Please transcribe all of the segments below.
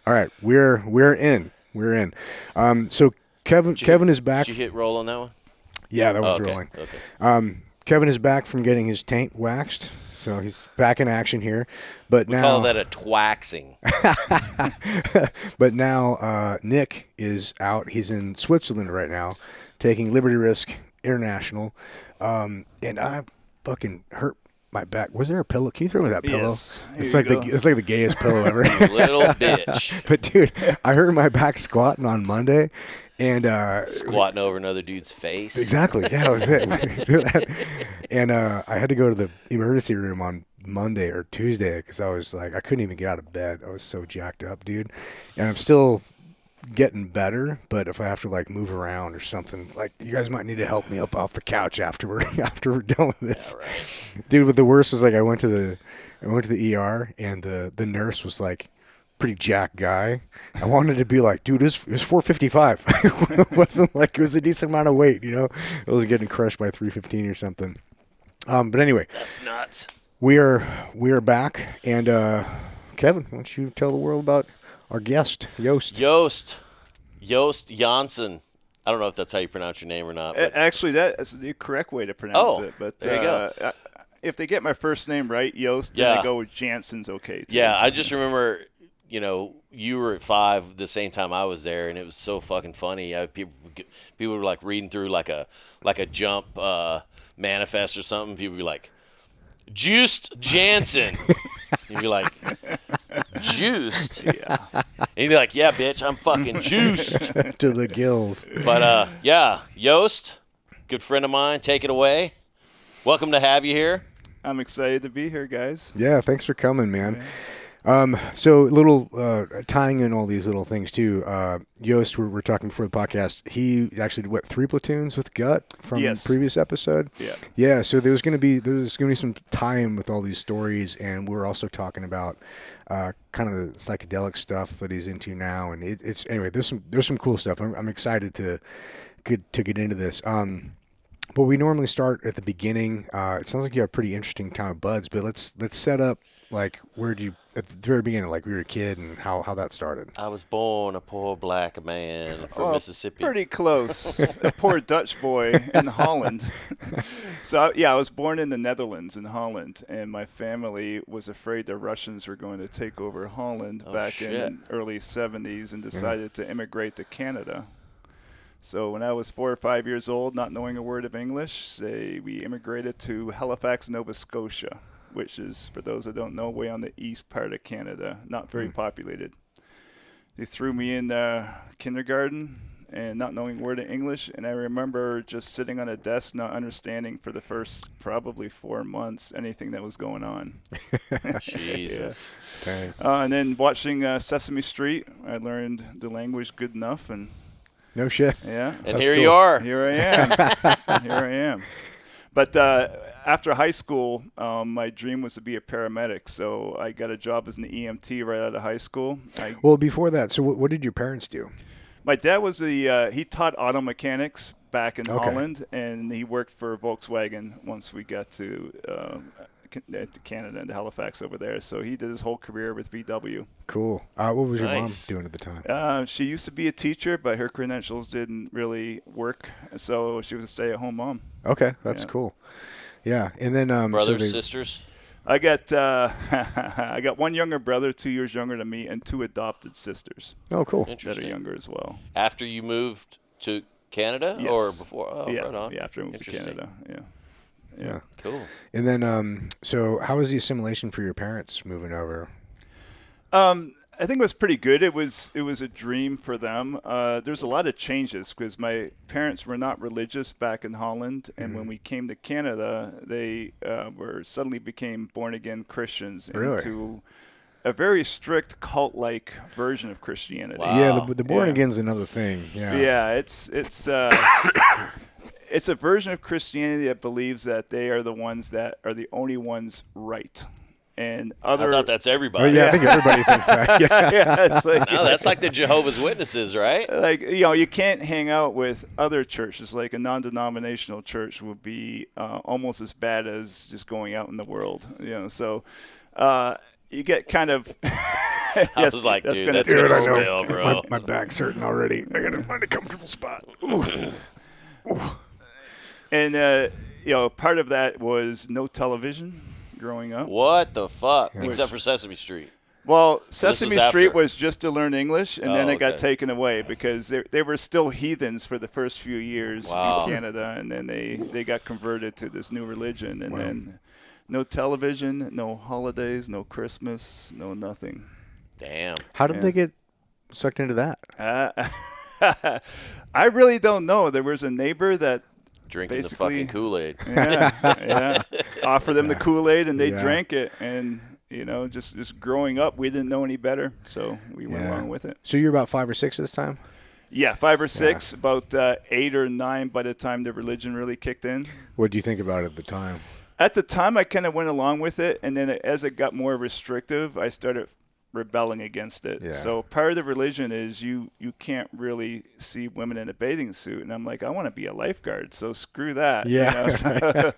All right, we're in. We're in. So Kevin is back. Did you hit roll on that one? Yeah, that was okay. rolling. Okay. Kevin is back from getting his taint waxed, so he's back in action here. But We now call that a twaxing. But now Nick is out. He's in Switzerland right now, taking Liberty Risk International, and I fucking hurt my back. Was there a pillow? Can you throw me that pillow? Yes. It's like the gayest pillow ever. You little bitch. But dude, I hurt my back squatting on Monday, and Squatting over another dude's face. exactly, yeah, that was it. And I had to go to the emergency room on Monday or Tuesday because I was like, I couldn't even get out of bed. I was so jacked up, dude. And I'm still getting better, but if I have to like move around or something, like you guys might need to help me up off the couch after we're done with this. Yeah, right. Dude, but the worst was like I went to the ER and the nurse was like, pretty jacked guy. I wanted to be like, dude, it's 455. It wasn't like it was a decent amount of weight, you know. I was getting crushed by 315 or something. But anyway, That's nuts. we are back, and Kevin, why don't you tell the world about our guest, Yoast. Yoast Janssen. I don't know if that's how you pronounce your name or not. But Actually, that's the correct way to pronounce it. But there you go. If they get my first name right, Yoast, then they go with Jansen's okay. Too. Yeah, I just remember, you were at 5 the same time I was there, and it was so fucking funny. People were like reading through like a jump manifest or something. People would be like, Joost Janssen. You'd be like, Juiced? Yeah. And you'd be like, yeah, bitch, I'm fucking juiced. To the gills. But, yeah, Yoast, good friend of mine, take it away. Welcome to have you here. I'm excited to be here, guys. Yeah, thanks for coming, man. So a little tying in all these little things too. Yoast, we're talking before the podcast. He actually did 3 platoons with Gut from the previous episode. Yeah. Yeah. So there's gonna be some tie-in with all these stories, and we're also talking about kind of the psychedelic stuff that he's into now. And it's anyway. There's some cool stuff. I'm excited to get into this. But we normally start at the beginning. It sounds like you have a pretty interesting time of buds, but let's set up like where'd you at the very beginning, like we were a kid and how that started. I was born a poor black man from Mississippi. Pretty close. A poor Dutch boy in Holland. So, I was born in the Netherlands, in Holland, and my family was afraid the Russians were going to take over Holland back in early 70s and decided to immigrate to Canada. So when I was 4 or 5 years old, not knowing a word of English, we immigrated to Halifax, Nova Scotia, which is, for those that don't know, way on the east part of Canada, not very populated. They threw me in kindergarten and not knowing a word of English, and I remember just sitting on a desk not understanding for the first probably 4 months anything that was going on. Jesus. Dang. And then watching Sesame Street, I learned the language good enough, and No shit. yeah. And here you are. Here I am. Here I am. But after high school, my dream was to be a paramedic, so I got a job as an EMT right out of high school. Well, before that, so what did your parents do? My dad was he taught auto mechanics back in Holland, and he worked for Volkswagen once we got to Canada and Halifax over there. So he did his whole career with VW. Cool. What was your mom doing at the time? She used to be a teacher, but her credentials didn't really work, so she was a stay-at-home mom. Okay, that's cool. Yeah, and then Brothers, sisters? I got I got one younger brother, 2 years younger than me, and 2 adopted sisters. Oh, cool. That are younger as well. After you moved to Canada or before? Oh, yeah. right on. Yeah, after I moved to Canada. Yeah. Cool. And then, so how was the assimilation for your parents moving over? I think it was pretty good. It was a dream for them. There's a lot of changes because my parents were not religious back in Holland, and when we came to Canada, they suddenly became born-again Christians into a very strict cult-like version of Christianity. Wow. Yeah, the born-again's another thing. Yeah. Yeah, it's it's a version of Christianity that believes that they are the ones that are the only ones right. And I thought that's everybody. Oh, yeah, I think everybody thinks that. Yeah. It's like, No, that's like the Jehovah's Witnesses, right? like, you can't hang out with other churches. Like a non-denominational church would be almost as bad as just going out in the world. So you get kind of I was like, that's dude, gonna that's do going it, to I know. spill, bro. My back's hurting already. I gotta find a comfortable spot. Ooh. And part of that was no television growing up. What the fuck? Except for Sesame Street. Well, Sesame was Street after. was just to learn English, and then it got okay. taken away because they were still heathens for the first few years Wow. in Canada, and then they got converted to this new religion, and then no television, no holidays, no Christmas, no nothing. Damn. How did they get sucked into that? I really don't know. There was a neighbor that Drinking the basically- fucking Kool-Aid. offered them the Kool-Aid, and they Yeah. drank it, and just growing up, we didn't know any better, so we went along with it. So you're about 5 or 6 this time? Yeah, 5 or 6, about 8 or 9 by the time the religion really kicked in. What do you think about it at the time? At the time, I kind of went along with it, and then as it got more restrictive, I started rebelling against it. Yeah. So part of the religion is you can't really see women in a bathing suit, and I'm like, I want to be a lifeguard, so screw that. Yeah.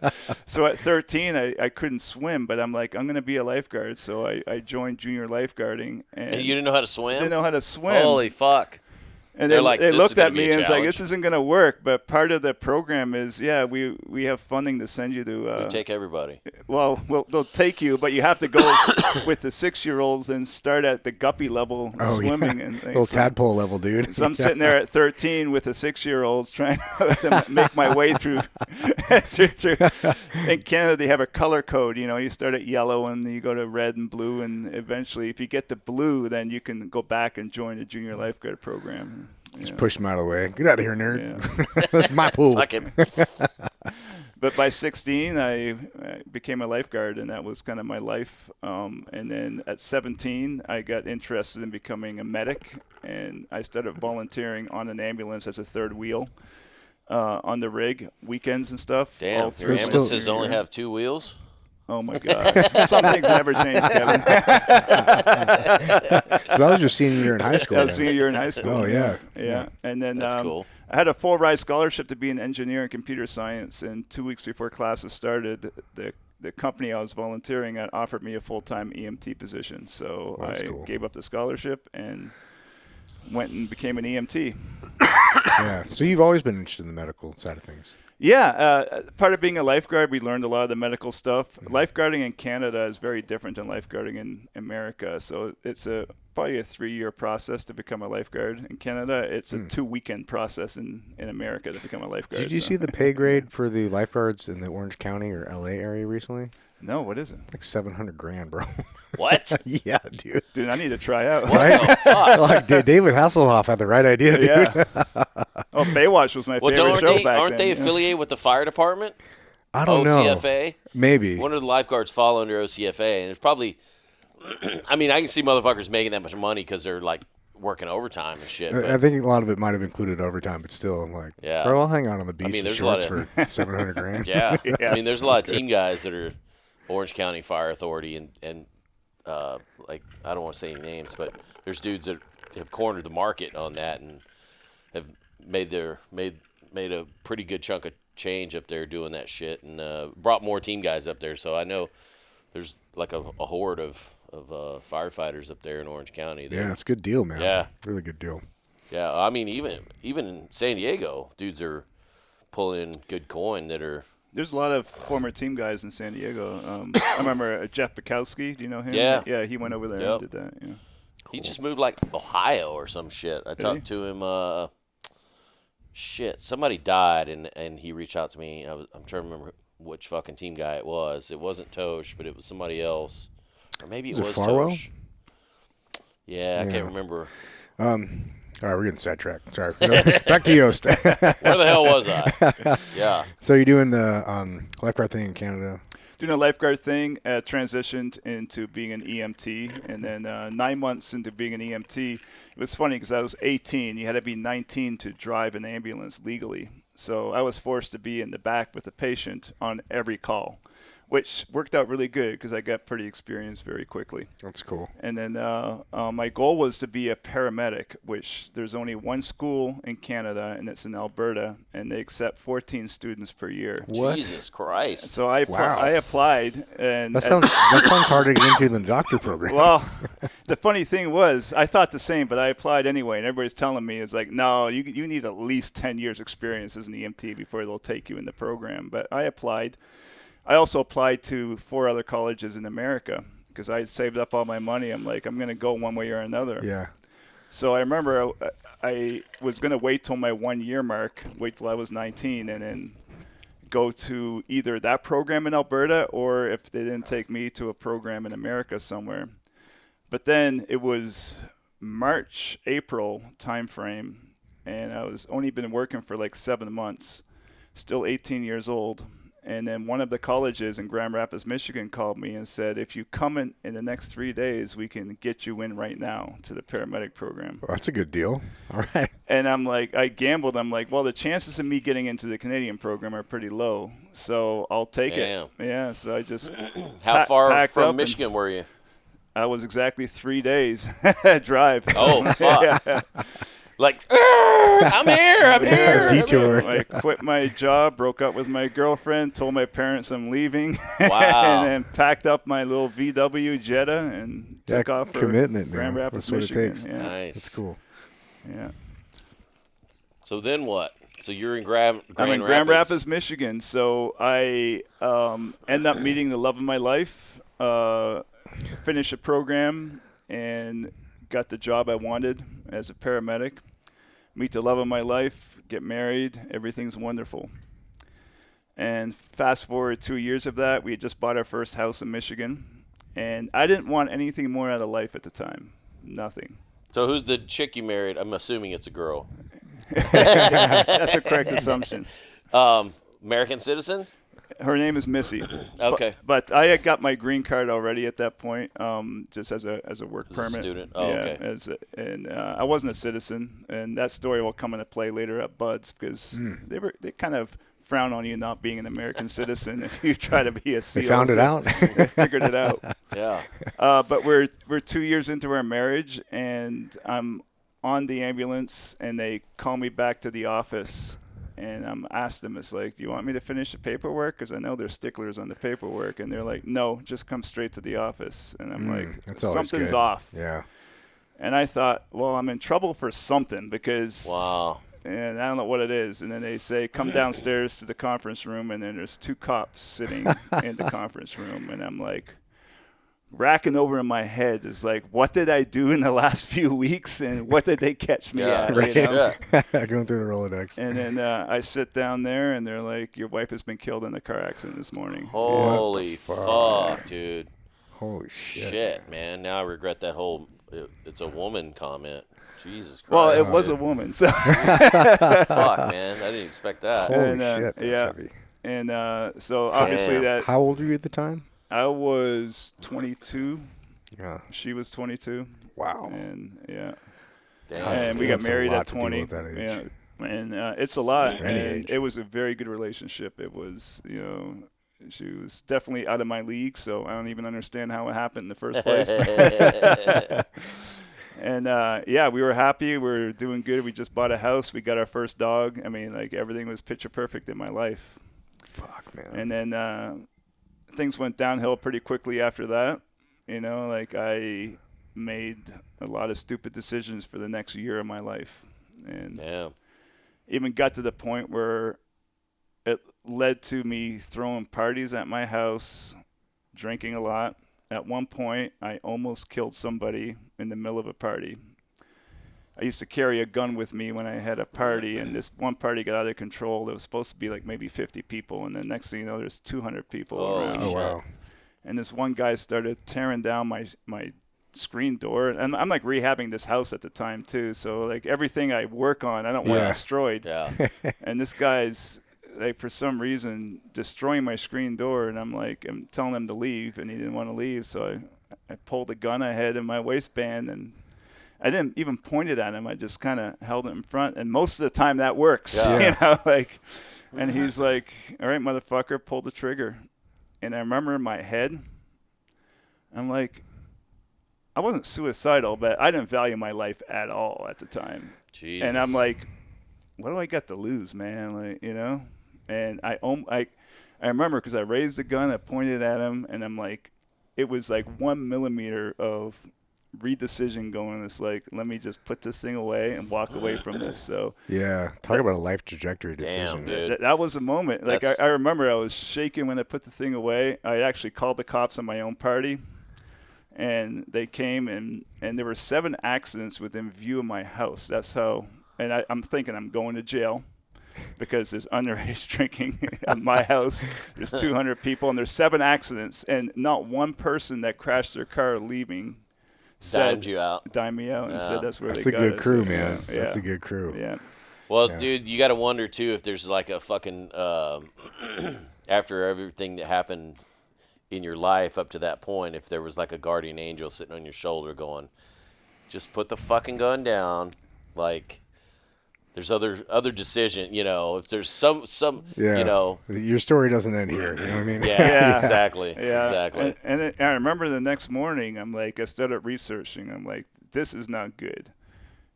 So at 13, I couldn't swim, but I'm like, I'm going to be a lifeguard, so I joined junior lifeguarding. And you didn't know how to swim? Didn't know how to swim. Holy fuck. And They're they, like, they "This is looked gonna at be me a and it's like, challenge." this isn't going to work. But part of the program is, we have funding to send you to. We take everybody. Well, they'll take you, but you have to go with the 6-year-olds and start at the guppy level swimming. And things. Little tadpole level, dude. So I'm sitting there at 13 with the 6-year-olds trying to make my way through. In Canada, they have a color code. You start at yellow and you go to red and blue, and eventually, if you get the blue, then you can go back and join the junior lifeguard program. Just push him out of the way. Get out of here, nerd. Yeah. That's my pool. Fuck him. But by 16, I became a lifeguard, and that was kind of my life. And then at 17, I got interested in becoming a medic, and I started volunteering on an ambulance as a third wheel on the rig, weekends and stuff. Damn, all your through. ambulances only have 2 wheels? Oh, my God. Some things never change, Kevin. So that was your senior year in high school. That was then. senior year in high school. Oh, yeah. Yeah. And then That's cool. I had a full ride scholarship to be an engineer in computer science, and 2 weeks before classes started, the company I was volunteering at offered me a full-time EMT position. So I gave up the scholarship and went and became an EMT. Yeah. So you've always been interested in the medical side of things. Yeah, part of being a lifeguard, we learned a lot of the medical stuff. Lifeguarding in Canada is very different than lifeguarding in America. So it's probably a 3-year process to become a lifeguard. In Canada, it's a 2-weekend process in America to become a lifeguard. Did you see the pay grade for the lifeguards in the Orange County or LA area recently? No, what is it? Like $700,000, bro. What? Yeah, dude. Dude, I need to try out. What the fuck? Like David Hasselhoff had the right idea, dude. Yeah. Oh, Baywatch was my favorite show back aren't then. they affiliated with the fire department? I don't know. OCFA? Maybe. One of the lifeguards fall under OCFA, and it's probably, I mean, I can see motherfuckers making that much money because they're like working overtime and shit. I think a lot of it might have included overtime, but still, I'm like, Yeah. bro, I'll hang out on the beach in there's a lot shorts of- for $700,000. Yeah. Yeah, I mean, there's a lot of team guys that are Orange County Fire Authority and like, I don't want to say any names, but there's dudes that have cornered the market on that and have made a pretty good chunk of change up there doing that shit and brought more team guys up there. So I know there's like a horde of firefighters up there in Orange County. Yeah, it's a good deal, man. Yeah. Really good deal. Yeah, I mean, even in San Diego, dudes are pulling in good coin that are. There's a lot of former team guys in San Diego. I remember Jeff Bukowski. Do you know him? Yeah. Yeah, he went over there Yep. and did that. Yeah. He just moved like Ohio or some shit. I talked to him. Somebody died and he reached out to me. I'm trying to remember which fucking team guy it was. It wasn't Tosh, but it was somebody else, or maybe it was Farwell? Tosh. Yeah, I can't remember. All right, we're getting sidetracked. Sorry. Back to Yoast. Where the hell was I? Yeah. So you're doing the lifeguard thing in Canada. Doing a lifeguard thing, transitioned into being an EMT, and then 9 months into being an EMT, it was funny because I was 18. You had to be 19 to drive an ambulance legally. So I was forced to be in the back with the patient on every call, which worked out really good because I got pretty experienced very quickly. That's cool. And then my goal was to be a paramedic, which there's only one school in Canada, and it's in Alberta, and they accept 14 students per year. What? Jesus Christ. So I applied, and That sounds harder to get into than the doctor program. well, the funny thing was, I thought the same, but I applied anyway, and everybody's telling me, it's like, no, you need at least 10 years experience as an EMT before they'll take you in the program. But I applied. I also applied to 4 other colleges in America because I had saved up all my money. I'm like, I'm going to go one way or another. Yeah. So I remember I was going to wait till my 1 year mark, wait till I was 19, and then go to either that program in Alberta or if they didn't take me to a program in America somewhere. But then it was March, April timeframe, and I was only been working for like 7 months, still 18 years old. And then one of the colleges in Grand Rapids, Michigan called me and said, if you come in the next 3 days, we can get you in right now to the paramedic program. Well, that's a good deal. All right. And I'm like, I gambled. I'm like, well, the chances of me getting into the Canadian program are pretty low, so I'll take it. Yeah, so I just How far from up Michigan were you? I was exactly 3 days drive. Oh, fuck. Yeah. Like, I'm here. Detour. I quit my job, broke up with my girlfriend, told my parents I'm leaving. Wow. And then packed up my little VW Jetta and took off for commitment, Grand man. Rapids, That's what Michigan. it takes. Yeah. Nice. That's cool. Yeah. So then what? So you're in Grand I'm in Grand Rapids, Michigan. So I end up meeting the love of my life, finished a program, and got the job I wanted as a paramedic. Meet the love of my life, get married, everything's wonderful. And fast forward 2 years of that, we had just bought our first house in Michigan, and I didn't want anything more out of life at the time. Nothing. So who's the chick you married? I'm assuming it's a girl. That's a correct assumption. American citizen? Her name is Missy. Okay. But I had got my green card already at that point, just as a work As permit. a student. Oh, yeah, okay. I wasn't a citizen, and that story will come into play later at Bud's because they kind of frown on you not being an American citizen if you try to be a SEAL. They found it out. They figured it out. Yeah. But we're 2 years into our marriage, and I'm on the ambulance, and they call me back to the office. And I'm asked them, it's like, do you want me to finish the paperwork? Because I know they're sticklers on the paperwork. And they're like, no, just come straight to the office. And I'm like, something's good. off. Yeah. And I thought, well, I'm in trouble for something because, Wow. and I don't know what it is. And then they say, come downstairs to the conference room. And then there's 2 cops sitting in the conference room. And I'm like, racking over in my head is like, what did I do in the last few weeks, and what did they catch me at? Right. You know? Going through the Rolodex. And then I sit down there, and they're like, your wife has been killed in a car accident this morning. Holy fuck, dude. Holy shit. Shit, man. Now I regret that whole it's a woman comment. Jesus Christ. Well, it was a woman. So fuck, man. I didn't expect that. Holy shit. That's heavy. And so obviously Damn. How old were you at the time? I was 22. Yeah. She was 22. Wow. And yeah. Damn. And we got That's a married lot at to deal 20. with that age. Yeah. And it's a lot. For any And age. it was a very good relationship. It was, she was definitely out of my league, so I don't even understand how it happened in the first place. And we were happy. We were doing good. We just bought a house. We got our first dog. I mean, like, everything was picture perfect in my life. Fuck, man. And then things went downhill pretty quickly after that. Like, I made a lot of stupid decisions for the next year of my life. And even got to the point where it led to me throwing parties at my house, drinking a lot. At one point, I almost killed somebody in the middle of a party. I used to carry a gun with me when I had a party, and this one party got out of control. There was supposed to be like maybe 50 people, and then next thing you know, there's 200 people around. Oh, wow. And this one guy started tearing down my screen door, and I'm like rehabbing this house at the time too. So like everything I work on, I don't want destroyed. Yeah. And this guy's like, for some reason, destroying my screen door, and I'm telling him to leave, and he didn't want to leave. So I pulled the gun I had in my waistband, and I didn't even point it at him. I just kind of held it in front, and most of the time that works. Yeah. And he's like, "All right, motherfucker, pull the trigger." And I remember in my head, I'm like, I wasn't suicidal, but I didn't value my life at all at the time. Jesus. And I'm like, what do I got to lose, man? And I remember because I raised the gun, I pointed at him, and I'm like, it was like 1 millimeter of re-decision going. It's like, let me just put this thing away and walk away from this. So yeah, talk about a life trajectory decision. Damn, dude. that was a moment. Like I remember I was shaking when I put the thing away. I actually called the cops on my own party, and they came, and there were 7 accidents within view of my house. That's how, and I'm thinking I'm going to jail because there's underage drinking at my house. There's 200 people, and there's 7 accidents, and not one person that crashed their car leaving Dimed you out. Dimed me out and said that's where that's they a got good us. crew, man. Yeah. That's a good crew. Yeah. Well, dude, you got to wonder, too, if there's like a fucking, after everything that happened in your life up to that point, if there was like a guardian angel sitting on your shoulder going, just put the fucking gun down. Like, there's other decision, you know, if there's some Yeah. you know. Your story doesn't end here. You know what I mean? Yeah, exactly. Yeah. Exactly. And I remember the next morning, I'm like, I started researching. I'm like, this is not good.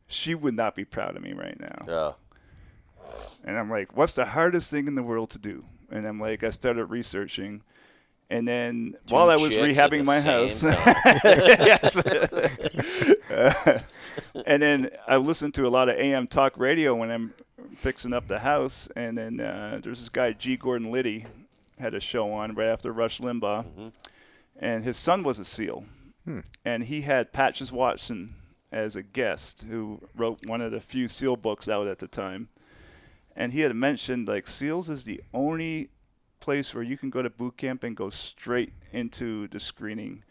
She would not be proud of me right now. Yeah. And I'm like, what's the hardest thing in the world to do? And I'm like, I started researching. And then while I was rehabbing my house, yes. And then I listened to a lot of AM talk radio when I'm fixing up the house. And then there's this guy, G. Gordon Liddy, had a show on right after Rush Limbaugh. Mm-hmm. And his son was a SEAL. And he had Patches Watson as a guest, who wrote one of the few SEAL books out at the time. And he had mentioned, like, SEALs is the only place where you can go to boot camp and go straight into the screening.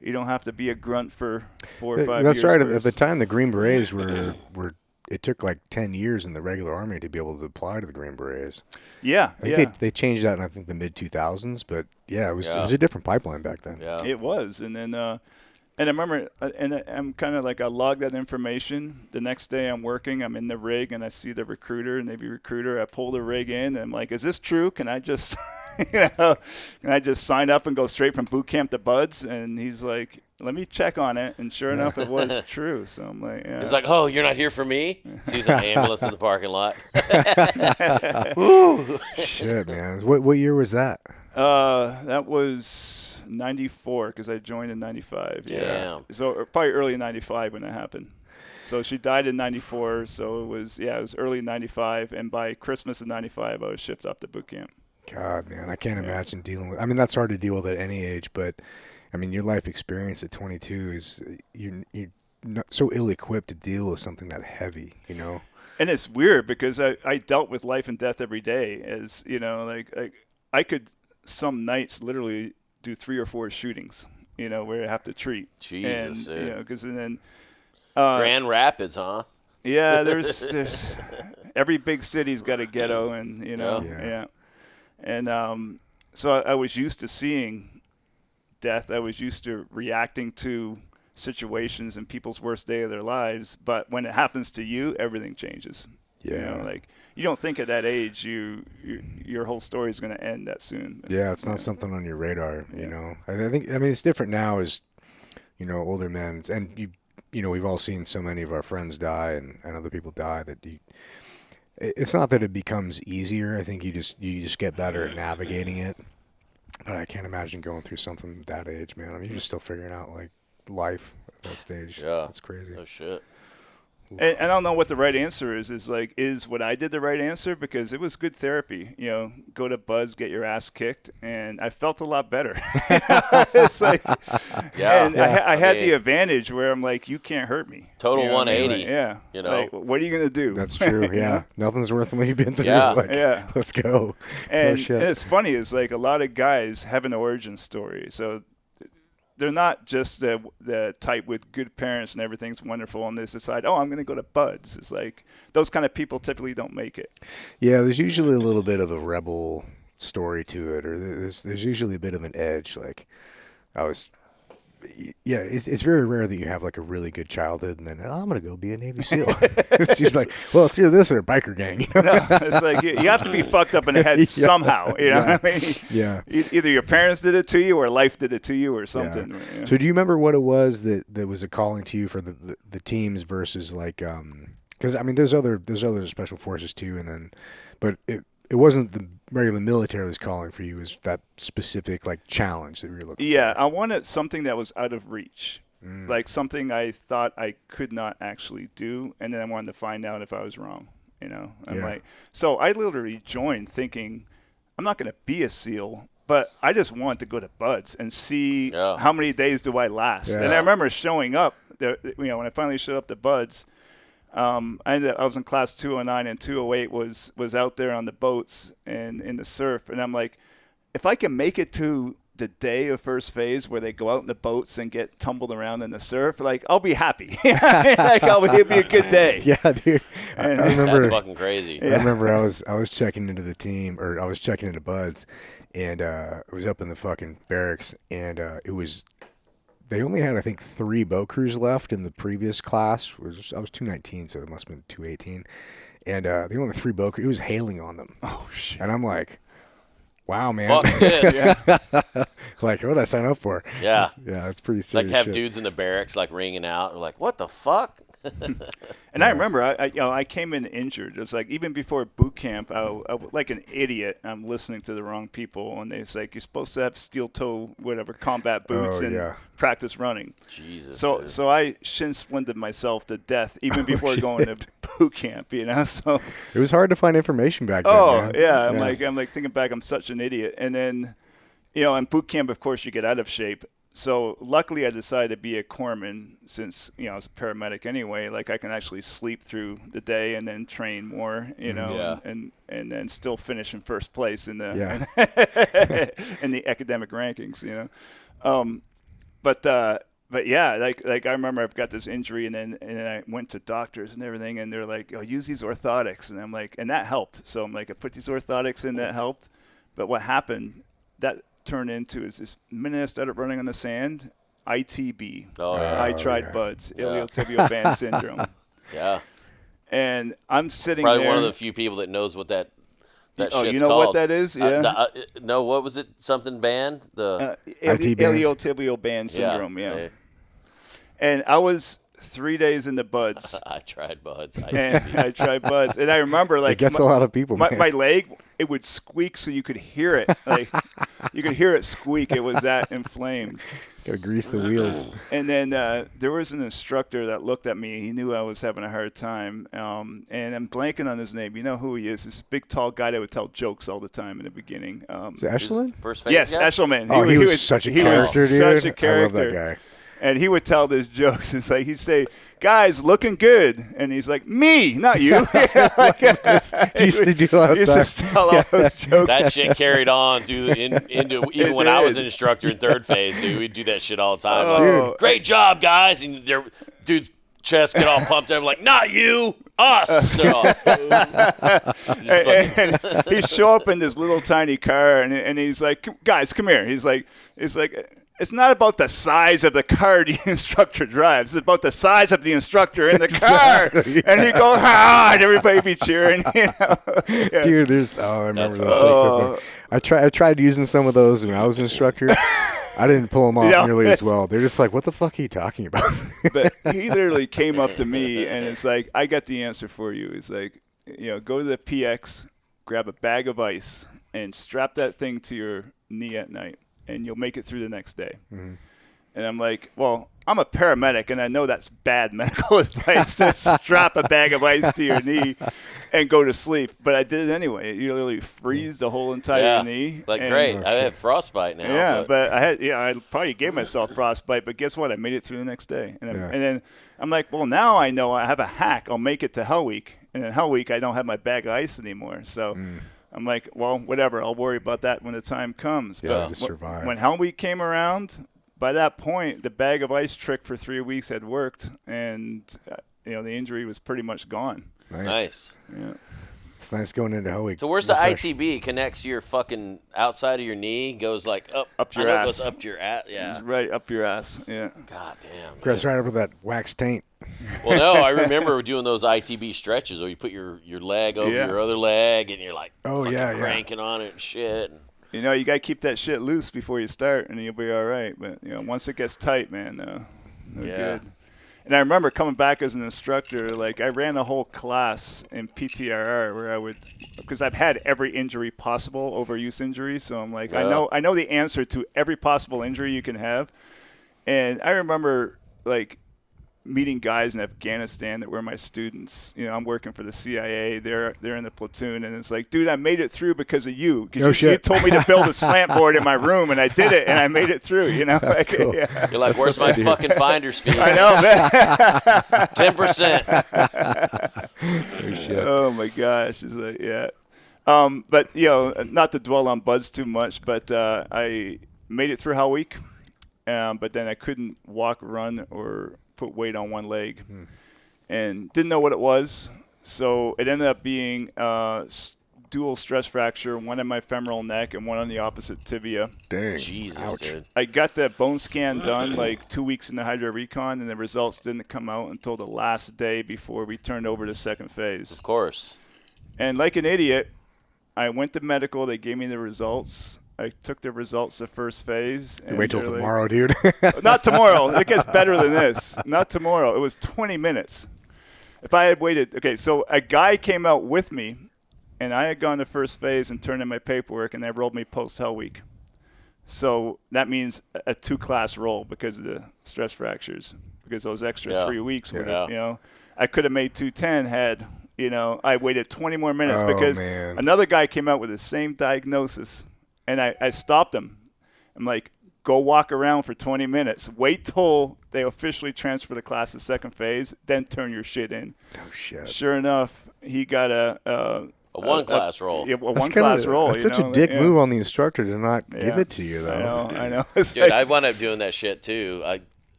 You don't have to be a grunt for 4 or 5 years. That's right. First. At the time, the Green Berets were it took like 10 years in the regular army to be able to apply to the Green Berets. Yeah, I think they changed that in, I think, the mid-2000s. But, yeah, it was a different pipeline back then. Yeah. It was. And then and I remember, and I'm kind of like, I log that information. The next day I'm working, I'm in the rig, and I see the recruiter, Navy recruiter. I pull the rig in, and I'm like, is this true? Can I just, can I just sign up and go straight from boot camp to BUDS? And he's like, let me check on it. And sure enough, it was true. So I'm like, yeah. He's like, oh, you're not here for me? Sees an ambulance in the parking lot. Shit, man. What year was that? That was 94, because I joined in 95. Yeah. Damn. So probably early 95 when that happened. So she died in 94. So it was early 95. And by Christmas of 95, I was shipped up to boot camp. God, man, I can't imagine dealing with. I mean, that's hard to deal with at any age, but I mean, your life experience at 22 is you're not so ill-equipped to deal with something that heavy, you know. And it's weird because I dealt with life and death every day. As you know, like I could some nights literally do 3 or 4 shootings, you know, where I have to treat. Jesus, and, dude. you know, because then Grand Rapids, huh? Yeah, there's every big city's got a ghetto, and you know, and so I was used to seeing death. I was used to reacting to situations and people's worst day of their lives. But when it happens to you, everything changes. Yeah. You know, like you don't think at that age your whole story is going to end that soon. Yeah, it's not something on your radar, you know. I mean, it's different now as, you know, older men, and you know, we've all seen so many of our friends die and other people die that it's not that it becomes easier. I think you just get better at navigating it. But I can't imagine going through something at that age, man. I mean, you're just still figuring out like life at that stage. Yeah, that's crazy. Oh shit. And I don't know what the right answer is. Is what I did the right answer? Because it was good therapy. You know, go to BUDS, get your ass kicked, and I felt a lot better. It's like, and I had the advantage where I'm like, you can't hurt me. Total you know 180. I mean? Yeah. You know, like, what are you gonna do? That's true. Yeah, nothing's worth what you've been through. Yeah. Like, let's go. And it's funny. It's like a lot of guys have an origin story. So they're not just the type with good parents and everything's wonderful and they decide, oh, I'm going to go to BUDS. It's like those kind of people typically don't make it. Yeah, there's usually a little bit of a rebel story to it, or there's usually a bit of an edge. Like it's very rare that you have like a really good childhood and then I'm going to go be a Navy SEAL. It's just like, well, it's either this or a biker gang. You know? No, it's like you have to be fucked up in the head somehow. You know what I mean? Yeah. Either your parents did it to you or life did it to you or something. Yeah. Yeah. So do you remember what it was that was a calling to you for the teams versus like because I mean there's other special forces too, and then but it wasn't the regular military was calling for you. It was that specific like challenge that you were looking for. Yeah, I wanted something that was out of reach. like something I thought I could not actually do, and then I wanted to find out if I was wrong. You know, I'm like, so I literally joined thinking I'm not going to be a SEAL, but I just want to go to Buds and see how many days do I last. Yeah. And I remember showing up there, you know, when I finally showed up to Buds. I was in class 209 and 208 was out there on the boats and in the surf, and I'm like, if I can make it to the day of first phase where they go out in the boats and get tumbled around in the surf, like, I'll be happy. Like, it'll be a good day. Yeah, dude. I remember that's fucking crazy. I remember I was checking into the team, or I was checking into Buds, and it was up in the fucking barracks, and they only had, I think, 3 boat crews left in the previous class. I was 219, so it must have been 218. And they only 3 boat crews. It was hailing on them. Oh, shit. And I'm like, wow, man. Fuck this. Like, what did I sign up for? Yeah. Yeah, it's pretty serious. Like, have shit. dudes in the barracks, like, ringing out. Like, what the fuck? And I remember, I came in injured. It was like, even before boot camp, I like an idiot, I'm listening to the wrong people, and they say, like, you're supposed to have steel toe, whatever, combat boots and practice running. Jesus. So I shin splinted myself to death even before going to boot camp, you know. So it was hard to find information back then. Man. Yeah. I'm like thinking back, I'm such an idiot. And then, you know, in boot camp, of course, you get out of shape. So luckily I decided to be a corpsman since, you know, I was a paramedic anyway. Like, I can actually sleep through the day and then train more, you know, and then still finish in first place in the in the academic rankings, you know. But yeah, like I remember I've got this injury, and then I went to doctors and everything, and they're like, "Oh, use these orthotics," and I'm like, and that helped. So I'm like, I put these orthotics in, that helped. But what happened? That turned into is this minute I started running on the sand, ITB. I tried Buds, iliotibial band syndrome. Yeah. And I'm sitting probably there. One of the few people that knows what that shit's you know called. what that is? Yeah. No, what was it? Something band? The iliotibial band syndrome. Yeah. And I was 3 days in the Buds. I tried Buds. I tried Buds. And I remember, like, it gets a lot of people, man. My leg, it would squeak so you could hear it. Like, you could hear it squeak. It was that inflamed. Gotta grease the wheels. And then there was an instructor that looked at me. He knew I was having a hard time. And I'm blanking on his name. You know who he is. This big, tall guy that would tell jokes all the time in the beginning. Is it Eshelman? First phase Yes, guy? Eshelman. Oh, he was such a character, dude. Such a character. I love that guy. And he would tell these jokes. It's like, he'd say, "Guys, looking good." And he's like, "Me, not you." He used to do all that. He used to tell all those jokes. That shit carried on into even when I was an instructor in third phase, dude. We'd do that shit all the time. Like, great job, guys. And their dude's chest get all pumped up, like, "Not you, us." And he'd show up in this little tiny car, and he's like, "Guys, come here." He's like, it's not about the size of the car the instructor drives. It's about the size of the instructor in the car. And he'd go, and everybody be cheering. You know? Yeah. Dude, I remember those. I tried using some of those when I was an instructor. I didn't pull them off nearly as well. They're just like, what the fuck are you talking about? But he literally came up to me, and it's like, I got the answer for you. It's like, you know, go to the PX, grab a bag of ice, and strap that thing to your knee at night, and you'll make it through the next day. Mm-hmm. And I'm like, well, I'm a paramedic, and I know that's bad medical advice to strap a bag of ice to your knee and go to sleep. But I did it anyway. You literally freeze the whole entire knee. Like, great. I have frostbite now. Yeah, but I probably gave myself frostbite. But guess what? I made it through the next day. And then I'm like, well, now I know I have a hack. I'll make it to Hell Week. And in Hell Week, I don't have my bag of ice anymore. So I'm like, well, whatever. I'll worry about that when the time comes. Yeah, to survive. When Hell Week came around, by that point, the bag of ice trick for 3 weeks had worked, and the injury was pretty much gone. Nice. Yeah. It's nice going into Hell Week. So where's the ITB? Connects your fucking outside of your knee, goes like up your ass. It goes up to your ass. Yeah. It's right up your ass. Yeah. God damn. Chris, right up with that wax taint. Well, no, I remember doing those ITB stretches where you put your leg over your other leg, and you're like cranking on it and shit. You got to keep that shit loose before you start, and you'll be all right. But, once it gets tight, man, no good. And I remember coming back as an instructor, like I ran a whole class in PTRR where because I've had every injury possible, overuse injury. So I'm like, I know the answer to every possible injury you can have. And I remember like meeting guys in Afghanistan that were my students. You know, I'm working for the CIA. They're in the platoon, and it's like, dude, I made it through because of you. Because you told me to build a slant board in my room, and I did it, and I made it through. You know, That's cool. Yeah. You're like, where's my fucking finder's fee? I know, man. 10%. Oh my gosh, it's like, yeah. But you know, not to dwell on buds too much, but I made it through Hell Week, but then I couldn't walk, run, or put weight on one leg, and didn't know what it was. So it ended up being dual stress fracture, one in my femoral neck and one on the opposite tibia. Dang. Jesus, Ouch. dude. I got that bone scan done like 2 weeks in the hydro recon, and the results didn't come out until the last day before we turned over to second phase. Of course. And like an idiot, I went to medical. They gave me the results. I took the results of first phase. And Wait till they're tomorrow, dude. Not tomorrow. It gets better than this. Not tomorrow. It was 20 minutes. If I had waited. Okay, so a guy came out with me, and I had gone to first phase and turned in my paperwork, and they rolled me post-Hell Week. So that means a 2-class roll because of the stress fractures, because those extra 3 weeks would have, you know. I could have made 210 had, you know, I waited 20 more minutes because another guy came out with the same diagnosis. And I stopped him. I'm like, go walk around for 20 minutes. Wait till they officially transfer the class to second phase, then turn your shit in. Oh, shit. Sure enough, he got a one-class roll. Yeah, a one-class roll. That's such a dick move on the instructor to not give it to you, though. I know. Dude, I wound up doing that shit, too. I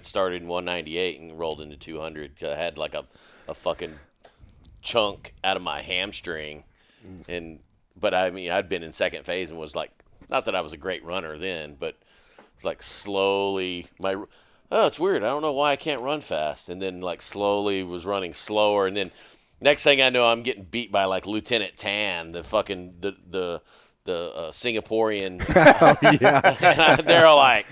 started in 198 and rolled into 200. I had like a fucking chunk out of my hamstring, But, I mean, I'd been in second phase and was like, not that I was a great runner then, but it's like slowly, it's weird. I don't know why I can't run fast. And then, like, slowly was running slower. And then next thing I know, I'm getting beat by, like, Lieutenant Tan, the fucking, the Singaporean. Oh, yeah. And they're all like,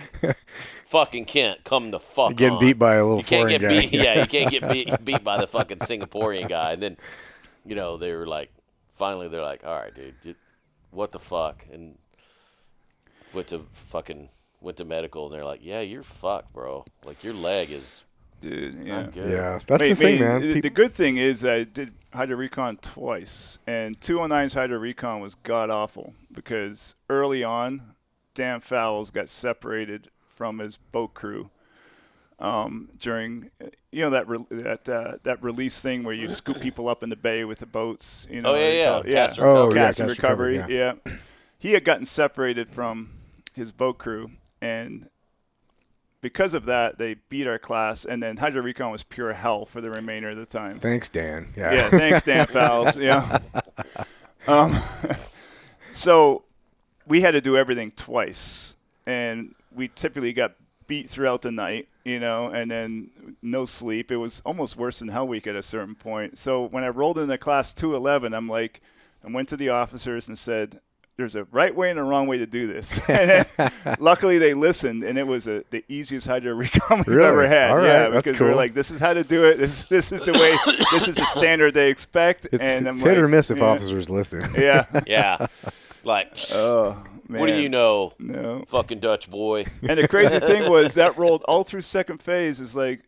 fucking Kent, come the fuck You're getting on. beat by a little You can't foreign get guy. beat. Yeah, you can't get beat by the fucking Singaporean guy. And then, you know, they were like, finally, they're like, all right, dude, what the fuck? And went to medical, and they're like, yeah, you're fucked, bro. Like, your leg is not good. Yeah, that's the thing, man. The good thing is I did hydro recon twice, and 209's hydro recon was god-awful because early on, Dan Fowles got separated from his boat crew during, you know, that release thing where you scoop people up in the bay with the boats. You know, Cast and recovery. Yeah, he had gotten separated from his boat crew, and because of that, they beat our class, and then hydro recon was pure hell for the remainder of the time. Thanks, Dan. Yeah, thanks, Dan Fowles. Yeah. So we had to do everything twice, and we typically got beat throughout the night, you know, and then no sleep. It was almost worse than Hell Week at a certain point. So when I rolled into class 211, I went to the officers and said, there's a right way and a wrong way to do this. And then, luckily they listened, and it was the easiest hydro recon we've ever had. All right, yeah, that's because cool. we're like, this is how to do it. This is the way. This is the standard they expect. It's and I'm hit or like, miss if officers listen. Yeah. Yeah. Like, Oh, man. what do you know? No. Fucking Dutch boy. And the crazy thing was that rolled all through second phase. Is like,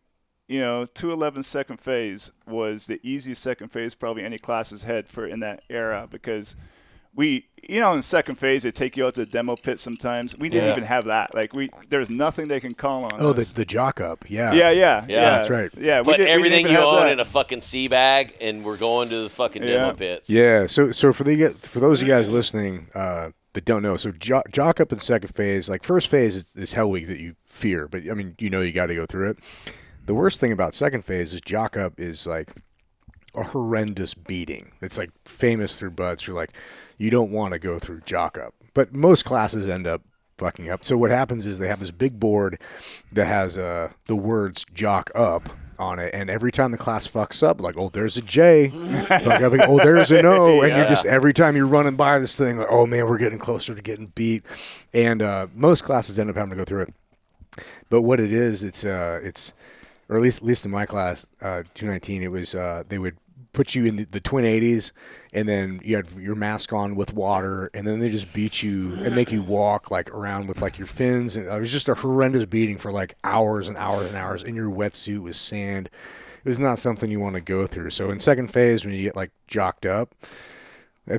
you know, 211 second phase was the easiest second phase probably any class has had for in that era, because we, you know, in second phase they take you out to the demo pit sometimes. We didn't even have that. Like, there's nothing they can call on. Oh, us. the jock up. Yeah. Yeah. That's right. Yeah, Put everything we you didn't even have own that. in a fucking sea bag, and we're going to the fucking demo pits. Yeah. So for those of you guys listening that don't know, so jock up in second phase, like first phase is Hell Week that you fear, but I mean, you know, you got to go through it. The worst thing about second phase is jock up is like a horrendous beating. It's like famous through butts. You're like, you don't want to go through jock up, but most classes end up fucking up. So what happens is they have this big board that has the words jock up on it, and every time the class fucks up, like, oh, there's a J, fuck up, oh, there's an O, and you're just, every time you're running by this thing, like, oh man, we're getting closer to getting beat. And most classes end up having to go through it. But what it is, it's or at least in my class, 219, it was they would put you in the twin 80s, and then you had your mask on with water, and then they just beat you and make you walk like around with like your fins, and it was just a horrendous beating for like hours and hours and hours in your wetsuit with sand. It was not something you want to go through. So in second phase, when you get like jocked up,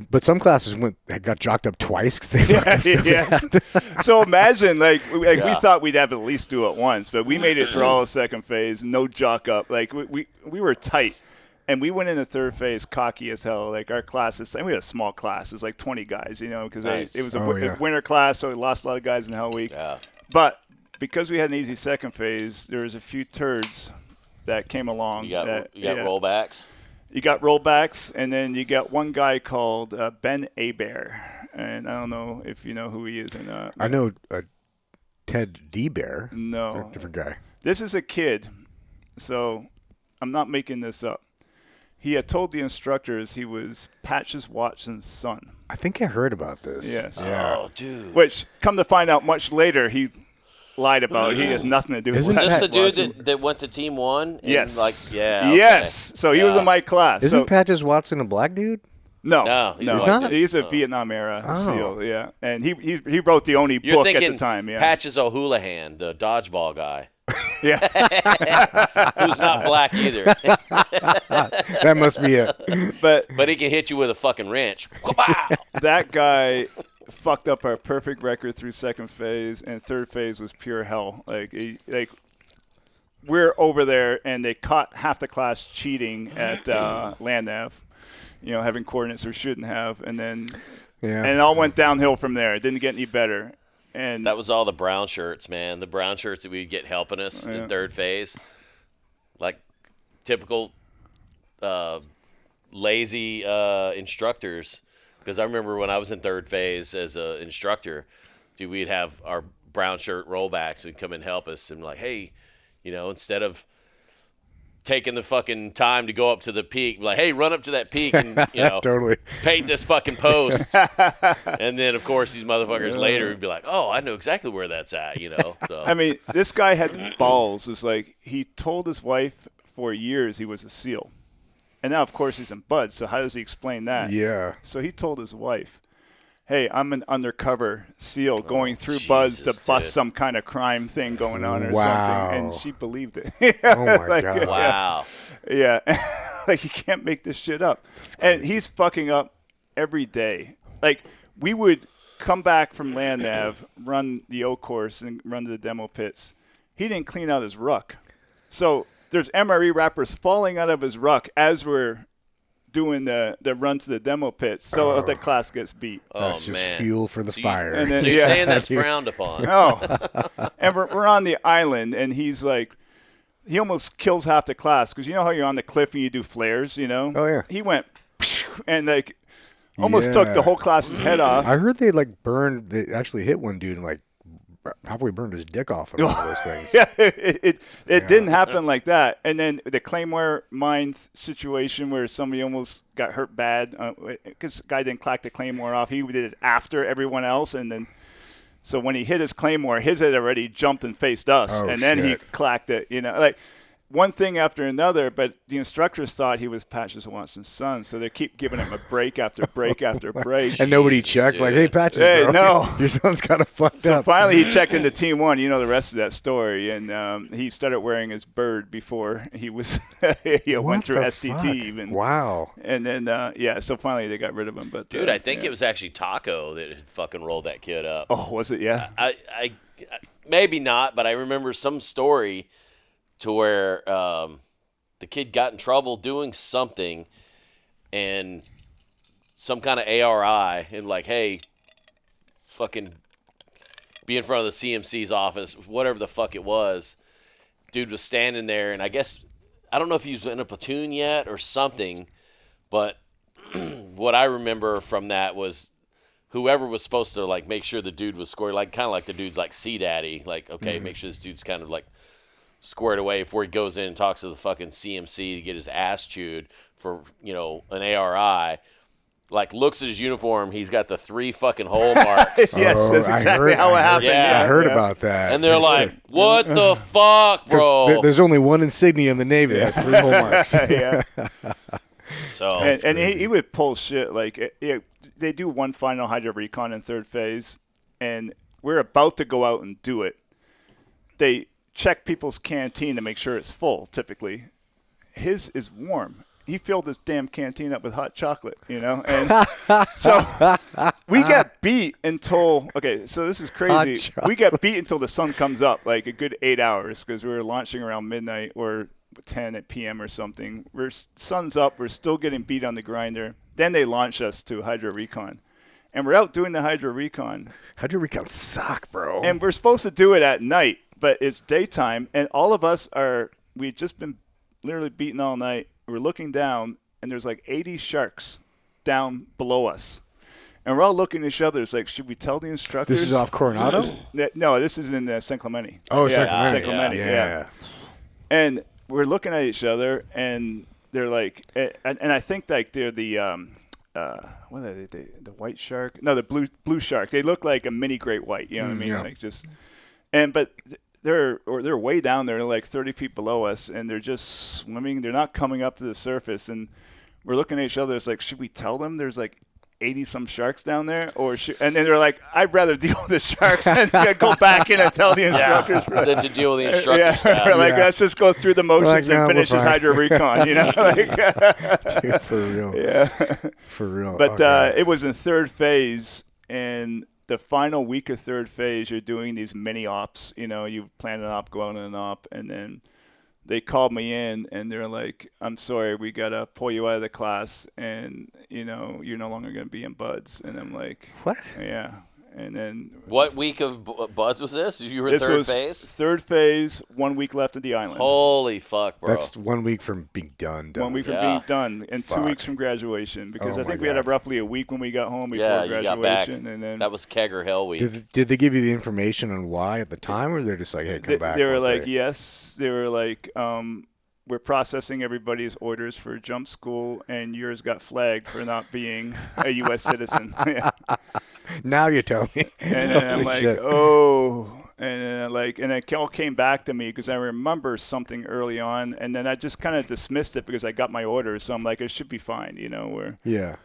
but some classes got jocked up twice because they fucking so bad. So imagine, we thought we'd have at least do it once, but we made it through all of second phase, no jock up. Like we were tight, and we went into third phase cocky as hell. Like our classes, and we had a small class, it's like 20 guys, you know, because it was a winter class, so we lost a lot of guys in Hell Week. Yeah. But because we had an easy second phase, there was a few turds that came along. You got rollbacks. You got rollbacks, and then you got one guy called Ben Abear, and I don't know if you know who he is or not. I know Ted D. Bear. No. Different guy. This is a kid, so I'm not making this up. He had told the instructors he was Patches Watson's son. I think I heard about this. Yes. Yeah. Oh, dude. Which, come to find out much later, he lied about. He has nothing to do with it. Was this the dude that went to Team 1? Yes. Okay. Yes. So he was in my class. Isn't Patches Watson a black dude? No, he's not? He's a Vietnam era SEAL, yeah. And he wrote the only You're book thinking at the time, yeah. Patches O'Houlihan, the dodgeball guy. Yeah. Who's not black either. That must be it. But he can hit you with a fucking wrench. that guy fucked up our perfect record through second phase, and third phase was pure hell. We're over there, and they caught half the class cheating at land nav, you know, having coordinates we shouldn't have, and then it all went downhill from there. It didn't get any better. And that was all the brown shirts, man. The brown shirts that we'd get helping us in third phase, like typical lazy instructors. Because I remember when I was in third phase as an instructor, dude, we'd have our brown shirt rollbacks who'd come and help us and like, hey, you know, instead of taking the fucking time to go up to the peak, like, hey, run up to that peak and, you know, totally paint this fucking post. And then, of course, these motherfuckers later would be like, oh, I know exactly where that's at, you know. So. I mean, this guy had balls. It's like he told his wife for years he was a SEAL. And now, of course, he's in BUD, so how does he explain that? Yeah. So he told his wife, hey, I'm an undercover SEAL going through BUDs to bust some kind of crime thing going on or something. And she believed it. Oh, my God. Wow. Yeah. Like, you can't make this shit up. And he's fucking up every day. Like, we would come back from land nav, run the O course, and run to the demo pits. He didn't clean out his ruck. So there's MRE wrappers falling out of his ruck as we're doing the run to the demo pits, so the class gets beat. That's just fuel for the fire. And then, So you're saying that's frowned upon. No. And we're on the island, and he's like, he almost kills half the class, because you know how you're on the cliff and you do flares, you know? Oh, yeah. He went, and like, almost took the whole class's head off. I heard they actually hit one dude and like halfway burned his dick off and all those things. Yeah, it didn't happen like that. And then the Claymore mine situation where somebody almost got hurt bad because the guy didn't clack the Claymore off. He did it after everyone else, and then so when he hit his Claymore, his had already jumped and faced us, and then he clacked it. You know, like one thing after another. But the instructors thought he was Patches Watson's son, so they keep giving him a break after break after break. And nobody checked, dude. like, hey, Patches, Hey, bro, no. your son's kind of fucked So up. finally he checked into Team 1. You know the rest of that story. And he started wearing his bird before he was went through STT fuck? even. Wow. And then, so finally they got rid of him. But Dude, I think it was actually Taco that had fucking rolled that kid up. Oh, was it? Yeah. I maybe not, but I remember some story to where the kid got in trouble doing something, and some kind of ARI, and like, hey, fucking be in front of the CMC's office, whatever the fuck it was. Dude was standing there, and I guess, I don't know if he was in a platoon yet or something, but what I remember from that was whoever was supposed to like make sure the dude was scored, like kind of like the dude's like C-daddy, like, okay, make sure this dude's kind of like squared away before he goes in and talks to the fucking CMC to get his ass chewed for, you know, an ARI. Like, looks at his uniform, he's got the 3 fucking hole marks. Yes, that's exactly how it happened. Yeah. I heard about that. And they're like, what the fuck, bro? There's only one insignia in the Navy that has 3 hole marks. Yeah. So and he would pull shit like they do one final hydro recon in third phase, and we're about to go out and do it. They check people's canteen to make sure it's full. Typically, his is warm. He filled his damn canteen up with hot chocolate, and so we got beat until so this is crazy. We got beat until the sun comes up, like a good 8 hours, because we were launching around midnight or 10 p.m. or something. Sun's up. We're still getting beat on the grinder. Then they launch us to hydro recon, and we're out doing the hydro recon. Hydro recon suck, bro. And we're supposed to do it at night, but it's daytime, and all of us we've just been literally beaten all night. We're looking down, and there's like 80 sharks down below us. And we're all looking at each other. It's like, should we tell the instructors? This is off Coronado? No, this is in San Clemente. Oh, yeah, San Clemente. Yeah. And we're looking at each other, and they're like, and I think like they're the, what are they? The white shark? No, the blue shark. They look like a mini great white. You know what I mean? Yeah. Like just, but they're way down there, like 30 feet below us, and they're just swimming. They're not coming up to the surface, and we're looking at each other. It's like, should we tell them there's like 80 some sharks down there, and then they're like, I'd rather deal with the sharks than go back in and tell the instructors. Than to deal with the instructors. We're like, let's just go through the motions and finish this hydro recon, Dude, for real. Yeah, for real. But it was in third phase, and the final week of third phase, you're doing these mini ops. You plan an op, go out on an op, and then they called me in, and they're like, I'm sorry, we got to pull you out of the class, and, you're no longer going to be in buds. And I'm like, what? Yeah. And then what week of buds was this? You were in third phase? Third phase, 1 week left of the island. Holy fuck, bro. That's 1 week from being done. 1 week from being done, and 2 weeks from graduation, because I think we had roughly a week when we got home before graduation. You got back. And then that was kegger hell week. Did they give you the information on why at the time, or they're just like, hey, come back? They were like, yes. They were like, we're processing everybody's orders for jump school, and yours got flagged for not being a U.S. citizen. Now you tell me. And then I'm like, oh. And it all came back to me because I remember something early on, and then I just kind of dismissed it because I got my orders. So I'm like, it should be fine, Yeah.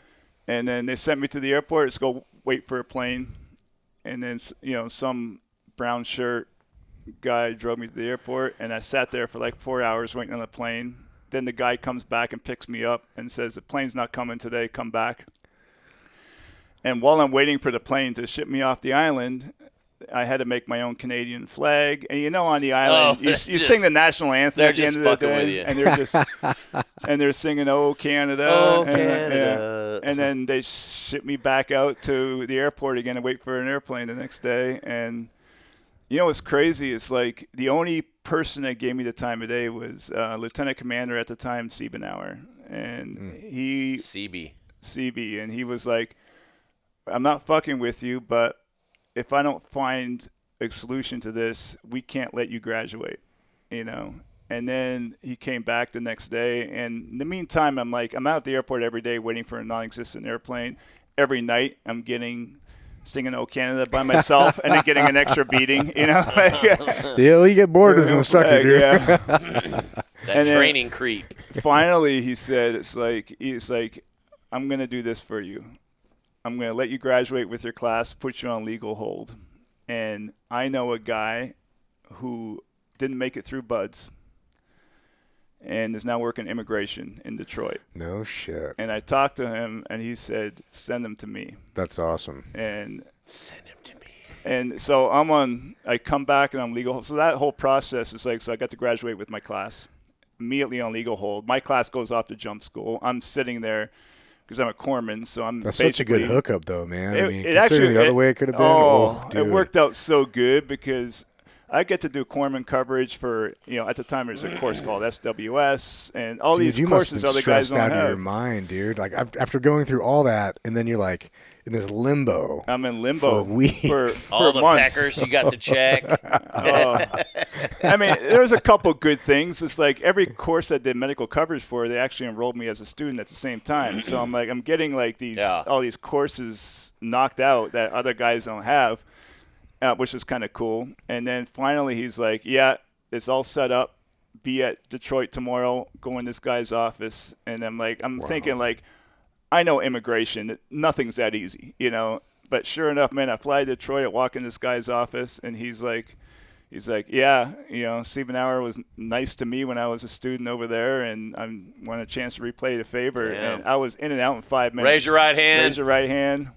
And then they sent me to the airport. Let's go wait for a plane. And then, some brown shirt guy drove me to the airport, and I sat there for like 4 hours waiting on the plane. Then the guy comes back and picks me up and says, the plane's not coming today, come back. And while I'm waiting for the plane to ship me off the island, I had to make my own Canadian flag. And on the island, you sing the national anthem at the end of the day, and they're just and they're singing "Oh Canada," oh Canada, and then they ship me back out to the airport again and wait for an airplane the next day. And what's crazy is like the only person that gave me the time of day was Lieutenant Commander at the time, Siebenauer, and he CB, and he was like, I'm not fucking with you, but if I don't find a solution to this, we can't let you graduate, And then he came back the next day, and in the meantime, I'm out at the airport every day waiting for a non-existent airplane. Every night, I'm singing "Oh Canada" by myself, and then getting an extra beating, You get bored as an instructor, dude. Yeah. That training creep. Finally, he said, he's like, I'm going to do this for you. I'm going to let you graduate with your class, put you on legal hold. And I know a guy who didn't make it through buds and is now working immigration in Detroit. No shit. And I talked to him, and he said, send him to me. That's awesome. And send him to me. And so I come back, and I'm legal hold. So that whole process is so I got to graduate with my class, immediately on legal hold. My class goes off to jump school. I'm sitting there, because I'm a corpsman, so I'm That's such a good hookup, though, man. It actually, the other way it could have been. It worked out so good because I get to do corpsman coverage for, at the time there was a course called SWS and all these courses other guys don't have. Out of your mind, dude. Like after going through all that, and then you're like in this limbo. I'm in limbo for weeks. For all the months. peckers you got to check. I mean, there's a couple good things. It's like every course I did medical coverage for, they actually enrolled me as a student at the same time. So I'm getting like all these courses knocked out that other guys don't have, which is kind of cool. And then finally he's like, yeah, it's all set up. be at Detroit tomorrow, go in this guy's office, and I'm thinking like, I know immigration, nothing's that easy, you know. But sure enough, man, I fly to Detroit, I walk in this guy's office, and he's like, yeah, you know, Stephen Hour was nice to me when I was a student over there, and I want a chance to replay the favor. Damn. And I was in and out in 5 minutes. Raise your right hand. Raise your right hand.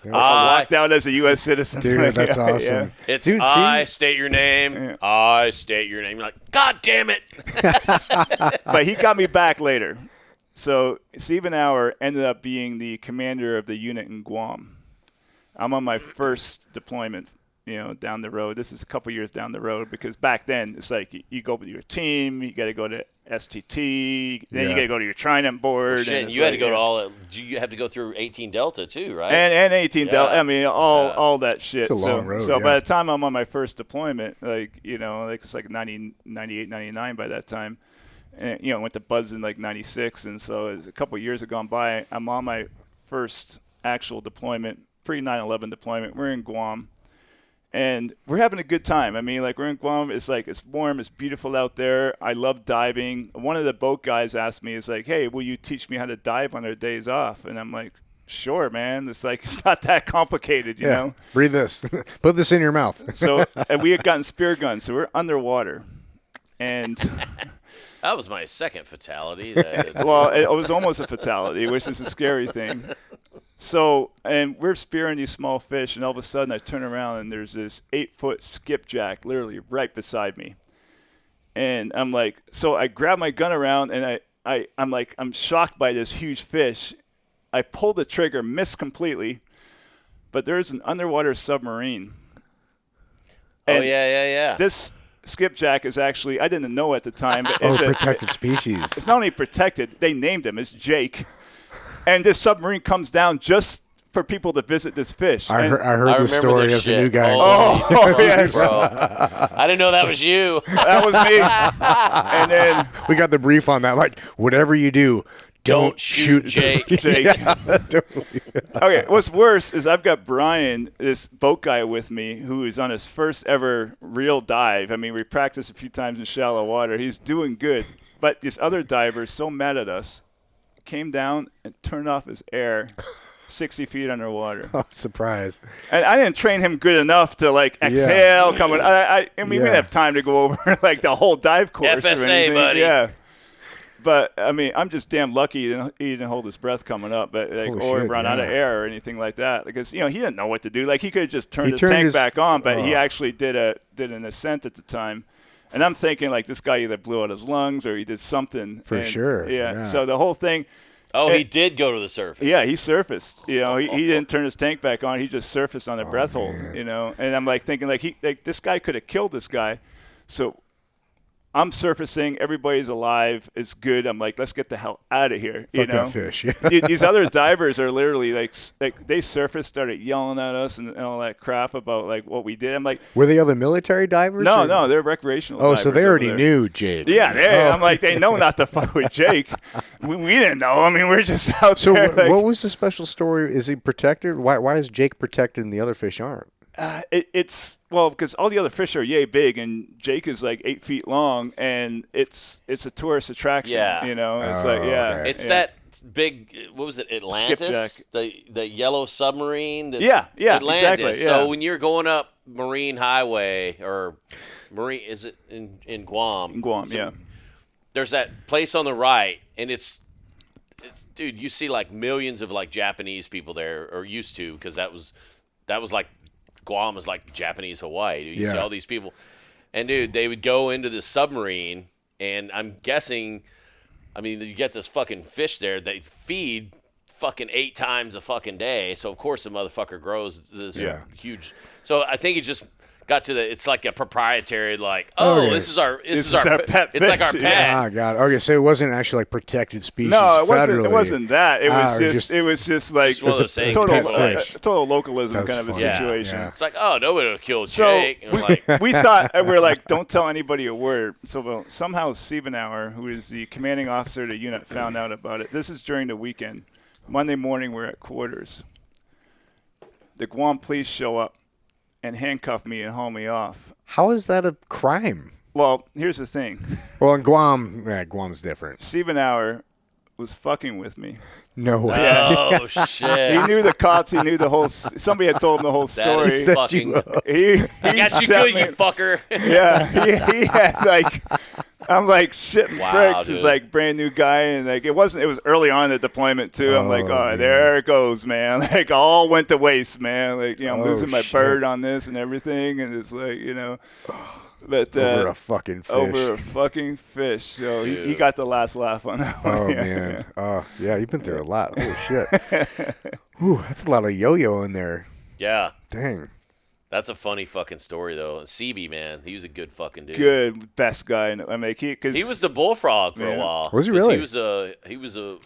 I walked out as a U.S. citizen. Dude, that's awesome. Yeah. It's Dude, I state your name. Yeah. I state your name. You're like, God damn it. But he got me back later. So Stephen Hour ended up being the commander of the unit in Guam. I'm on my first deployment, you know, down the road. This is a couple years down the road because back then it's like you go with your team, you got to go to STT, then you got to go to your Trident board. Shit, and you had to go to all. You have to go through 18 Delta too, right? And 18 Delta. I mean, all that shit. It's a long road. So by the time I'm on my first deployment, like, you know, like it's like 98, 99 by that time. And, you know, went to Buzz in like 96. And so it was a couple years have gone by. I'm on my first actual deployment, pre-9/11 deployment. We're in Guam. And we're having a good time. I mean, like, we're in Guam. It's like, it's warm. It's beautiful out there. I love diving. One of the boat guys asked me, is like, hey, will you teach me how to dive on our days off? And I'm like, sure, man. It's like, it's not that complicated, you know? Breathe this. Put this in your mouth. So, and we had gotten spear guns. So we're underwater. And That was my second fatality. well, it was almost a fatality, which is a scary thing. So, and we're spearing these small fish, and all of a sudden I turn around and there's this 8-foot skipjack literally right beside me. And I'm like, so I grab my gun around and I'm like, I'm shocked by this huge fish. I pull the trigger, miss completely, but there's an underwater submarine. Oh, yeah. This skipjack is actually, I didn't know at the time, but It's a protected species. It's not only protected, they named him as Jake. And this submarine comes down just for people to visit this fish. I heard this story as a new guy. Oh, yes. Bro. I didn't know that was you. That was me. And then We got the brief on that. Like, whatever you do, don't shoot Jake. Jake. Yeah, totally. Okay, what's worse is I've got Brian, this boat guy with me, who is on his first ever real dive. I mean, we practiced a few times in shallow water. He's doing good. But this other diver is so mad at us, came down and turned off his air 60 feet underwater. Oh, surprise. And I didn't train him good enough to, like, exhale, come in. I mean, we didn't have time to go over, like, the whole dive course. FSA, or anything. buddy. Yeah. But, I mean, I'm just damn lucky he didn't hold his breath coming up, but like, or run out of air or anything like that. Because, you know, he didn't know what to do. Like, he could have just turned his tank back on, but he actually did an ascent at the time. And I'm thinking, like, this guy either blew out his lungs or he did something. For sure. Yeah. So the whole thing. Oh, he did go to the surface. Yeah, he surfaced. You know, he didn't turn his tank back on. He just surfaced on the breath hold, you know. And I'm, like, thinking, like, this guy could have killed this guy. So I'm surfacing. Everybody's alive. It's good. I'm like, let's get the hell out of here. You know, that fish. Yeah. These other divers are literally like they surfaced, started yelling at us and all that crap about like what we did. I'm like, were they other military divers? No, they're recreational. Oh, divers so they already there. knew Jake. Yeah, I'm like, they know not to fuck with Jake. We didn't know. I mean, we're just out there. So what was the special story? Is he protected? Why is Jake protected and the other fish aren't? It's well because all the other fish are yay big and Jake is like 8 feet long and it's a tourist attraction. Yeah. You know, it's okay. It's that big. What was it? Atlantis, the yellow submarine. That's Yeah, Atlantis. exactly. So Yeah. when you're going up Marine Highway or Marine, is it in Guam? In Guam, So yeah. There's that place on the right, and it's dude. You see like millions of like Japanese people there, or used to, because that was like. Guam is like Japanese Hawaii. Dude. You see all these people. And, dude, they would go into the submarine, and I'm guessing, I mean, you get this fucking fish there. They feed fucking 8 times a fucking day. So, of course, the motherfucker grows this huge. So, I think it just got to it's like a proprietary, like, this is our pet it's like our fish. pet. Oh God. Okay, so it wasn't actually like protected species. No, it wasn't. federally. It wasn't that. It was just like Just one of those things. total localism That's kind of a funny. situation. Yeah. It's like, oh, nobody will kill So Jake. And I'm like, we thought we were like, don't tell anybody a word. So somehow Siebenauer, who is the commanding officer of the unit, found out about it. This is during the weekend. Monday morning, we're at quarters. The Guam police show up and handcuff me and haul me off. How is that a crime? Well, here's the thing. Well, in Guam, Guam's different. Siebenauer was fucking with me. No way. Oh shit! He knew the cops. He knew the whole. Somebody had told him the whole That story. is Set fucking. you up. He I got you set good, me- you fucker. Yeah, he had like, I'm like shitting Wow, bricks. dude. It's like brand new guy, and like it was early on in the deployment too. I'm like, Oh, oh, man. there it goes, man. Like all went to waste, man. Like I'm Oh, losing my shit. bird on this and everything, and it's like but Over a fucking fish. over a fucking fish. So he Dude. got the last laugh on that one. Oh Yeah, man. Oh yeah, you've been through a lot. Holy shit. Whew, that's a lot of yo-yo in there. Yeah, Dang. that's a funny fucking story though. CB, man, he was a good fucking dude. Good, best guy. I mean, cause He was the bullfrog for a Yeah. while. Was he 'Cause really? He was a.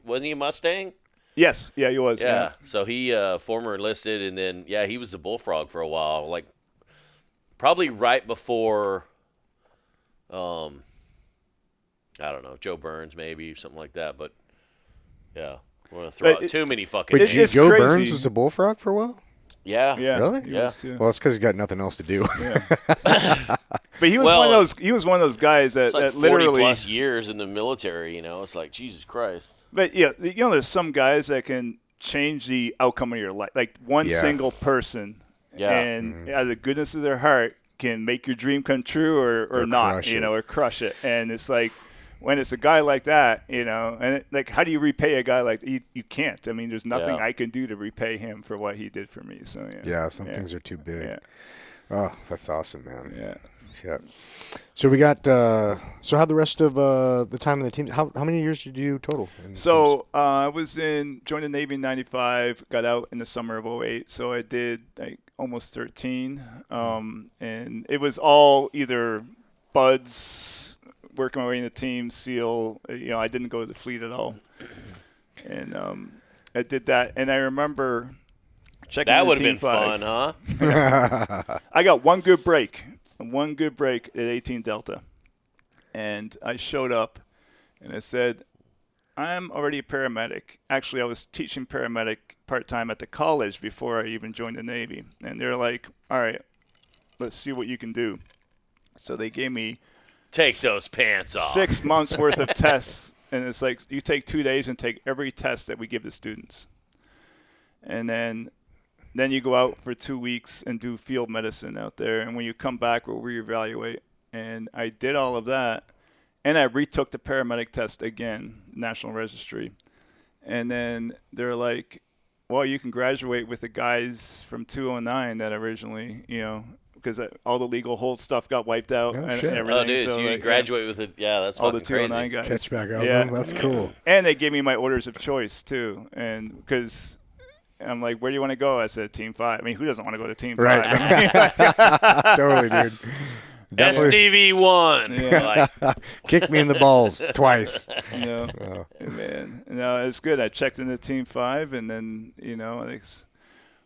Wasn't he a Mustang? yes, yeah, he was. Yeah. So he former enlisted, and then he was a bullfrog for a while. Like probably right before. I don't know, Joe Burns maybe something like that, but yeah, I want to throw But out too many fucking. Wait, It- names. it's Joe crazy. Burns was a bullfrog for a while? Yeah. Yeah, Really? he Yeah. was too. Well, it's because he's got nothing else to do. But he was Well, one of those. He was one of those guys that, It's like that 40 literally. plus years in the military, you know. It's like Jesus Christ. But yeah, there's some guys that can change the outcome of your life. Like one Yeah. single person, Yeah. and out of the goodness of their heart, can make your dream come true or not, crush it. or crush it. And it's like when it's a guy like that, and like how do you repay a guy like you can't? I mean, there's nothing Yeah. I can do to repay him for what he did for me. So Yeah, some things are too big. Yeah, Oh, that's awesome, man. yeah. Shit. So we got. So how the rest of the time in the team? How many years did you do total? in So I joined the Navy in '95, got out in the summer of '08. So I did like almost 13, and it was all either buds, working my way in the team, SEAL. I didn't go to the fleet at all, and I did that. And I remember checking That the would have Team been 5. fun, huh? I got one good break at 18 Delta. And I showed up and I said, I'm already a paramedic. Actually, I was teaching paramedic part-time at the college before I even joined the Navy. And they're like, all right, let's see what you can do. So they gave me Take those pants off. 6 months worth of tests. And it's like, you take 2 days and take every test that we give the students. And then you go out for 2 weeks and do field medicine out there. And when you come back, we'll reevaluate. And I did all of that. And I retook the paramedic test again, National Registry. And then they're like, well, you can graduate with the guys from 209 that originally, because all the legal hold stuff got wiped out Oh, and shit. everything. Oh, dude, so you like, graduate with it. Yeah, that's all fucking the 209 crazy. guys. Catch back album. Yeah. That's cool. And they gave me my orders of choice too, and because I'm like, where do you want to go? I said Team 5. I mean, who doesn't want to go to Team 5? Right. I mean, Totally, dude. Definitely STV1. Like, kick me in the balls twice. Oh. Man, no, it's good. I checked into Team 5, and then I think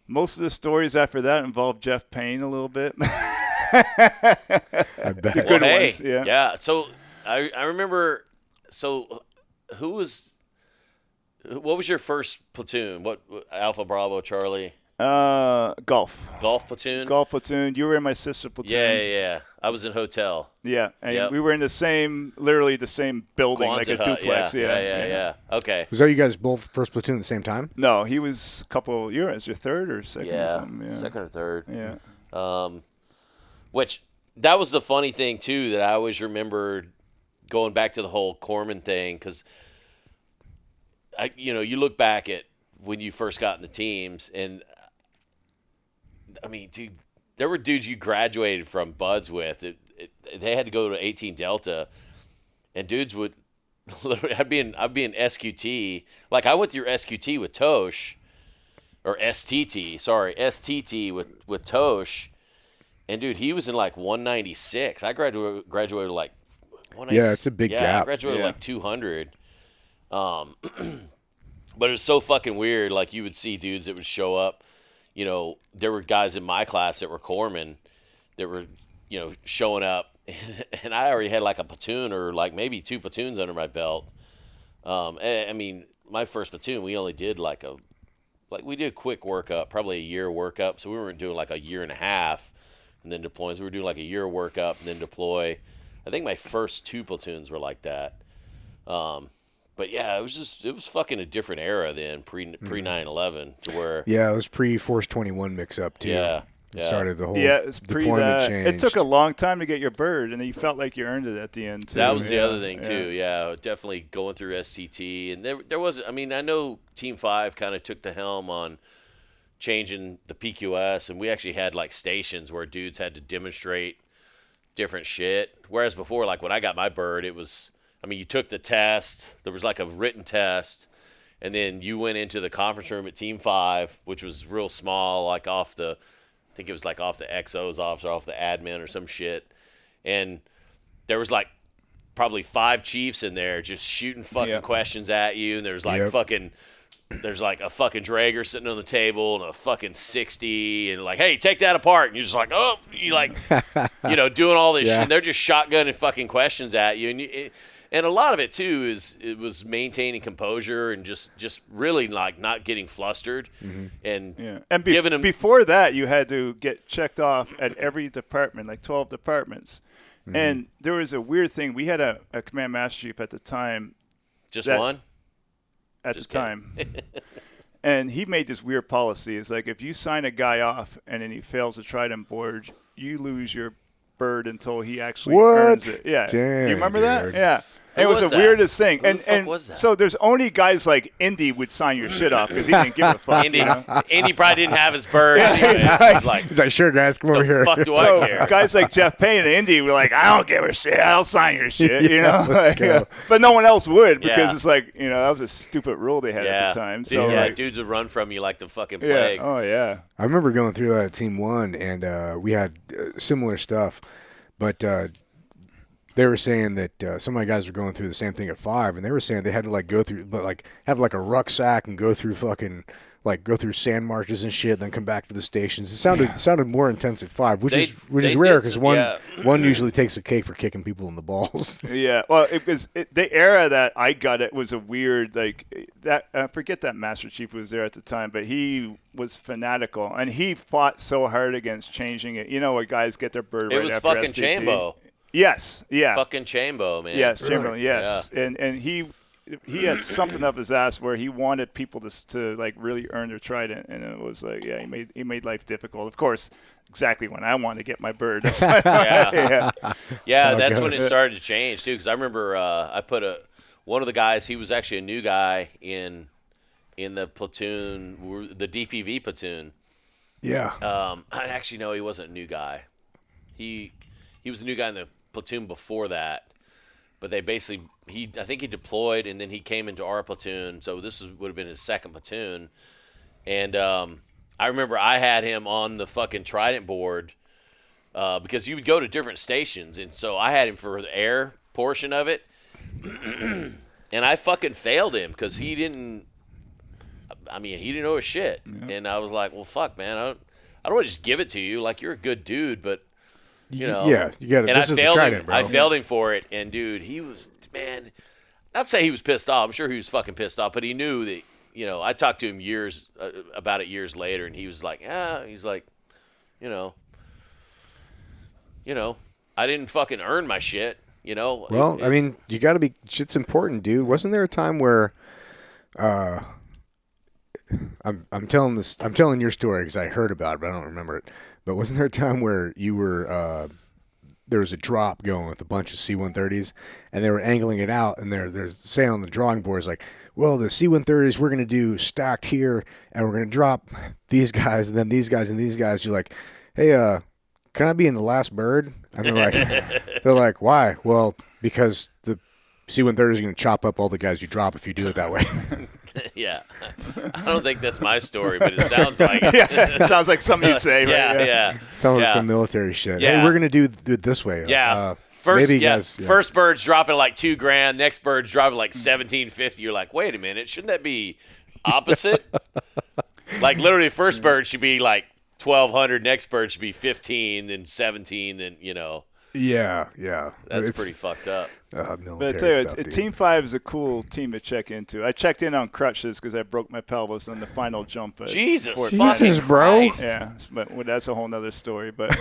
most of the stories after that involved Jeff Payne a little bit. I bet. Good hey, ones, yeah. yeah. So I remember. So what was your first platoon? What Alpha Bravo Charlie? Golf Platoon. Golf platoon. You were in my sister platoon. Yeah. I was in hotel. Yeah, and Yep. we were in literally the same building, like a Quonset hut, duplex. Yeah. Okay. Was that you guys both first platoon at the same time? No, he was a couple. You were as your third or second or Yeah. something. Yeah. Second or third. Yeah. Which that was the funny thing too that I always remembered going back to the whole corpsman thing, because you look back at when you first got in the teams, and I mean, dude, there were dudes you graduated from buds with. They had to go to 18 Delta, and dudes would literally. I'd be in SQT. Like I went through SQT with Tosh, or STT. Sorry, STT with Tosh. And, dude, he was in, like, 196. I graduated like, 196. Yeah, it's a big gap. I graduated like 200. But it was so fucking weird. Like, you would see dudes that would show up. There were guys in my class that were corpsmen that were, showing up. And I already had, like, a platoon or, like, maybe 2 platoons under my belt. I mean, my first platoon, we only did, we did a quick workup, probably a year workup. So we weren't doing, like, a year and a half. and then deploy. So we were doing like a year workup and then deploy. I think my first 2 platoons were like that. But yeah, it was fucking a different era then, pre 9/11, to where Yeah, it was pre Force 21 mix up too. Yeah. It started the whole it's deployment change. It took a long time to get your bird, and then you felt like you earned it at the end too. that was the other thing too. Yeah, definitely going through STT, and there was. I mean, I know Team 5 kind of took the helm on changing the PQS, and we actually had like stations where dudes had to demonstrate different shit. Whereas before, like when I got my bird, it was. I mean, you took the test. There was like a written test, and then you went into the conference room at Team 5, which was real small, like I think it was like off the XO's office or off the admin or some shit. And there was like probably 5 chiefs in there just shooting fucking questions at you. And there's like there's like a fucking Draeger sitting on the table and a fucking 60 and like, hey, take that apart. And you're just like, oh, you like, doing all this shit. And they're just shotgunning fucking questions at you. And a lot of it too it was maintaining composure and just really like not getting flustered and giving them. Before that, you had to get checked off at every department, like 12 departments. And there was a weird thing. We had a command master chief at the time. Just one? At the time. And he made this weird policy. It's like if you sign a guy off and then he fails to trident board, you lose your bird until he actually earns it. Yeah. Damn, you remember dude. that? Yeah. It was the weirdest thing. And so there's only guys like Indy would sign your shit off because he didn't give a fuck. Indy probably didn't have his bird. He's like, sure, guys, come over here. Fuck do I care? Guys like Jeff Payne and Indy were like, I don't give a shit. I'll sign your shit. But no one else would because it's like, that was a stupid rule they had at the time. So dudes would run from you like the fucking plague. Oh, yeah. I remember going through that at Team 1, and we had similar stuff. But they were saying that some of my guys were going through the same thing at 5, and they were saying they had to like go through, but like have like a rucksack and go through sand marshes and shit, then come back to the stations. It sounded more intense at 5, which is rare because one usually takes a cake for kicking people in the balls. Yeah, well, the era that I got it was a weird that. I forget that Master Chief was there at the time, but he was fanatical and he fought so hard against changing it. Where guys get their bird right after fucking STT. Chambo. Yes, yeah. Fucking Chambo, man. Yes, Chamberlain, yes. Yeah. And he had something up his ass where he wanted people to like really earn their trident, and it was like, he made life difficult. Of course, exactly when I wanted to get my bird. That's that's when it started to change too. Because I remember I put one of the guys. He was actually a new guy in the platoon, the DPV platoon. Yeah. I actually know he wasn't a new guy. He was a new guy in the platoon before that, but they basically I think he deployed and then he came into our platoon, so this would have been his second platoon. And I remember I had him on the fucking trident board because you would go to different stations, and so I had him for the air portion of it. And I fucking failed him because he didn't know his shit. And I was like, well, fuck, man, I don't want to just give it to you. Like, you're a good dude, but you got it. And I failed him. I failed him for it, and dude, he was, man, not say he was pissed off. I'm sure he was fucking pissed off, but he knew that. I talked to him about it years later, and he was like, I didn't fucking earn my shit. Well, I mean, you got to be. Shit's important, dude. Wasn't there a time where, I'm telling your story because I heard about it, but I don't remember it. But wasn't there a time where you were there was a drop going with a bunch of C-130s, and they were angling it out, and they're saying on the drawing boards like, well, the C-130s we're going to do stacked here, and we're going to drop these guys, and then these guys, and these guys. You're like, hey, can I be in the last bird? And they're like, why? Well, because the C-130 is going to chop up all the guys you drop if you do it that way. Yeah. I don't think that's my story, but it sounds like it sounds like something you'd say, right? Yeah. Sounds like some military shit. Yeah. Hey, we're going to do it this way. First bird's dropping like $2,000, next bird's dropping like $1,750. You're like, wait a minute, shouldn't that be opposite? Like literally first bird should be like $1,200, next bird should be $15, then $17, then Yeah. That's It's, pretty fucked up. military But I tell you, stuff, dude. Team 5 is a cool team to check into. I checked in on crutches because I broke my pelvis on the final jump. Jesus Fort fucking Jesus, bro. Christ. Yeah, but that's a whole nother story. But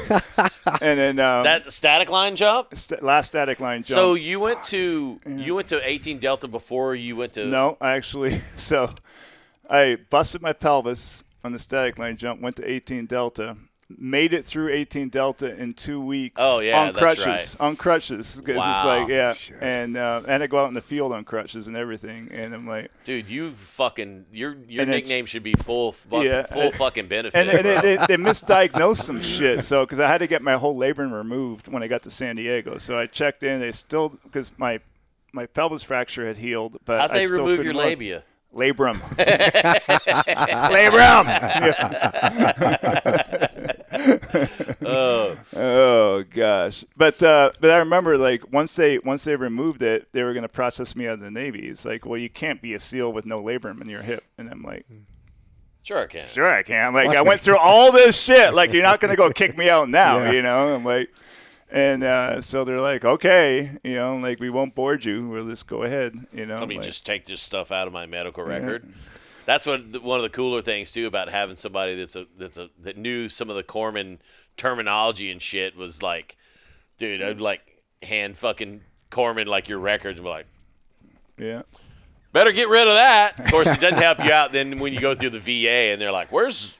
and then That static line jump? last static line jump. So you went to 18 Delta before you went to No, actually, so I busted my pelvis on the static line jump, went to 18 Delta, made it through 18 Delta in 2 weeks. Oh, yeah, on that's crutches, right. on crutches, because it's Wow. like Shit. and I go out in the field on crutches and everything, and I'm like, Dude, you fucking your then nickname should be full fucking benefit. and bro. they misdiagnosed some shit, so because I had to get my whole labrum removed when I got to San Diego, so I checked in. They still because my pelvis fracture had healed, but How'd I they still remove couldn't your walk. labia? Labrum. Labrum. Oh gosh. But I remember like once they removed it, they were going to process me out of the Navy. It's like, well, you can't be a SEAL with no labrum in your hip. And I'm like, Sure I can. sure I can. Like I went through all this shit. Like you're not going to go kick me out now, Yeah. you know? I'm like, and so they're like, okay, you know, like we won't board you. We'll just go ahead, you know. Let me like, just take this stuff out of my medical record. That's one of the cooler things too about having somebody that knew some of the corpsman terminology and shit was like, dude, I'd like hand fucking corpsman like your records and be like, yeah. better get rid of that. Of course, it doesn't help you out then when you go through the VA and they're like, where's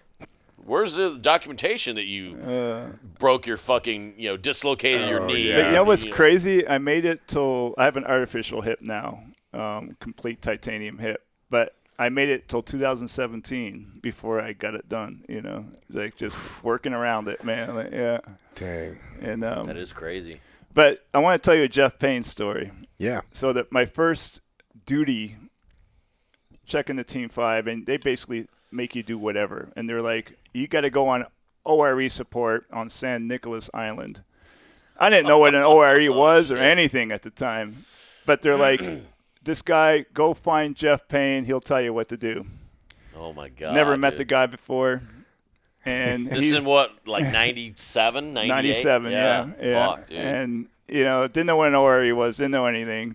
the documentation that you broke your fucking, dislocated your knee? yeah. But you know what's crazy? I made it till I have an artificial hip now, complete titanium hip. But I made it till 2017 before I got it done. You know, like just working around it, man. Like, yeah. Dang. And That is crazy. but I want to tell you a Jeff Payne story. Yeah. So that my first duty, checking the Team 5, and they basically make you do whatever. And they're like, you got to go on ORE support on San Nicolas Island. I didn't know what an ORE was or anything at the time. But they're like, this guy, go find Jeff Payne. He'll tell you what to do. Oh, my God. Never met dude. the guy before. And This is in what, like 97, 98? 97, yeah. Fuck, dude. And, didn't know what an ORE was, didn't know anything.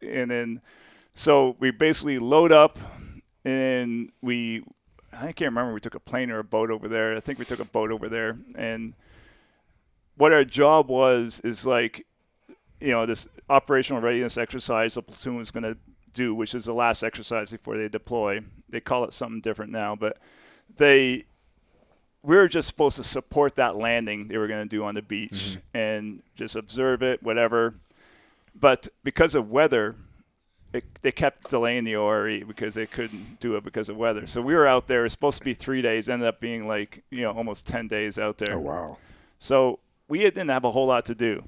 And then, so we basically load up, and I can't remember, we took a plane or a boat over there. I think we took a boat over there. And what our job is like, this operational readiness exercise the platoon was going to do, which is the last exercise before they deploy. They call it something different now, but we were just supposed to support that landing they were going to do on the beach and just observe it, whatever. But because of weather, they kept delaying the ORE because they couldn't do it because of weather. So we were out there. It was supposed to be 3 days, ended up being like, almost 10 days out there. Oh, wow. So we didn't have a whole lot to do.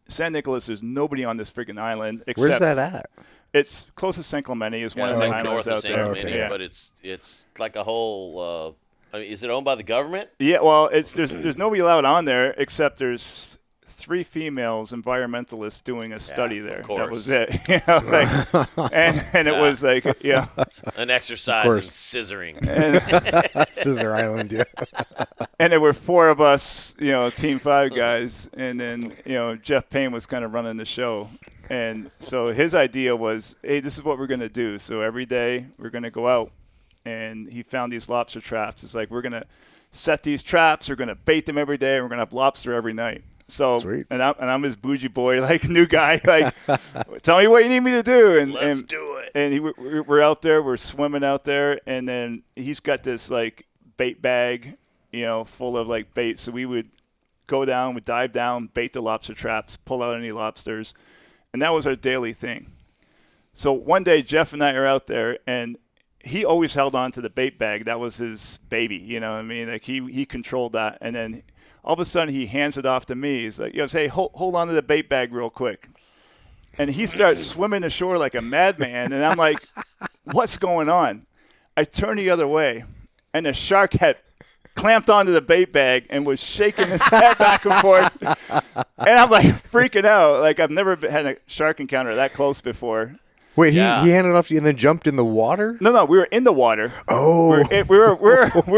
San Nicolas, there's nobody on this freaking island except Where's that at? It's close to San Clemente is one Yeah, of it's the like islands north of out San there. Clemente, Yeah. but it's like a whole. Is it owned by the government? Yeah, well, there's nobody allowed on there except there's 3 females environmentalists doing a study there. course. That was it. And it was like, An exercise in scissoring. Scissor Island, yeah. and there were 4 of us, Team 5 guys, and then Jeff Payne was kind of running the show. And so his idea was, hey, this is what we're going to do. So every day we're going to go out, and he found these lobster traps. It's like, we're going to set these traps, we're going to bait them every day, and we're going to have lobster every night. So, Sweet. and I'm his bougie boy, like new guy, like, tell me what you need me to do. And Let's do it. And we're out there, we're swimming out there, and then he's got this like bait bag, full of like bait. So we would go down, we'd dive down, bait the lobster traps, pull out any lobsters. And that was our daily thing. So one day, Jeff and I are out there, and he always held on to the bait bag. That was his baby, you know what I mean? Like he controlled that. And then all of a sudden, he hands it off to me. He's like, hey, hold on to the bait bag real quick. And he starts swimming ashore like a madman. And I'm like, what's going on? I turn the other way, and the shark had clamped onto the bait bag and was shaking his head back and forth. And I'm like freaking out. Like I've never had a shark encounter that close before. Wait, Yeah. he handed it off to you and then jumped in the water? No, we were in the water. Oh. We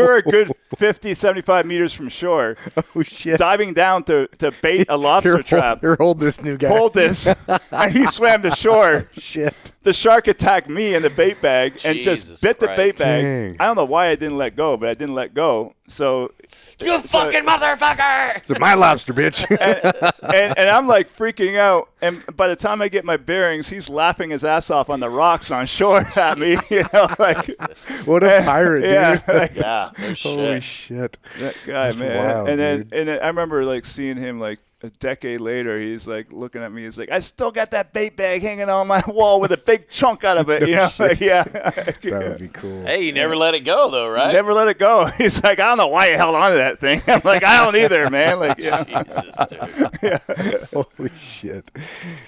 were a good 50, 75 meters from shore. Oh, shit. Diving down to bait a lobster trap. Here, hold this new guy. Hold this. And he swam to shore. Shit. The shark attacked me in the bait bag and Jesus just bit the bait Christ. bag. Dang. I don't know why I didn't let go, but I didn't let go. So You fucking motherfucker! It's my lobster, bitch. and I'm like freaking out. And by the time I get my bearings, he's laughing his ass off on the rocks on shore at me. You know, like What a pirate, yeah, dude. like, Yeah, no shit. Holy shit. that guy, That's man. wild, and dude. then I remember like seeing him like a decade later. He's like looking at me. He's like, I still got that bait bag hanging on my wall with a big chunk out of it. You know, like, yeah. That would be cool. Hey, you never let it go though, right? Never let it go. He's like, I don't know why you held on to that thing. I'm like, I don't either, man. Like, yeah. Jesus, dude. Holy shit.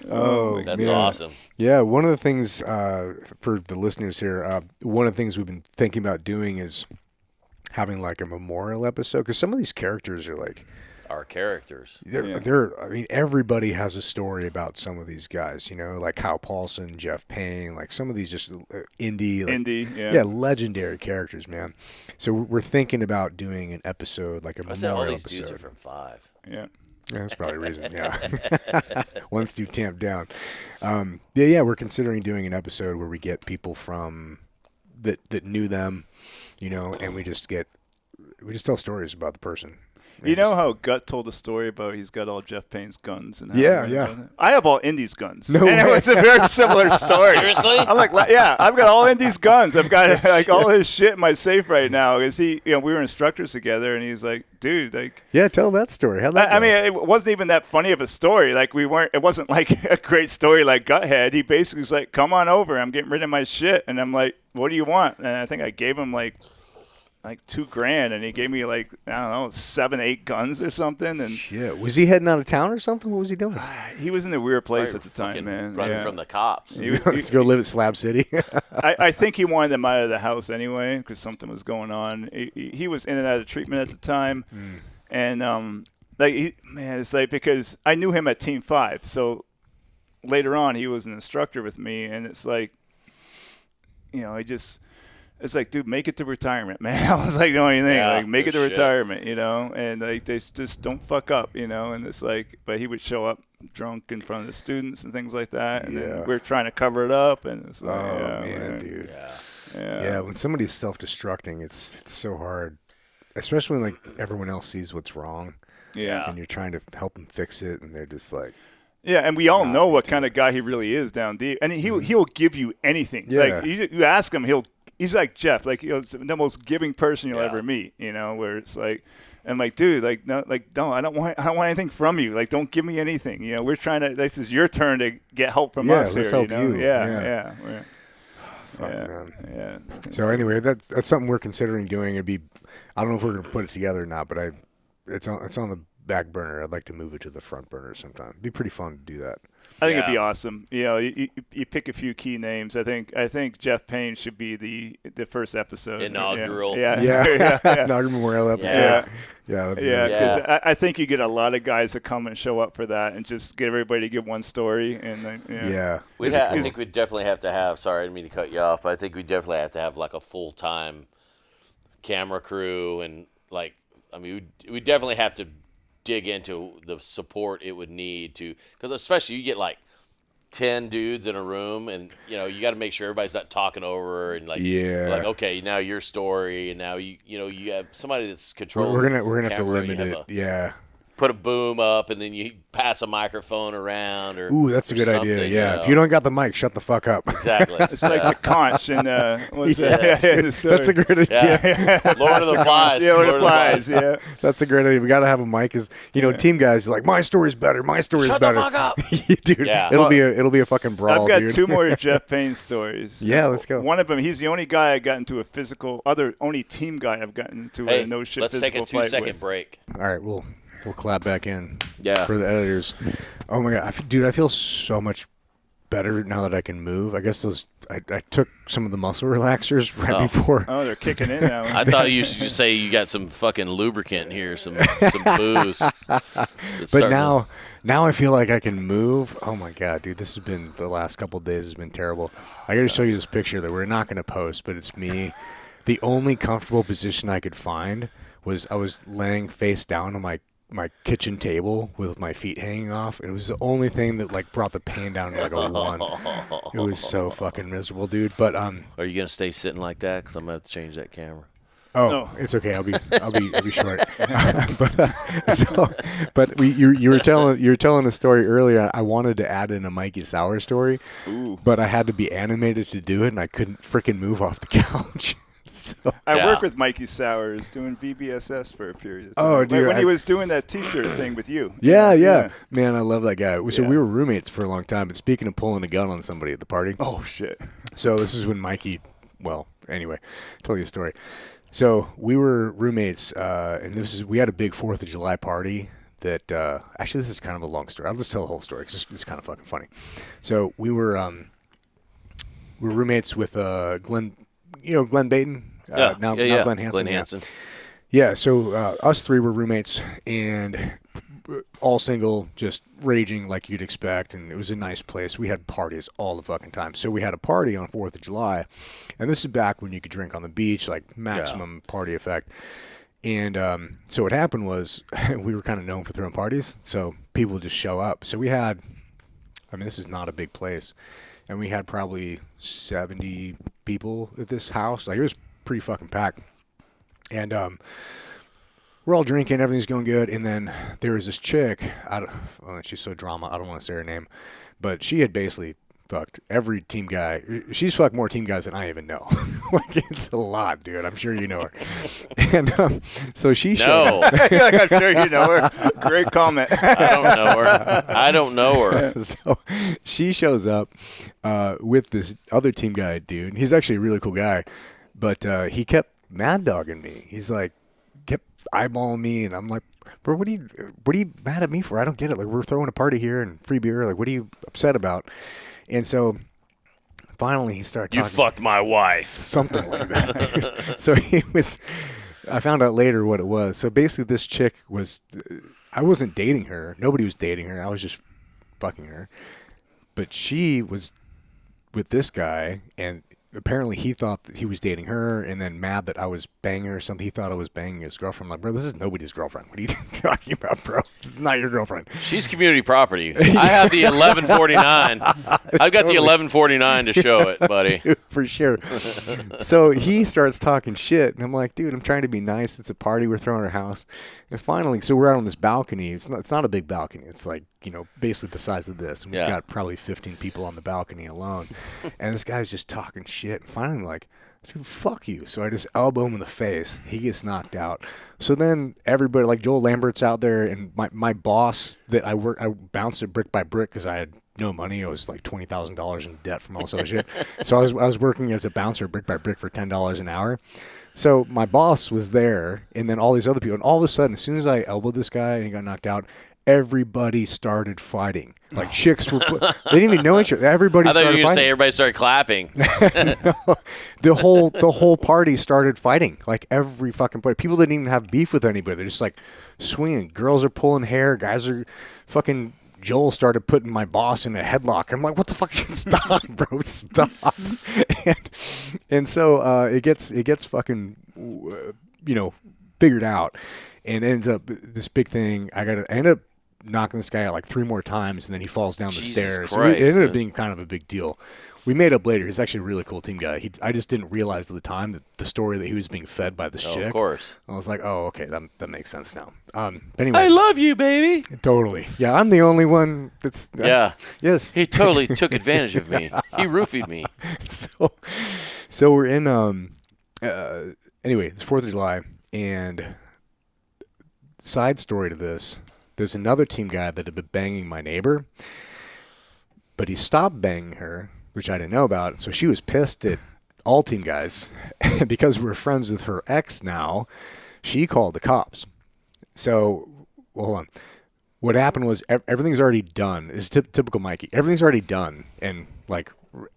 Oh, That's man. awesome. Yeah, one of the things for the listeners here, one of the things we've been thinking about doing is having like a memorial episode, because some of these characters are like, Our characters. they're I mean, everybody has a story about some of these guys, you know, like Kyle Paulson, Jeff Payne, like some of these just indie, yeah. legendary characters, man. So we're thinking about doing an episode, like a I said all memorial these dudes are episode. from 5. Yeah. Yeah, that's probably the reason. Yeah, once you tamp down. Yeah, we're considering doing an episode where we get people from that knew them, you know, and we just tell stories about the person. You know how Gut told a story about he's got all Jeff Payne's guns and how Yeah, he went yeah. on it? I have all Indy's guns. No and way. it was a very similar story. Seriously? I'm like, yeah, I've got all Indy's guns. I've got like all his shit in my safe right now. Because we were instructors together, and he's like, dude, like. Yeah, tell that story. How'd that I go? mean, it wasn't even that funny of a story. Like it wasn't like a great story like Gut had. He basically was like, come on over. I'm getting rid of my shit. And I'm like, what do you want? And I think I gave him like $2,000, and he gave me like, I don't know, 7, 8 guns or something. And Shit, was he heading out of town or something? What was he doing? he was in a weird place at the Fucking time, man. Running Yeah. from the cops. Let's go live at Slab City. I think he wanted them out of the house anyway because something was going on. He was in and out of treatment at the time, and it's like because I knew him at Team 5, so later on he was an instructor with me, and it's like, it's like, dude, make it to retirement, man. I was like the only thing, Yeah, like make it to no shit. retirement, and like they just don't fuck up, and it's like, but he would show up drunk in front of the students and things like that, and then we're trying to cover it up, and it's like, Dude. Yeah. Yeah, when somebody's self-destructing, it's so hard, especially when like everyone else sees what's wrong, yeah. and you're trying to help them fix it, and they're just like, Yeah, and we all know what kind of guy he really is down deep, and he'll give you anything. Yeah. Like you ask him, he's like Jeff, like the most giving person you'll Yeah. ever meet. Where it's like, I'm like, dude, like no, like don't, I don't want anything from you. Like don't give me anything. We're trying to. This is your turn to get help from us let's here. help you. Yeah. Fuck, man. Yeah. So anyway, that's something we're considering doing. I don't know if we're gonna put it together or not, but it's on the back burner. I'd like to move it to the front burner sometime. It'd be pretty fun to do that. I think it'd be Yeah. awesome. You pick a few key names. I think Jeff Payne should be the first episode. Inaugural. Yeah. Yeah, Inaugural Memorial episode. Yeah, that'd be Yeah, nice. because I think you get a lot of guys that come and show up for that, and just get everybody to give one story, and then, Yeah. I think we'd definitely have to have. Sorry, I didn't mean to cut you off. But I think we definitely have to have like a full-time camera crew, and like, I mean, we definitely have to dig into the support it would need to, because especially you get like 10 dudes in a room, and you got to make sure everybody's not talking over and like, like, okay, now your story, and now you have somebody that's controlling. We're gonna have to camera, limit you have it. Yeah. Put a boom up, and then you pass a microphone around, or Ooh, that's a good idea. something, Yeah. If you don't got the mic, shut the fuck up. exactly. it's like the conch in what's Yeah. that? In the story. That's a great idea. Yeah. Lord of the Flies. Yeah, Lord with of the flies. Yeah. That's a great idea. We got to have a mic, because team guys are like, my story's better. My story's Shut the better. fuck up. Dude, Yeah. it'll be a fucking brawl, I've got dude. 2 more Jeff Payne stories. Yeah, let's go. One of them, he's the only guy I got into a physical, only team guy I've gotten into Hey, a no shit let's take physical a fight 2-second with. break. All right, we'll clap back in. Yeah. For the editors. Oh my god, dude, I feel so much better now that I can move. I guess I took some of the muscle relaxers right before. Oh, they're kicking in now. I thought you should say you got some fucking lubricant here, some booze. But now I feel like I can move. Oh my god, dude, this has been the last couple of days has been terrible. I got to show you this picture that we're not going to post, but it's me. The only comfortable position I could find was I was laying face down on my kitchen table with my feet hanging off. It was the only thing that like brought the pain down to like a 1. It was so fucking miserable, dude. But Are you gonna stay sitting like that? Because I'm gonna have to change that camera. Oh, it's okay. I'll be short. But you were telling a story earlier. I wanted to add in a Mikey Sauer story, but I had to be animated to do it, and I couldn't freaking move off the couch. So, I worked with Mikey Sowers doing VBSS for a period of time. Oh, dude, when he was doing that T-shirt thing with you. Yeah. Man, I love that guy. So we were roommates for a long time. But speaking of pulling a gun on somebody at the party. Oh, shit. So this is when Mikey, well, anyway, I'll tell you a story. So we were roommates, and we had a big 4th of July party that, actually this is kind of a long story. I'll just tell the whole story because it's kind of fucking funny. So we were roommates with Glenn. You know Glenn Baden? Now Glenn Hansen. Yeah, so us 3 were roommates and all single, just raging like you'd expect, and it was a nice place. We had parties all the fucking time. So we had a party on 4th of July, and this is back when you could drink on the beach, like maximum party effect. And so what happened was we were kind of known for throwing parties, so people would just show up. So we had, this is not a big place, and we had probably 70 people at this house. Like, it was pretty fucking packed. And we're all drinking, everything's going good, and then there was this chick, she's so drama, I don't want to say her name, but she had basically fucked every team guy. She's fucked more team guys than I even know. Like, it's a lot, dude. I'm sure you know her. And so she showed up. I'm sure you know her. Great comment. I don't know her. So she shows up with this other team guy dude. He's actually a really cool guy, but he kept mad dogging me. He's like, kept eyeballing me, and I'm like, bro, what are you mad at me for? I don't get it. Like, we're throwing a party here and free beer. Like, what are you upset about? And so finally he started talking. You fucked my wife. Something like that. So I found out later what it was. So basically this chick I wasn't dating her. Nobody was dating her. I was just fucking her. But she was with this guy, and apparently he thought that he was dating her, and then mad that I was banging her or something. He thought I was banging his girlfriend. I'm like, bro, this is nobody's girlfriend. What are you talking about, bro? This is not your girlfriend. She's community property. I have the 1149. I've got the 1149 to show it, buddy. Dude, for sure. So he starts talking shit, and I'm like, dude, I'm trying to be nice. It's a party. We're throwing our house. And finally, so we're out on this balcony. It's not a big balcony. It's like, basically the size of this. And we've got probably 15 people on the balcony alone. And this guy's just talking shit. And finally, I'm like, dude, fuck you. So I just elbow him in the face. He gets knocked out. So then everybody, like Joel Lambert's out there, and my boss that I bounced it brick by brick because I had no money. I was like $20,000 in debt from all this other shit. So I was working as a bouncer brick by brick for $10 an hour. So my boss was there, and then all these other people. And all of a sudden, as soon as I elbowed this guy and he got knocked out, everybody started fighting. Like, chicks were, they didn't even know each other. Everybody started fighting. I thought you were going to say everybody started clapping. No, the whole party started fighting. Like, every fucking party. People didn't even have beef with anybody. They're just like swinging. Girls are pulling hair. Guys are fucking. Joel started putting my boss in a headlock. I'm like, what the fuck? Stop, bro. Stop. And so it gets fucking, figured out. And ends up this big thing. I end up knocking this guy out like 3 more times, and then he falls down the stairs. Christ, it ended up being kind of a big deal. We made up later. He's actually a really cool team guy. I just didn't realize at the time that the story that he was being fed by this chick. Of course. I was like, oh, okay, that makes sense now. But anyway, I love you, baby. Totally. Yeah, I'm the only one that's. Yes. He totally took advantage of me. He roofied me. So we're in. Anyway, it's 4th of July, and side story to this. There's another team guy that had been banging my neighbor, but he stopped banging her, which I didn't know about. So she was pissed at all team guys. Because we're friends with her ex now, she called the cops. So, hold on. What happened was everything's already done. It's typical Mikey. Everything's already done and, like,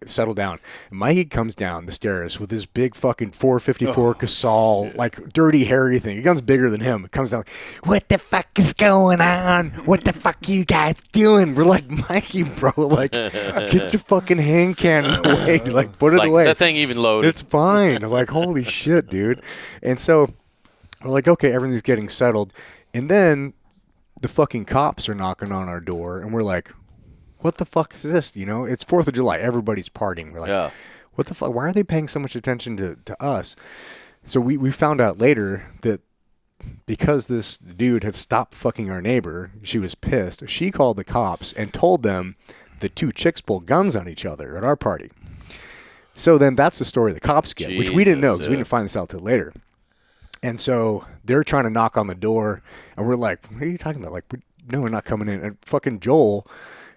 settle down. And Mikey comes down the stairs with this big fucking 454 Casal, like dirty, hairy thing. He comes bigger than him. It comes down, what the fuck is going on? What the fuck you guys doing? We're like, Mikey, bro, like, get your fucking hand cannon away. Like, put it away. Is that thing even loaded? It's fine. I'm like, holy shit, dude. And so we're like, okay, everything's getting settled. And then the fucking cops are knocking on our door, and we're like, what the fuck is this? You know, it's 4th of July. Everybody's partying. We're like, what the fuck? Why are they paying so much attention to us? So we found out later that because this dude had stopped fucking our neighbor, she was pissed. She called the cops and told them the 2 chicks pulled guns on each other at our party. So then that's the story the cops get, which we didn't know because we didn't find this out till later. And so they're trying to knock on the door, and we're like, what are you talking about? Like, no, we're not coming in. And fucking Joel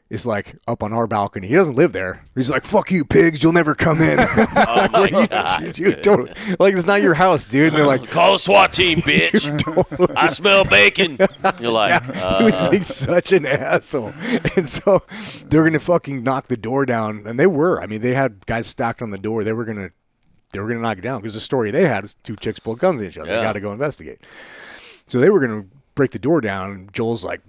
is like up on our balcony. He doesn't live there. He's like, fuck you, pigs. You'll never come in. Oh, my God. Dude, totally. Like, it's not your house, dude. And they're like, call the SWAT team, bitch. totally. I smell bacon. You're like, he was being such an asshole. And so they're going to fucking knock the door down. And they were. I mean, they had guys stacked on the door. They were going to knock it down because the story they had is 2 chicks pulled guns at each other. They got to go investigate. So they were going to break the door down. And Joel's like,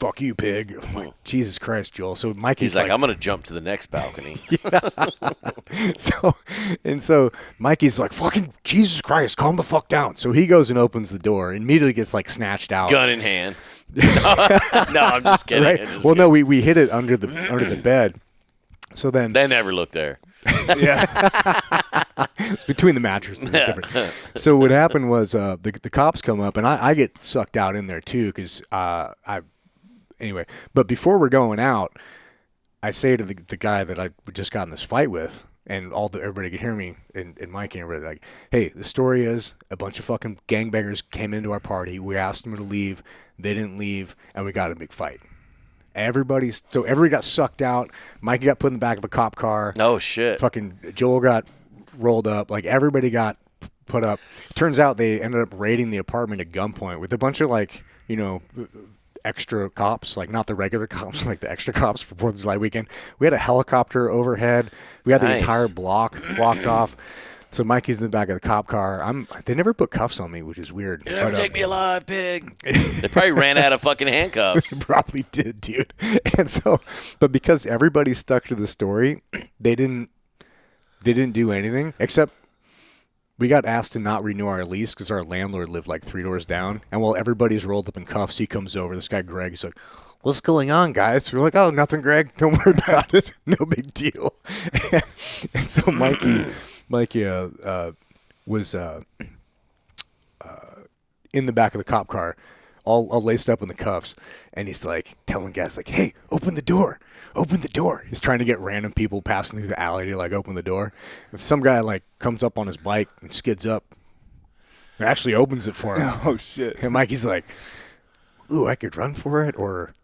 fuck you, pig. I'm like, Jesus Christ, Joel. So Mikey's like, I'm going to jump to the next balcony. So Mikey's like, fucking Jesus Christ, calm the fuck down. So he goes and opens the door, immediately gets like snatched out. Gun in hand. No, I'm just kidding. Right? Well, no, we hid it under the bed. So then they never looked there. Yeah. It's between the mattresses. So what happened was the cops come up, and I get sucked out in there too because anyway. But before we're going out, I say to the guy that I just got in this fight with, and everybody could hear me, and Mike and everybody, like, hey, the story is a bunch of fucking gangbangers came into our party. We asked them to leave. They didn't leave, and we got a big fight. Everybody got sucked out. Mikey got put in the back of a cop car. Oh, shit. Fucking Joel got rolled up. Like, everybody got put up. Turns out they ended up raiding the apartment at gunpoint with a bunch of, like, you know, extra cops, like not the regular cops, like the extra cops for 4th of July weekend. We had a helicopter overhead. We had the entire block blocked off. So Mikey's in the back of the cop car. They never put cuffs on me, which is weird. You never take me alive, pig. They probably ran out of fucking handcuffs. Probably did, dude. And so, but because everybody stuck to the story, they didn't do anything except we got asked to not renew our lease because our landlord lived like 3 doors down. And while everybody's rolled up in cuffs, he comes over. This guy, Greg, he's like, what's going on, guys? We're like, oh, nothing, Greg. Don't worry about it. No big deal. And so Mikey was in the back of the cop car, all laced up in the cuffs. And he's like telling guys, like, hey, open the door. Open the door. He's trying to get random people passing through the alley to, like, open the door. If some guy, like, comes up on his bike and skids up, it actually opens it for him. Oh, shit. And Mikey's like, ooh, I could run for it, or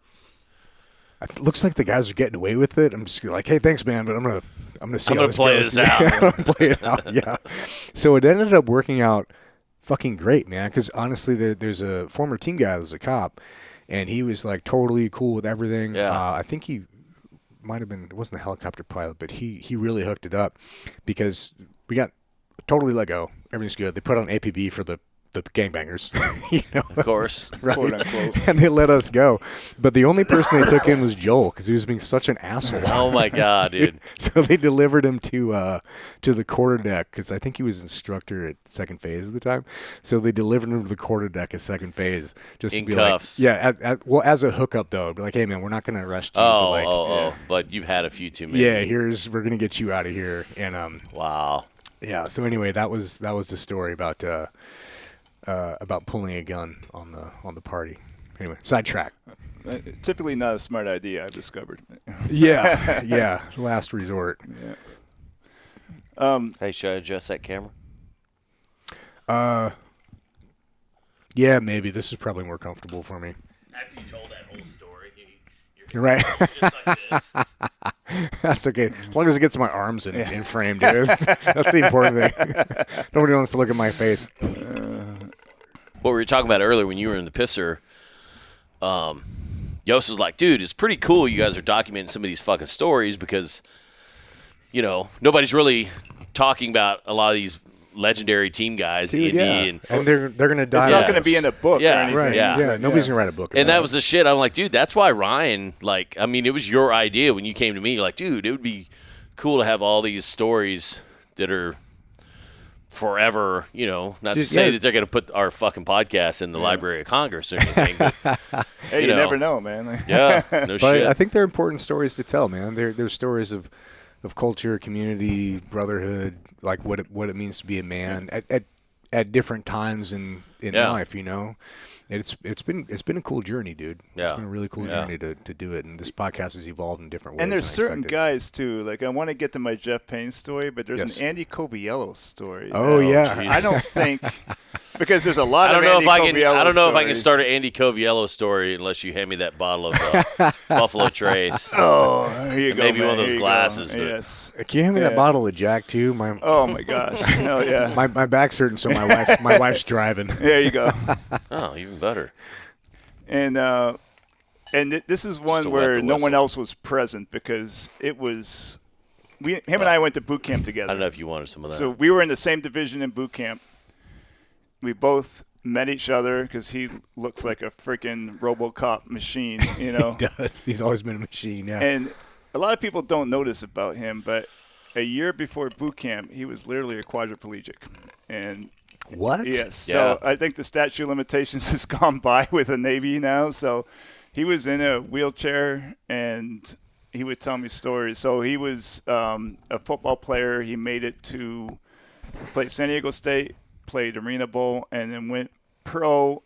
it looks like the guys are getting away with it. I'm just like, hey, thanks, man, but I'm gonna play this out. I'm gonna play it out. Yeah. So it ended up working out fucking great, man. Because honestly, there's a former team guy that was a cop, and he was like totally cool with everything. Yeah. I think he might have been, it wasn't a helicopter pilot, but he really hooked it up because we got totally let go. Everything's good. They put on APB for the gangbangers, you know, of course, right? Quote unquote. And they let us go. But the only person they took in was Joel because he was being such an asshole. Oh my god, dude! So they delivered him to the quarterdeck because I think he was instructor at second phase at the time. So they delivered him to the quarterdeck at second phase just in to be cuffs. Like, yeah, well, as a hookup though, be like, hey man, we're not going to arrest you. But you've had a few too many. Yeah, we're going to get you out of here. And wow. Yeah. So anyway, that was the story about pulling a gun on the party. Anyway, sidetrack. Typically not a smart idea, I've discovered. Yeah, last resort. Yeah. Hey, should I adjust that camera? Yeah, maybe. This is probably more comfortable for me. After you told that whole story, you're right. Just like this. That's okay. As long as it gets my arms in frame, dude. That's the important thing. Nobody wants to look at my face. What we were talking about earlier when you were in the pisser, Yoast was like, dude, it's pretty cool you guys are documenting some of these fucking stories because, nobody's really talking about a lot of these legendary team guys. Dude, and they're going to die. It's not going to be in a book or anything. Right. Yeah. Nobody's going to write a book about And that was the shit. I'm like, dude, that's why Ryan, it was your idea when you came to me. You're like, dude, it would be cool to have all these stories that are forever, not to say that they're going to put our fucking podcast in the Library of Congress or anything. But, hey, you never know, man. No but shit. I think they're important stories to tell, man. They're stories of culture, community, brotherhood, like what it means to be a man at different times in life, It's been a cool journey, dude. Yeah. It's been a really cool journey to do it, and this podcast has evolved in different ways. And there's certain expected. guys too. Like I want to get to my Jeff Payne story, but there's Yes. an Andy Coviello story. Oh, yeah. I don't think because there's a lot I don't of know Andy if I can. Coviello I don't know if I can stories. start an Andy Coviello story unless you hand me that bottle of Buffalo Trace. Oh, here you go. Maybe man. one of those Here you glasses, go. but- Yes. Can you hand me that bottle of Jack too? Oh my gosh. Oh yeah. My back's hurting, so my wife's driving. There you go. Oh, even better. And this is one to wet where the no one whistle. else was present because it was him and I went to boot camp together. I don't know if you wanted some of that. So we were in the same division in boot camp. We both met each other because he looks like a freaking RoboCop machine, He does. He's always been a machine. Yeah. And a lot of people don't notice about him, but a year before boot camp, he was literally a quadriplegic. And What? yes, Yeah. so I think the statute of limitations has gone by with the Navy now. So he was in a wheelchair, and he would tell me stories. So he was a football player. He made it to play San Diego State, played Arena Bowl, and then went pro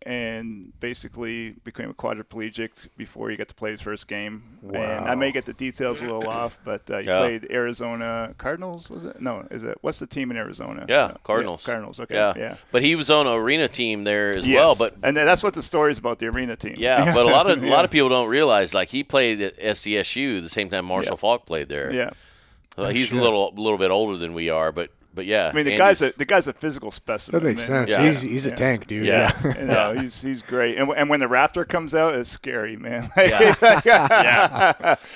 and basically became a quadriplegic before he got to play his first game. Wow. And I may get the details a little off, but he played Arizona Cardinals, was it? No, what's the team in Arizona? Yeah, Cardinals. Cardinals, okay. Yeah. But he was on an arena team there as Yes. well. But and that's what the story is about, the arena team. yeah, but a lot of people don't realize he played at SDSU the same time Marshall Falk played there. Yeah. Well, he's a little bit older than we are, but yeah. I mean, the Andy's- guy's a physical specimen. That makes man. sense. Yeah. He's a tank, dude. Yeah. He's great. And when the Raptor comes out, it's scary, man. Yeah.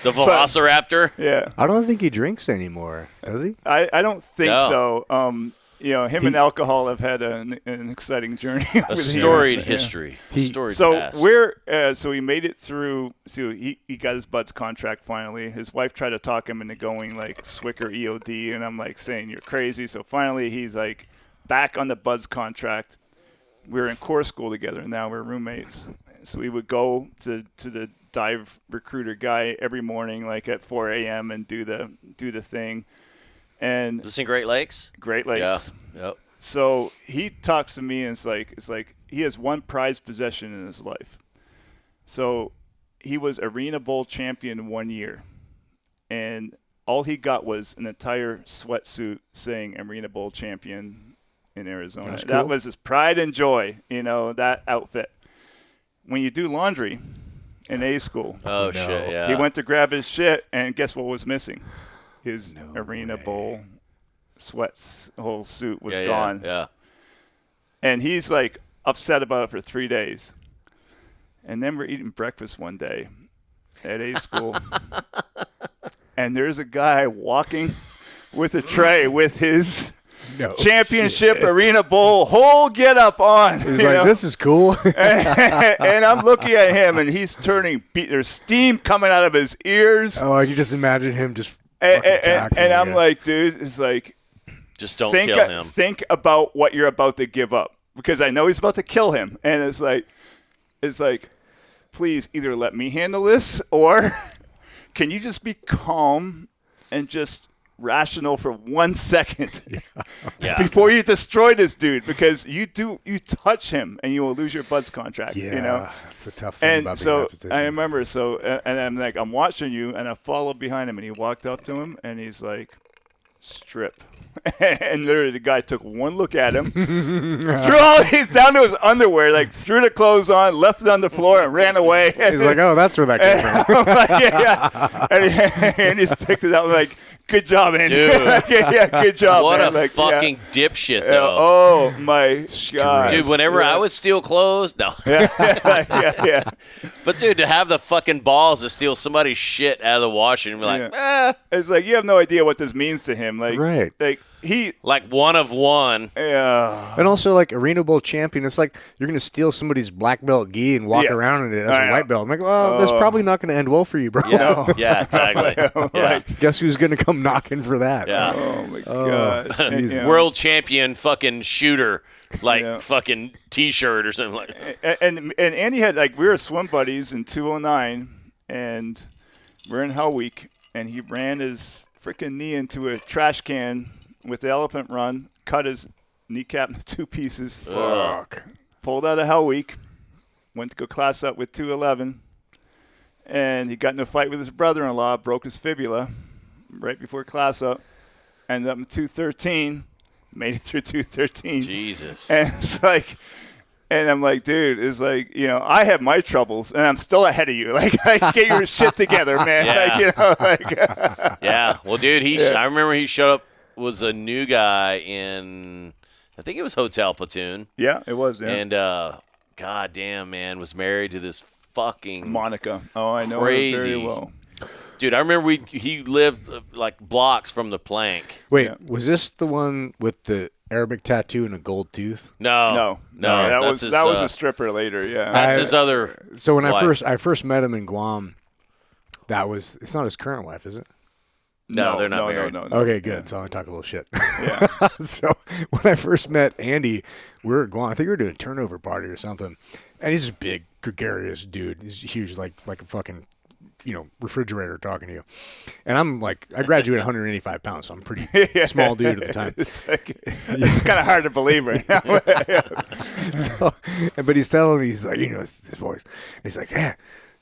The Velociraptor. Yeah. I don't think he drinks anymore, does he? I don't think No. so. Him and alcohol have had an exciting journey. A over the storied years, but, yeah. history. Storied So past. so he made it through. So he got his Buds contract finally. His wife tried to talk him into going like Swicker EOD, and I'm like saying you're crazy. So finally he's like back on the Buds contract. We were in core school together, and now we're roommates. So we would go to the dive recruiter guy every morning, like at 4 a.m. and do the thing. And This in Great Lakes? Great Lakes. Yeah. Yep. So he talks to me, and it's like he has one prized possession in his life. So he was Arena Bowl champion 1 year, and all he got was an entire sweatsuit saying Arena Bowl champion in Arizona. That's That cool. was his pride and joy, that outfit. When you do laundry in A school, Oh, no. shit, yeah. he went to grab his shit, and guess what was missing? His Arena Bowl sweats, whole suit was gone. Yeah. And he's like upset about it for 3 days. And then we're eating breakfast one day at A school. And there's a guy walking with a tray with his championship Arena Bowl whole get up on. He's like, this is cool. And I'm looking at him, and he's turning. There's steam coming out of his ears. Oh, I can just imagine him just And fucking tackling I'm you. like, dude, it's like, Just don't think kill him. think about what you're about to give up, because I know he's about to kill him. And it's like, please either let me handle this, or can you just be calm and just rational for 1 second Yeah. before you destroy this dude, because you touch him and you will lose your Buds contract. Yeah, that's a tough thing And about being in so that position. I remember, and I'm like, I'm watching you, and I followed behind him, and he walked up to him, and he's like, strip. And literally the guy took one look at him, he's down to his underwear, like threw the clothes on, left it on the floor, and ran away. He's like, oh, that's where that came from. I'm like, yeah. And he's picked it up, like, Good job, Andy. Dude. Yeah, good job, What man. a fucking dipshit, Yeah. though. Oh, my God. Dude, whenever I would steal clothes, no. Yeah. But, dude, to have the fucking balls to steal somebody's shit out of the washer and be like, It's like, you have no idea what this means to him. Like, Right. Like, he. like one of one. Yeah. And also, like, Arena Bowl champion, it's like you're going to steal somebody's black belt gi and walk around in it as a white belt. I'm like, well, that's probably not going to end well for you, bro. Yeah, yeah, exactly. Yeah. Guess who's going to come knocking for that? Yeah. Oh, my God. Jesus. World champion fucking shooter, like fucking T-shirt or something like that. And Andy had, like, we were swim buddies in 209, and we're in Hell Week, and he ran his freaking knee into a trash can with the elephant run, cut his kneecap into 2 pieces. Fuck. Pulled out of Hell Week, went to go class up with 211, and he got in a fight with his brother-in-law, broke his fibula right before class up, ended up in 213, made it through 213. Jesus. And it's like, and I'm like, dude, it's like, you know, I have my troubles, and I'm still ahead of you. Like, get your shit together, man. Yeah. Like, you know, like. Yeah. Well, dude, I remember he showed up, was a new guy in, I think it was Hotel Platoon. Yeah, it was, yeah. And, god damn, man, was married to this fucking Monica. Oh, I know crazy. her very well. Dude, I remember he lived like blocks from the plank. Wait, was this the one with the Arabic tattoo and a gold tooth? No. That that's was a stripper later, yeah. That's his other. So when wife. I first met him in Guam, it's not his current wife, is it? No, they're not married. No. Okay, good. So I talk a little shit. Yeah. So when I first met Andy, we were at Guam. I think we were doing a turnover party or something. And he's a big, gregarious dude. He's huge, like a fucking, refrigerator talking to you. And I'm like, I graduated 185 pounds, so I'm pretty small dude at the time. It's kind of hard to believe right now. But he's telling me, he's like, his voice. He's like, yeah,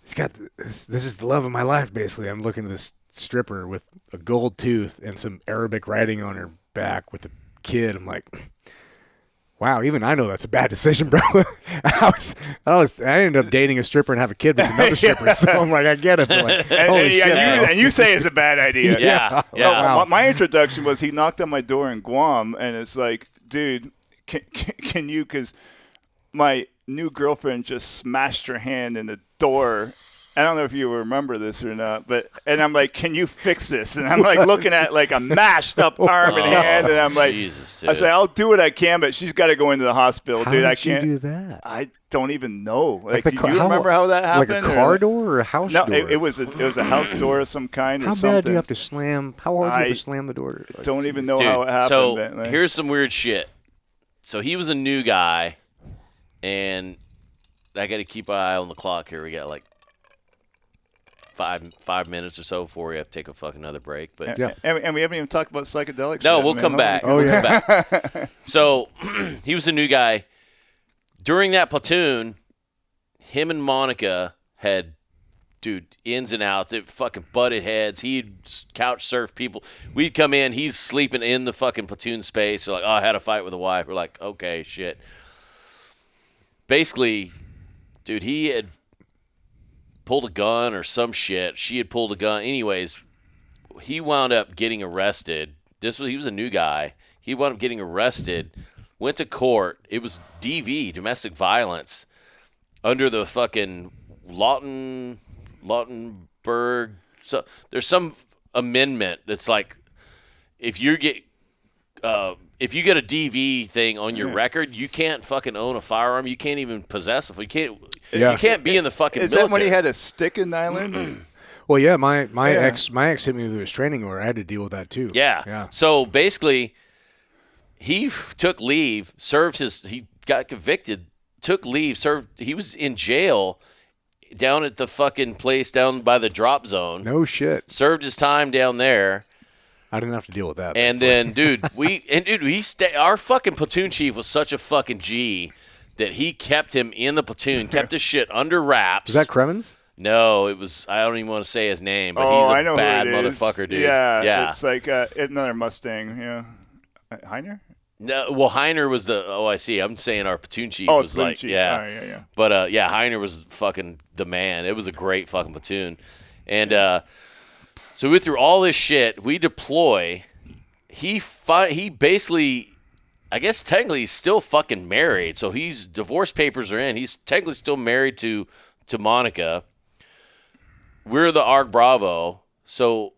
he's got this is the love of my life, basically. I'm looking at this stripper with a gold tooth and some Arabic writing on her back with a kid. I'm like, wow, even I know that's a bad decision, bro. I ended up dating a stripper and have a kid with another stripper, so I'm like, I get it. But like, holy shit. And you say it's a bad idea. Yeah. Well, my introduction was he knocked on my door in Guam, and it's like, dude, can you, because my new girlfriend just smashed her hand in the door. I don't know if you remember this or not, and I'm like, can you fix this? And I'm like looking at like a mashed up arm and hand, and I'm like, Jesus, I say, I'll do what I can, but she's got to go into the hospital, How dude. did I she can't do that? I don't even know. Like, the do car- you remember how that happened? Like a car door or a house No, door? it was a house door of some kind or How something. bad do you have to slam? How hard do you have to slam the door? Like, Don't even know Dude, how it happened. so but, like, here's some weird shit. So he was a new guy, and I got to keep an eye on the clock here. We got like 5 minutes or so before we have to take a fucking another break. But Yeah. and we haven't even talked about psychedelics. no, yet, we'll man. come back. Oh, We'll yeah. come back. So he was a new guy. During that platoon, him and Monica had, dude, ins and outs. It fucking butted heads. He'd couch surf people. We'd come in. He's sleeping in the fucking platoon space. They're like, oh, I had a fight with a wife. We're like, okay, shit. Basically, dude, he had pulled a gun or some shit. She had pulled a gun. Anyways, he wound up getting arrested. He was a new guy. He wound up getting arrested, went to court. It was DV, domestic violence, under the fucking Lautenberg. So there's some amendment that's like, if you get a DV thing on your record, you can't fucking own a firearm. You can't even possess it. You can't be in the fucking Is military. that when he had a stick in the island? Well, yeah, my ex hit me with a restraining order. I had to deal with that too. Yeah. So basically, he took leave, he got convicted, took leave, he was in jail down at the fucking place down by the drop zone. No shit. Served his time down there. I didn't have to deal with that. And then, our fucking platoon chief was such a fucking G that he kept him in the platoon, kept his shit under wraps. Is that Kremens? No, it was. I don't even want to say his name, but I he's know a bad who it is. motherfucker, dude. Yeah. It's like another Mustang. Yeah, Heiner. No, well, Heiner was the. Oh, I see. I'm saying our platoon chief was platoon like, chief. yeah. Oh, yeah. But Heiner was fucking the man. It was a great fucking platoon, and So we went through all this shit. We deploy. He basically, I guess technically he's still fucking married. So he's divorce papers are in. He's technically still married to Monica. We're the Ark Bravo. So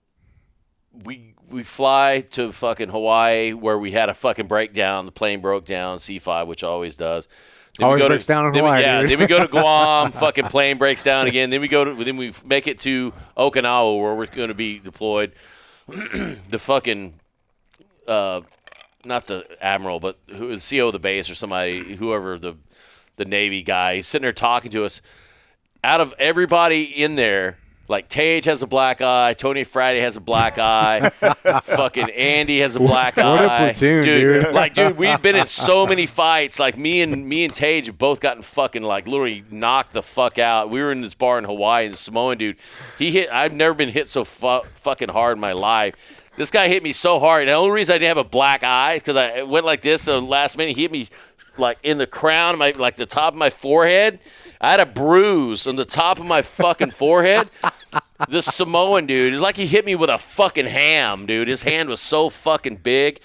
we fly to fucking Hawaii where we had a fucking breakdown. The plane broke down, C5, which always does. Always breaks down in Hawaii. Then we go to Guam. Fucking plane breaks down again. Then we make it to Okinawa where we're going to be deployed. The fucking, not the admiral, but who is CO of the base or somebody, whoever the Navy guy, he's sitting there talking to us. Out of everybody in there, like Tage has a black eye, Tony Friday has a black eye, fucking Andy has a black eye. What a platoon, dude. Like, dude, we've been in so many fights. Like me and Tage have both gotten fucking like literally knocked the fuck out. We were in this bar in Hawaii, and the Samoan dude, I've never been hit so fucking hard in my life. This guy hit me so hard. And the only reason I didn't have a black eye is because I went like this. So last minute, he hit me like in the crown, like the top of my forehead. I had a bruise on the top of my fucking forehead. This Samoan dude, it's like he hit me with a fucking ham, dude. His hand was so fucking big.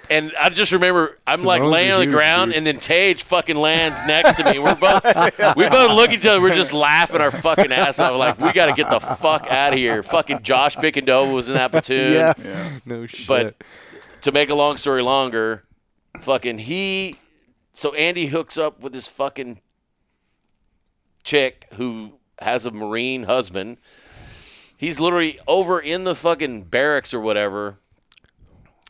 And I just remember I'm like laying on the ground, and then Tage fucking lands next to me. We both look at each other. We're just laughing our fucking ass off. Like, we got to get the fuck out of here. Fucking Josh Bickendova was in that platoon. Yeah. No shit. But to make a long story longer, so Andy hooks up with this fucking chick who has a Marine husband. He's literally over in the fucking barracks or whatever.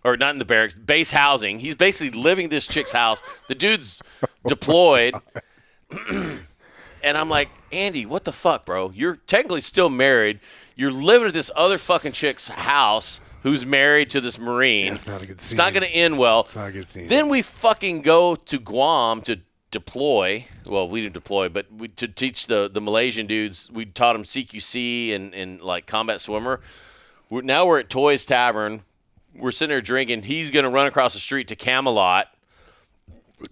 Or not in the barracks, base housing. He's basically living in this chick's house. The dude's deployed. And I'm like, Andy, what the fuck, bro? You're technically still married. You're living at this other fucking chick's house who's married to this Marine. Yeah, it's not a good scene. It's not going to end well. It's not a good scene. Then we fucking go to Guam to deploy. Well, we didn't deploy, but to teach the Malaysian dudes. We taught them CQC and like combat swimmer. Now we're at Toys Tavern. We're sitting there drinking. He's going to run across the street to Camelot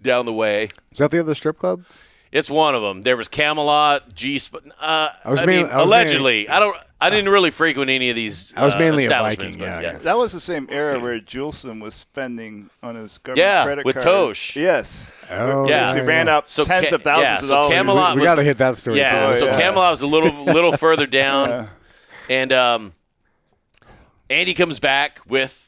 down the way. Is that the other strip club? It's one of them. There was Camelot, allegedly. I didn't really frequent any of these. I was mainly a establishments, Viking. but Yeah. That was the same era where Julesen was spending on his government credit with card. Tosh. Yes. Oh, Yeah. He ran up tens of thousands of so dollars. Camelot we got to hit that story. Yeah, too. so Camelot was a little further down. Yeah. And Andy comes back with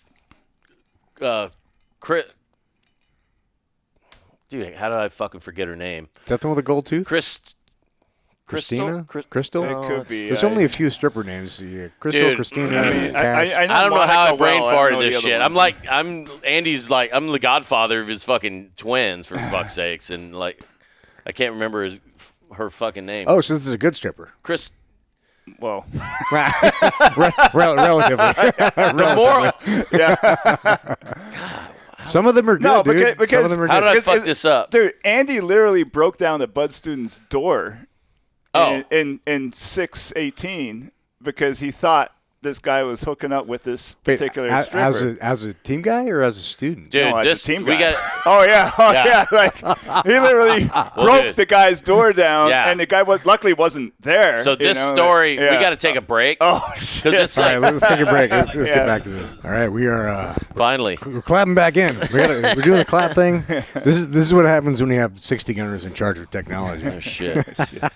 dude, how did I fucking forget her name? Is that the one with the gold tooth? Christina? Crystal? It could be. There's only a few stripper names. Yeah. Crystal, Dude, Christina, Cash. I I don't know how I Monica brain well. I farted don't know this the other shit. ones. I'm the godfather of his fucking twins, for fuck's sakes, and like I can't remember her fucking name. Oh, so this is a good stripper. Chris. Well, Relatively. The more, Some of them are good, No, dude. because- Some of them are how good. did I Because- fuck this up? dude, Andy literally broke down a Bud student's door in 618 because he thought this guy was hooking up with this Wait, particular stripper. as a team guy or as a student? Dude, No, as a this team we guy. got. Oh yeah, Yeah. Like he literally broke dude. the guy's door down, Yeah. and the guy luckily wasn't there. So you this know, story, yeah. we got to take a break. Oh shit! Because it's All like right, let's take a break. Let's Yeah. get back to this. All right, we are finally. we're clapping back in. We're doing the clap thing. This is what happens when you have 60 gunners in charge of technology. Oh, shit.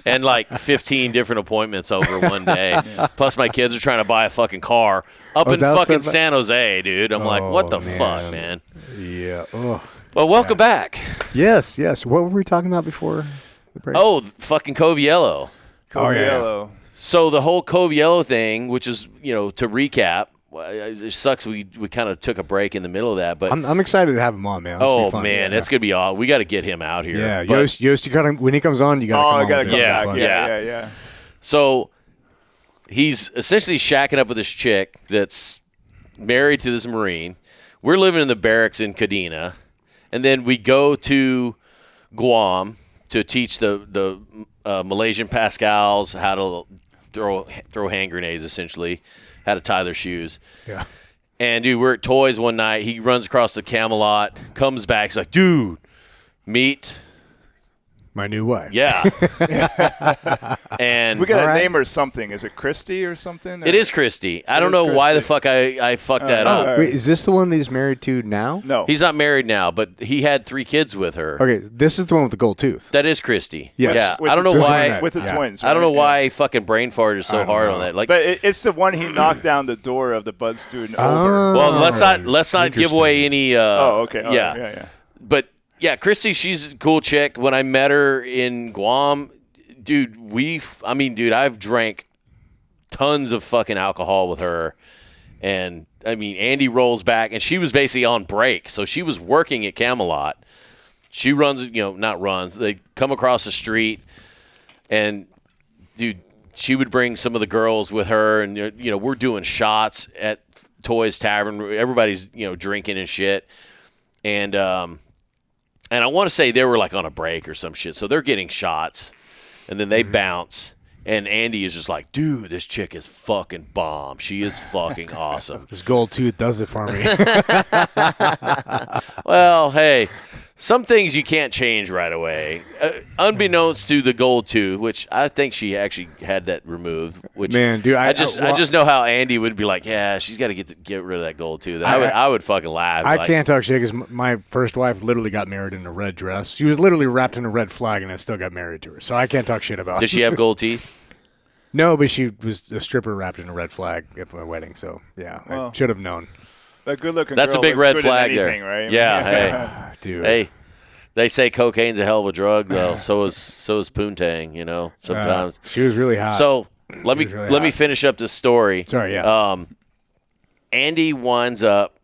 And like 15 different appointments over one day. Plus my kids are trying to buy a fucking car up in that's fucking it? San Jose, dude. I'm like, what the man. fuck, man? Yeah. Oh. Well, welcome back. Yes. What were we talking about before the break? Oh, fucking Cove Yellow. Oh, yeah. Yellow. So the whole Cove Yellow thing, which is, to recap, it sucks we kind of took a break in the middle of that, but I'm excited to have him on, man. This will be fun. man, yeah. it's gonna be all. We got to get him out here. Yeah, But- Yoast, you gotta when he comes on, you gotta. Oh, come I on gotta with come this. Yeah, back. yeah. Yeah. So he's essentially shacking up with this chick that's married to this Marine. We're living in the barracks in Kadena, and then we go to Guam to teach the Malaysian Pascals how to throw hand grenades, essentially, how to tie their shoes. Yeah. And, dude, we're at Toys one night. He runs across the Camelot, comes back. He's like, dude, meet My new wife. Yeah. And We got to name her something. Is it Christy or something? it is Christy. I don't know why the fuck I fucked that up. Wait, is this the one that he's married to now? No. He's not married now, but he had 3 kids with her. Okay, this is the one with the gold tooth. That is Christy. Yes. Yeah. With I don't the know twins. why. With the Yeah. twins. I don't know right? why he fucking brain farted so hard on that. Like, But it's the one he knocked down the door of the Bud student over. well, let's not give away any. Okay. All yeah. right, yeah. But yeah, Christy, she's a cool chick. When I met her in Guam, dude, I've drank tons of fucking alcohol with her. And I mean, Andy rolls back, and she was basically on break. So she was working at Camelot. She runs, not runs. They come across the street, and dude, she would bring some of the girls with her, and we're doing shots at Toys Tavern. Everybody's drinking and shit, and I want to say they were like on a break or some shit, so they're getting shots, and then they bounce. And Andy is just like, dude, this chick is fucking bomb. She is fucking awesome. This gold tooth does it for me. Well, hey, some things you can't change right away. Unbeknownst to the gold tooth, which I think she actually had that removed. Which, Man, dude, I just know how Andy would be like, yeah, she's got to get rid of that gold tooth. And I would fucking laugh. I can't talk shit because my first wife literally got married in a red dress. She was literally wrapped in a red flag, and I still got married to her. So I can't talk shit about it. Did she have gold teeth? No, but she was a stripper wrapped in a red flag at my wedding. So, yeah, I should have known. A good-looking That's girl a big looks red good flag in anything, there. right? Yeah, hey. Dude. Hey, they say cocaine's a hell of a drug, though. So is poontang, sometimes. She was really hot. So let me really let me hot. finish up this story. Sorry, yeah. Andy winds up,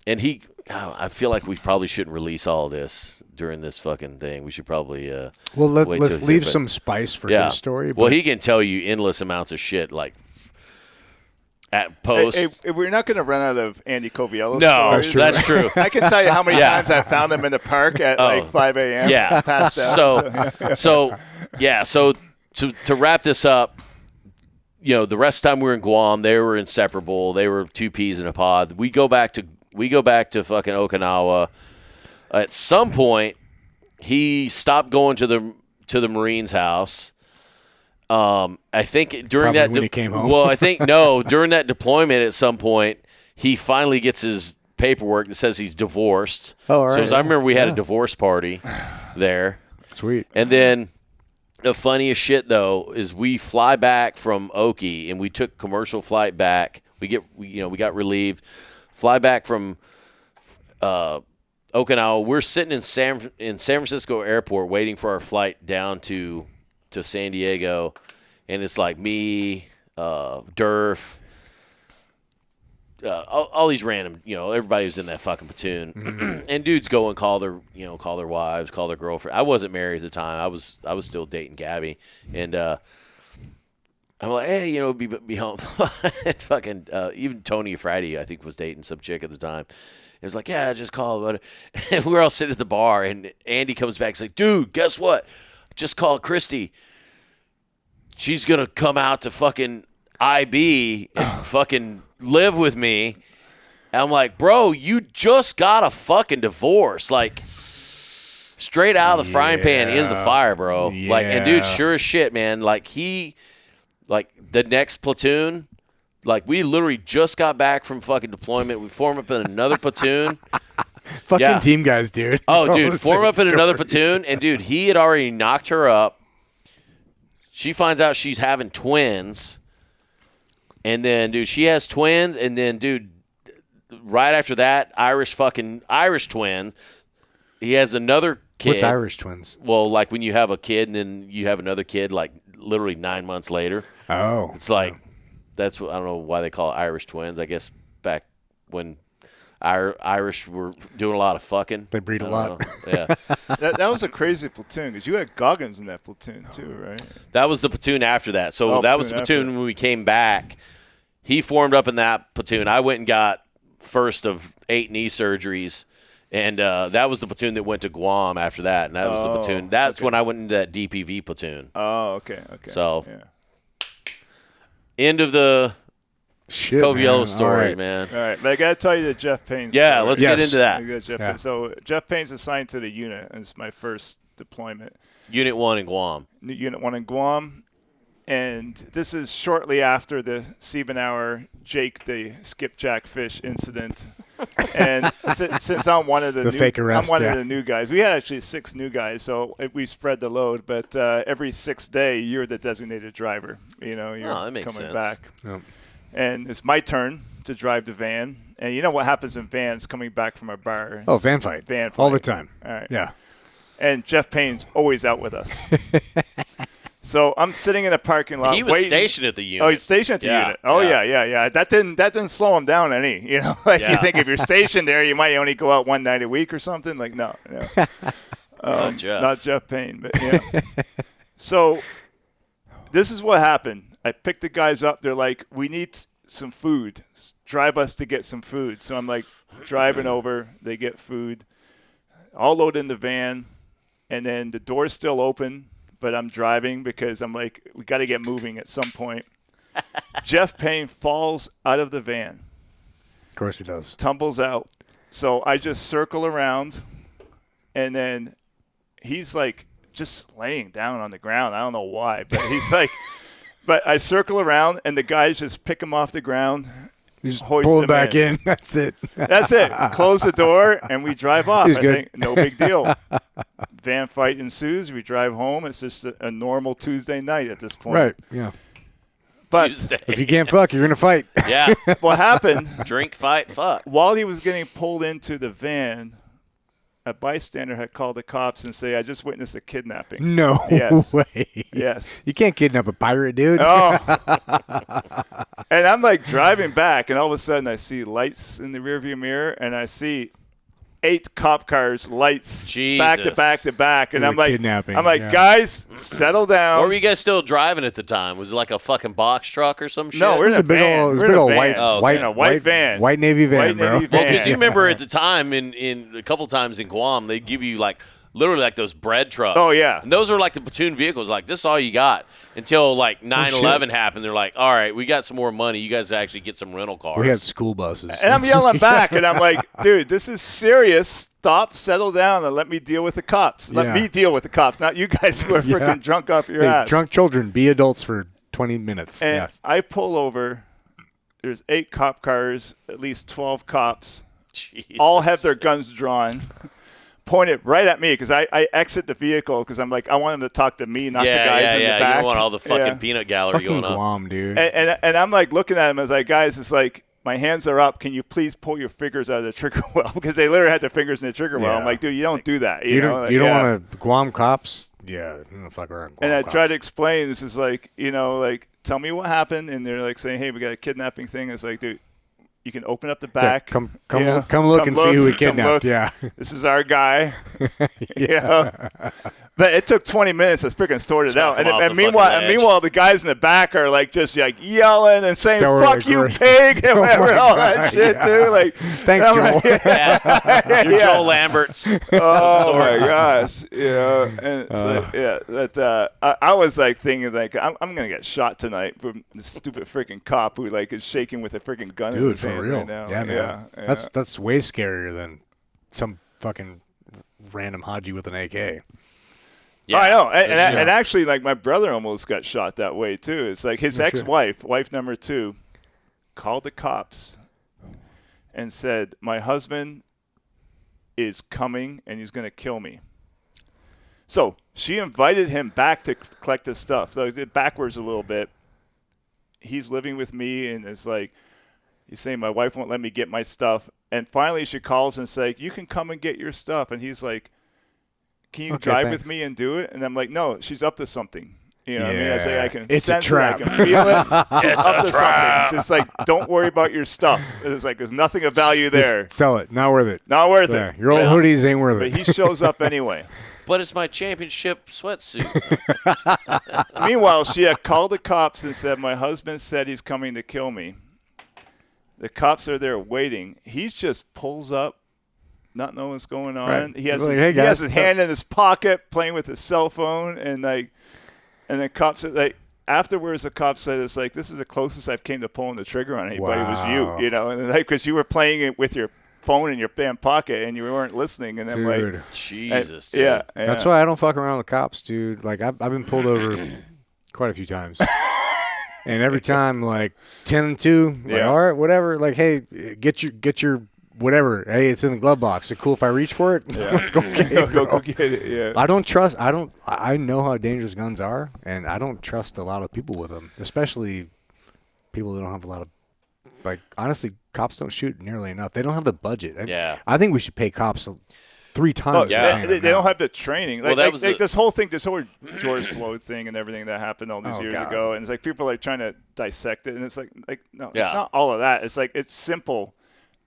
and I feel like we probably shouldn't release all this during this fucking thing. We should probably well, wait till let's it's leave here, but- some spice for yeah. his story. Well, but- he can tell you endless amounts of shit, like at post. Hey, we're not going to run out of Andy Coviello no, stories. that's true. I can tell you how many Yeah. times I found him in the park at like 5 a.m. Yeah. Passed out. So to wrap this up, the rest of the time we were in Guam, they were inseparable. They were 2 peas in a pod. We go back to fucking Okinawa. At some point, he stopped going to the Marines' house. I think during Probably that when he came home. Well, I think no, during that deployment at some point, he finally gets his paperwork that says he's divorced. Oh, all right. So I remember we had a divorce party there. Sweet. And then the funniest shit though is we fly back from Oki, and we took commercial flight back. We got relieved. Fly back from Okinawa. We're sitting in San Francisco airport waiting for our flight down to San Diego, and it's like me, Durf, all these random, everybody was in that fucking platoon, and dudes go and call their wives, call their girlfriend. I wasn't married at the time. I was still dating Gabby, and I'm like, hey, be home. Fucking even Tony Friday, I think, was dating some chick at the time. It was like, yeah, just call it. And we were all sitting at the bar, and Andy comes back. He's like, dude, guess what? Just call Christy. She's going to come out to fucking IB and fucking live with me. And I'm like, bro, you just got a fucking divorce. Like, straight out of the frying pan into the fire, bro. Yeah. Like, and dude, sure as shit, man. Like, the next platoon, like, we literally just got back from fucking deployment. We form up in another platoon. Fucking team guys, dude. Oh, It's all dude, the form same up in another story. platoon, and dude, he had already knocked her up. She finds out she's having twins, and then, dude, she has twins, and then, dude, right after that, Irish twins. He has another kid. What's Irish twins? Well, like when you have a kid, and then you have another kid, like literally 9 months later. Oh. It's like, that's what, I don't know why they call it Irish twins. I guess back when Irish were doing a lot of fucking. They breed a I lot. don't know. Yeah. That was a crazy platoon because you had Goggins in that platoon too, right? That was the platoon after that. So that was the platoon platoon when we came back. He formed up in that platoon. I went and got first of 8 knee surgeries. And that was the platoon that went to Guam after that. And that was the platoon. That's when I went into that DPV platoon. Oh, okay. So, yeah. End of the Shit, Coviello man. story, All right. man. All right, but I got to tell you the Jeff Payne Yeah, story. let's get into that. I got Jeff Yeah. Payne. So Jeff Payne's assigned to the unit, and it's my first deployment. Unit 1 in Guam. Unit 1 in Guam. And this is shortly after the Siebenauer Jake the skipjack fish incident. And since I'm one of the fake arrest, I'm one of the new guys. We had actually 6 new guys, so we spread the load. But every 6th day, you're the designated driver. You're that makes coming sense. back. Yep. And it's my turn to drive the van. And you know what happens in vans coming back from a bar? Oh, van fight. Van fight. All the time. All right. Yeah. And Jeff Payne's always out with us. So I'm sitting in a parking lot. He was waiting. stationed at the unit. Oh, he's stationed at the unit. Oh, yeah. That didn't slow him down any. You think if you're stationed there, you might only go out one night a week or something. Like, no. Not Jeff. Not Jeff Payne, but yeah. So this is what happened. I picked the guys up. They're like, we need some food. Drive us to get some food. So I'm like driving over. They get food. I'll load in the van, and then the door's still open. But I'm driving because I'm like, we got to get moving at some point. Jeff Payne falls out of the van. Of course he does. Tumbles out. So I just circle around, and then he's like just laying down on the ground. I don't know why, but he's like, but I circle around, and the guys just pick him off the ground. You just hoist pull him him back in. That's it. That's it. Close the door, and we drive off. He's I good. think no big deal. Van fight ensues. We drive home. It's just a normal Tuesday night at this point. Right. Yeah. But Tuesday. If you can't fuck, you're gonna fight. Yeah. what happened, Drink, fight, fuck. while he was getting pulled into the van, a bystander had called the cops and say, I just witnessed a kidnapping. No Yes. way. Yes. You can't kidnap a pirate, dude. Oh. And I'm like driving back, and all of a sudden I see lights in the rearview mirror, and I see 8 cop cars, lights, back to Jesus. back to back. And You're I'm like, kidnapping, yeah. Guys, settle down. What were you guys still driving at the time? Was it like a fucking box truck or some shit? No, we're It was in a big van. old, it was We're a big in a old van. white, Oh, white, okay. In a white van. white Navy van, White bro. Navy van. Well, because you remember at the time in a couple times in Guam, they'd give you like literally like those bread trucks. Oh, yeah. And those are like the platoon vehicles. Like, this is all you got until like 9/11 happened. They're like, all right, we got some more money. You guys actually get some rental cars. We had school buses. And I'm yelling back, and I'm like, dude, this is serious. Stop, settle down, and let me deal with the cops. Let me deal with the cops, not you guys who are freaking drunk off your Hey, ass. drunk children, be adults for 20 minutes. And Yes. I pull over. There's 8 cop cars, at least 12 cops. Jesus. All have their guns drawn, pointed right at me because I exit the vehicle because I'm like, I want them to talk to me, not the guys in the back. You don't want all the fucking Yeah. peanut gallery Fucking going up. Guam, dude. And I'm like looking at him as like, guys, it's like, my hands are up. Can you please pull your fingers out of the trigger well? Because they literally had their fingers in the trigger well. Yeah. I'm like, dude, you don't do that. you know? don't Like, want to Guam cops? Yeah, you don't fuck around. Guam And I cops. tried to explain, this is like, like, tell me what happened. And they're like saying, hey, we got a kidnapping thing. It's like, dude, you can open up the Yeah, back. come Yeah. look and see who we come kidnapped. look. Yeah. This is our guy. Yeah. But it took 20 minutes to freaking sort it out. Took him off And the meanwhile, fucking edge. the guys in the back are like just like yelling and saying, Don't worry, fuck you, Chris. pig, and Oh whatever, my all that God, shit, yeah. too. Like, Thanks, I'm Joel. like, Yeah. You're Yeah. Joel Lambert's. Oh my sorts. gosh, and it's like, that I was like thinking like I'm gonna get shot tonight from this stupid freaking cop who like is shaking with a freaking gun in Dude, his for hand real. right now. Yeah, man. Yeah. That's way scarier than some fucking random Haji with an AK. Yeah, Oh, I know, for sure. and actually, like my brother almost got shot that way too. It's like his ex-wife, wife number 2, called the cops and said, "My husband is coming and he's going to kill me." So she invited him back to collect his stuff. So it did backwards a little bit. He's living with me, and it's like he's saying, "My wife won't let me get my stuff." And finally, she calls and says, "You can come and get your stuff." And he's like, "Can you Okay, drive thanks. with me and do it?" And I'm like, "No, she's up to something." You know what I mean? I say, I can It's a sense trap. it, I can feel it. She's up to something. Just like, don't worry about your stuff. It's like, there's nothing of value there. Just sell it. Not worth it. Not worth There. it. Your old hoodies ain't worth But it. he shows up anyway. But it's my championship sweatsuit. Meanwhile, she had called the cops and said, "My husband said he's coming to kill me." The cops are there waiting. He just pulls up, not knowing what's going on. Right. He has He's like, his, "Hey, he has guys, his what's up?" hand in his pocket, playing with his cell phone, and the cops are like. Afterwards, the cop said, "It's like this is the closest I've came to pulling the trigger on anybody was Wow. you, and like because you were playing it with your phone in your damn pocket and you weren't listening. And then Dude. like, Jesus, dude. yeah. That's why I don't fuck around with cops, dude. Like I've been pulled over quite a few times. And every time, like 10 and 2, like, all right, whatever. Like, hey, get your whatever. Hey, it's in the glove box. Is it cool if I reach for it? Yeah. Go get it. Yeah. I know how dangerous guns are, and I don't trust a lot of people with them, especially people that don't have a lot of, like, honestly, cops don't shoot nearly enough. They don't have the budget. Yeah. I think we should pay cops 3 times. They don't have the training. Like, Well, that was this whole George Floyd thing and everything that happened all these years ago. And it's like people are like trying to dissect it. And it's like no, it's not all of that. It's like, it's simple.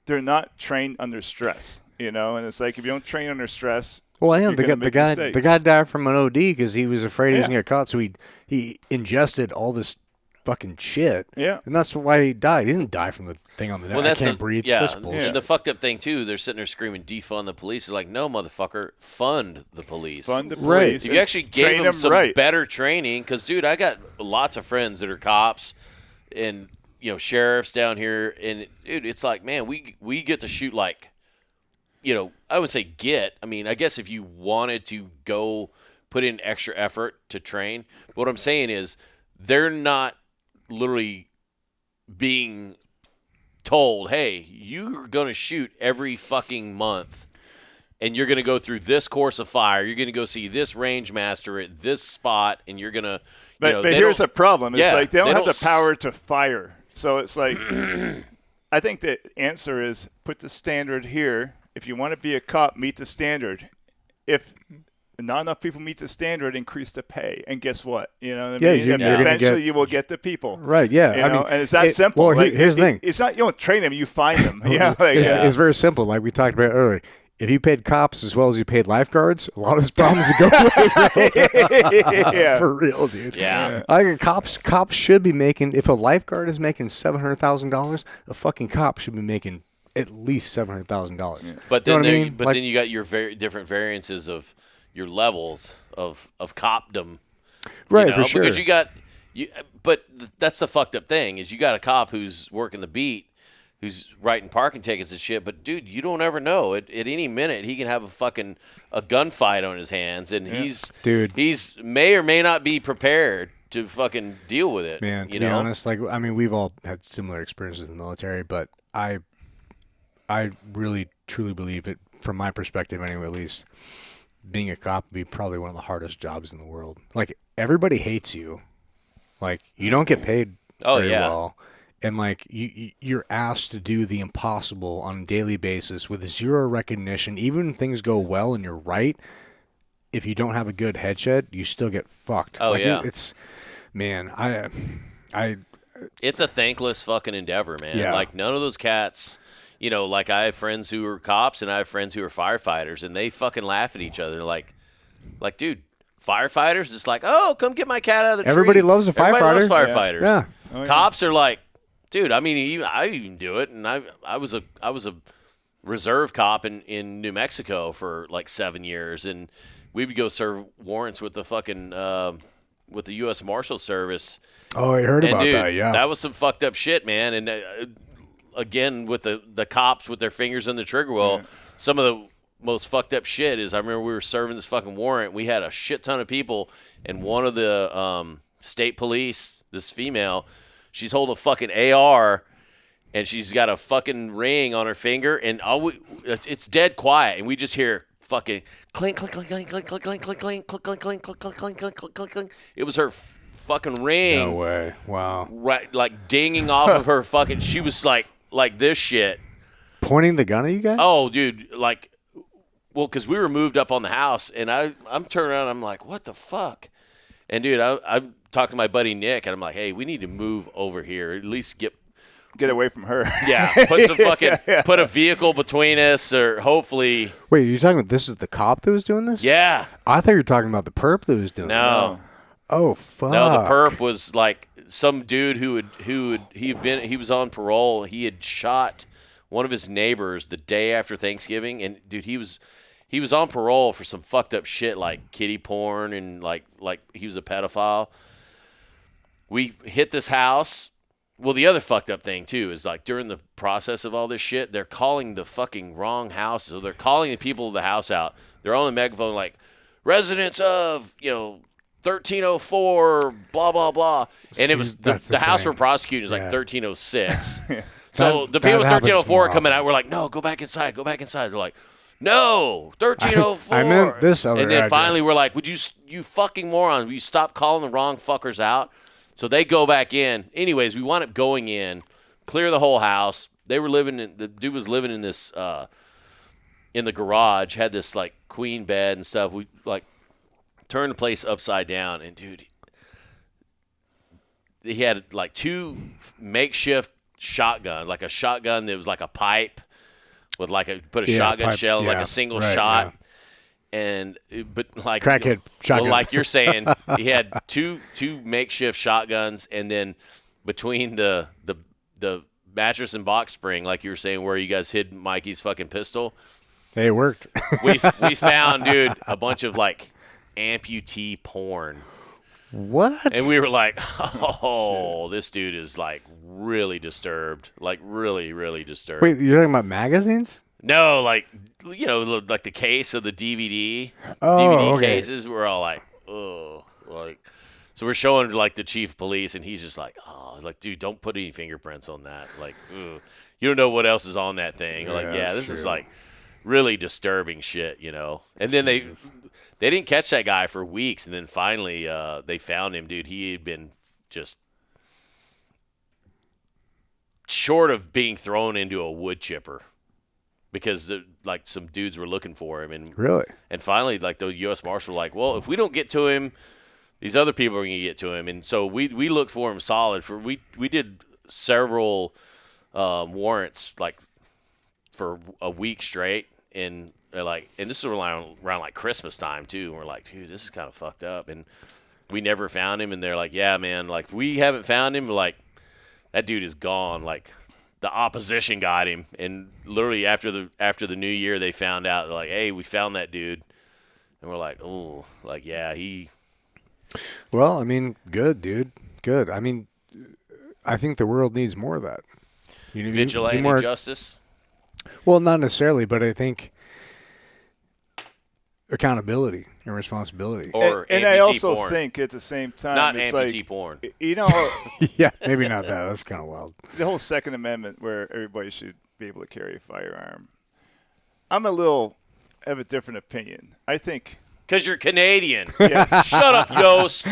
They're not trained under stress, you know? And it's like, if you don't train under stress, well, you're gonna make mistakes. the guy died from an OD because he was afraid he was going to get caught. So he ingested all this fucking shit. Yeah. And that's why he died. He didn't die from the thing on the neck. I can't breathe. Yeah. Such bullshit. And the fucked up thing, too, they're sitting there screaming, defund the police. They're like, no, motherfucker, fund the police. Fund the police. Right. If you actually gave them some right. better training, because, dude, I got lots of friends that are cops and, you know, sheriffs down here. And, dude, it's like, man, we get to shoot like, you know, I would say I mean, I guess if you wanted to go put in extra effort to train, but what I'm saying is they're not literally being told, hey, you're going to shoot every fucking month and you're going to go through this course of fire. You're going to go see this range master at this spot and you're going to, but here's the problem. It's like they don't have the power to fire. So it's like, I think the answer is put the standard here. If you want to be a cop, meet the standard. If not enough people meet the standard, increase the pay. And guess what? You know what I mean? Eventually you will get the people. Right, yeah. You know? And it's that simple. Well, like, here's the thing. It's not, you don't train them, you find them. It's very simple, like we talked about earlier. If you paid cops as well as you paid lifeguards, a lot of these problems would go away. For real, dude. Yeah. I think cops should be making, if a lifeguard is making $700,000, a fucking cop should be making at least $700,000. Yeah. But then, then you got your very different variances of your levels of copdom, right? For sure. Because but that's the fucked up thing is you got a cop who's working the beat, who's writing parking tickets and shit. But dude, you don't ever know. At any minute, he can have a gunfight on his hands, and he's may or may not be prepared to fucking deal with it. Man, to be honest, like I mean, we've all had similar experiences in the military, but I really truly believe it, from my perspective anyway, at least, being a cop would be probably one of the hardest jobs in the world. Like, everybody hates you. Like, you don't get paid very well. And, like, you're asked to do the impossible on a daily basis with zero recognition. Even when things go well and you're right, if you don't have a good headset, you still get fucked. Oh, like, yeah. It's, man, it's a thankless fucking endeavor, man. Yeah. Like, none of those cats... You know, like I have friends who are cops and I have friends who are firefighters, and they fucking laugh at each other. Like, dude, firefighters, it's like, oh, come get my cat out of the tree. Everybody loves a firefighter. Everybody loves firefighters. Yeah. Oh, yeah. Cops are like, dude, I mean, I even do it, and I was a reserve cop in New Mexico for like 7 years, and we would go serve warrants with the fucking with the U.S. Marshal Service. Oh, I heard about dude, that. Yeah, that was some fucked up shit, man, and. Again, with the cops with their fingers on the trigger wheel, some of the most fucked up shit is I remember we were serving this fucking warrant. We had a shit ton of people, and one of the state police, this female, she's holding a fucking AR, and she's got a fucking ring on her finger, and it's dead quiet, and we just hear fucking clink, clink, clink, clink, clink, clink, clink, clink, clink, clink, clink, clink, clink, clink, clink, clink, clink, clink. It was her fucking ring. No way. Wow. Right, like dinging off of her fucking. She was like this shit. Pointing the gun at you guys? Oh, dude, like, well, because we were moved up on the house, and I'm turning around, I'm like, what the fuck? And, dude, I talked to my buddy Nick, and I'm like, hey, we need to move over here, at least get away from her. Yeah, put some fucking, put a vehicle between us, or hopefully. Wait, you're talking about this is the cop that was doing this? Yeah. I thought you were talking about the perp that was doing this. No. Oh, fuck. No, the perp was like some dude he was on parole. He had shot one of his neighbors the day after Thanksgiving, and dude, he was on parole for some fucked up shit like kiddie porn and like he was a pedophile. We hit this house, Well, the other fucked up thing too is like during the process of all this shit, they're calling the fucking wrong house. So they're calling the people of the house out. They're on the megaphone like, residents of 1304, blah blah blah, and it was the house we're prosecuting is like 1306. So the people at 1304 are coming out. We're like, no, go back inside, go back inside. They're like, no, 1304. I meant this other And then address. finally we're like, would you fucking morons, will you stop calling the wrong fuckers out? So they go back in. Anyways, we wound up going in, clear the whole house. They were the dude was living in this, in the garage, had this like queen bed and stuff. We like turned the place upside down, and dude, he had like 2 makeshift shotgun, like a shotgun that was like a pipe with like put a shotgun pipe, shell, like a single shot. Yeah. And but like crackhead shotgun. Well, like you're saying, he had two makeshift shotguns, and then between the mattress and box spring, like you were saying, where you guys hid Mikey's fucking pistol. Hey, it worked. we found, dude, a bunch of like amputee porn. What? And we were like, oh, this dude is like really disturbed, like really, really disturbed. Wait, you're talking about magazines? No, like like the case of the DVD cases. We're all like, oh, like. So we're showing like the chief of police, and he's just like, oh, like, dude, don't put any fingerprints on that. Like, ugh. You don't know what else is on that thing. Like, yeah, this is like really disturbing shit, And then they didn't catch that guy for weeks, and then finally they found him, dude. He had been just short of being thrown into a wood chipper because like some dudes were looking for him, and really, and finally like the U.S. Marshal were like, well, if we don't get to him, these other people are going to get to him, and so we looked for him solid. We did several warrants like for a week straight, and this is around like Christmas time too. And we're like, dude, this is kind of fucked up, and we never found him. And they're like, yeah, man, like we haven't found him. Like that dude is gone. Like the opposition got him, and literally after the new year, they found out. They're like, hey, we found that dude, and we're like, oh, like yeah, he. Well, I mean, good, dude. Good. I mean, I think the world needs more of that. Vigilante justice? Well, not necessarily, but I think accountability and responsibility. And I also think at the same time, not it's amputee like, porn. Yeah, maybe not that. That's kind of wild. The whole Second Amendment where everybody should be able to carry a firearm. I'm have a different opinion. I think... Because you're Canadian. Yes. Shut up, Yoast.